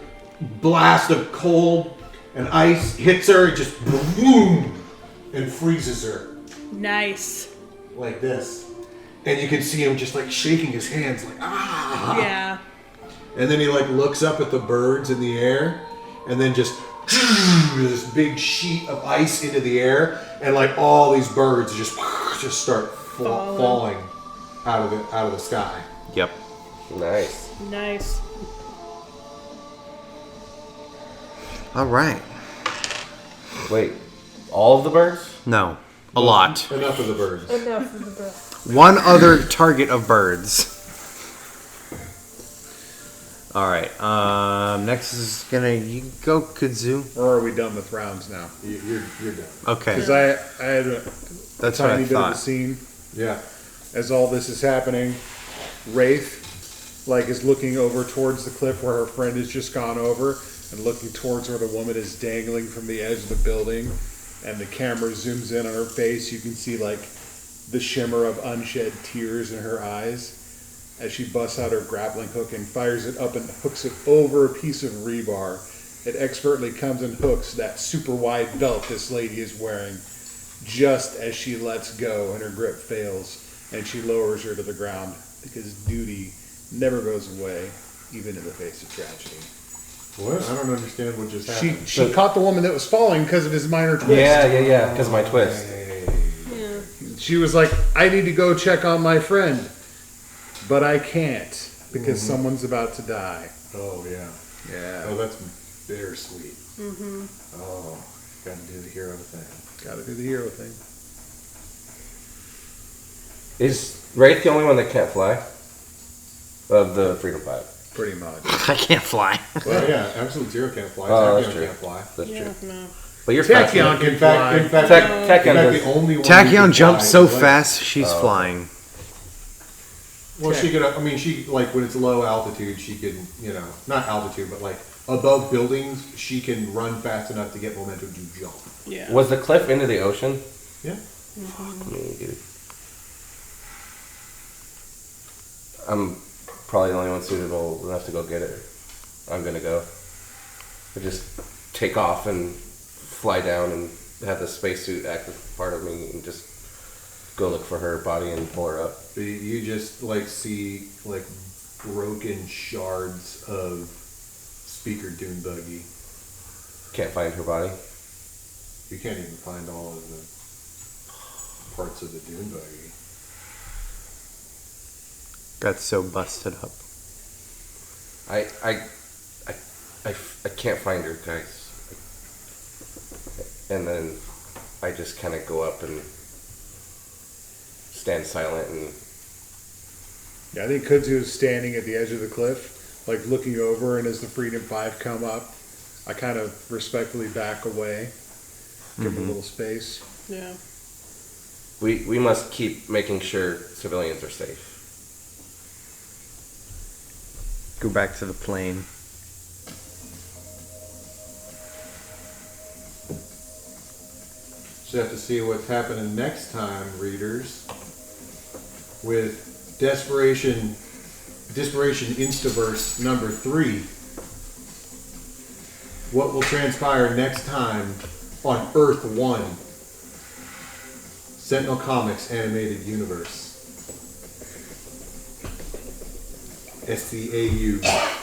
blast of cold and ice hits her, just boom! And freezes her Nice. like this. And you can see him just like shaking his hands, like, ah! Yeah. And then he like looks up at the birds in the air and then just this big sheet of ice into the air, and like all these birds just start falling out of the sky. Yep. Nice. Nice. All right. Wait, all of the birds? No. A lot. Enough of the birds. Enough of the breath. One other target of birds. All right. Next is you go Kudzu. Or are we done with rounds now? You're done. Okay. Because I had a That's what tiny I bit of a thought. scene Yeah. as all this is happening. Wraith, like, is looking over towards the cliff where her friend has just gone over, and looking towards where the woman is dangling from the edge of the building, and the camera zooms in on her face. You can see, like, the shimmer of unshed tears in her eyes as she busts out her grappling hook and fires it up and hooks it over a piece of rebar. It expertly comes and hooks that super wide belt this lady is wearing just as she lets go and her grip fails, and she lowers her to the ground because duty never goes away, even in the face of tragedy. What? I don't understand what just happened. She caught the woman that was falling because of his minor twist. Yeah, because of my twist. Yeah. She was like, I need to go check on my friend, but I can't because someone's about to die. Oh, yeah. Yeah. Oh, that's bittersweet. Mm-hmm. Oh, gotta do the hero thing. Gotta do the hero thing. Is Wraith the only one that can't fly? Of the Freedom Five. Pretty much. I can't fly. Well, yeah, Absolute Zero can't fly. Oh, that's Tachyon true. can't fly. That's Yeah, true. no. But you're fast. Tachyon can In fact, fly. Tachyon the does. only one who Tachyon can jumps fly so is Leia. fast, she's flying. Well, she could. I mean, she like when it's low altitude, she can. Not altitude, but like above buildings, she can run fast enough to get momentum to jump. Yeah. Was the cliff into the ocean? Yeah. Fuck me, dude. I'm probably the only one suitable enough to go get it. I'm gonna go. I just take off and fly down and have the spacesuit act as part of me and just go look for her body and pull her up. You just like see like broken shards of Speaker Dune Buggy. Can't find her body. You can't even find all of the parts of the Dune Buggy. Got so busted up. I can't find her, guys. And then I just kind of go up and stand silent and Yeah, I think Kudzu is standing at the edge of the cliff, like looking over, and as the Freedom 5 come up, I kind of respectfully back away, give them a little space. Yeah. we must keep making sure civilians are safe. Go back to the plane. Just have to see what's happening next time, readers, with Dispiration Instaverse number 3. What will transpire next time on Earth 1? Sentinel Comics Animated Universe. SCAU.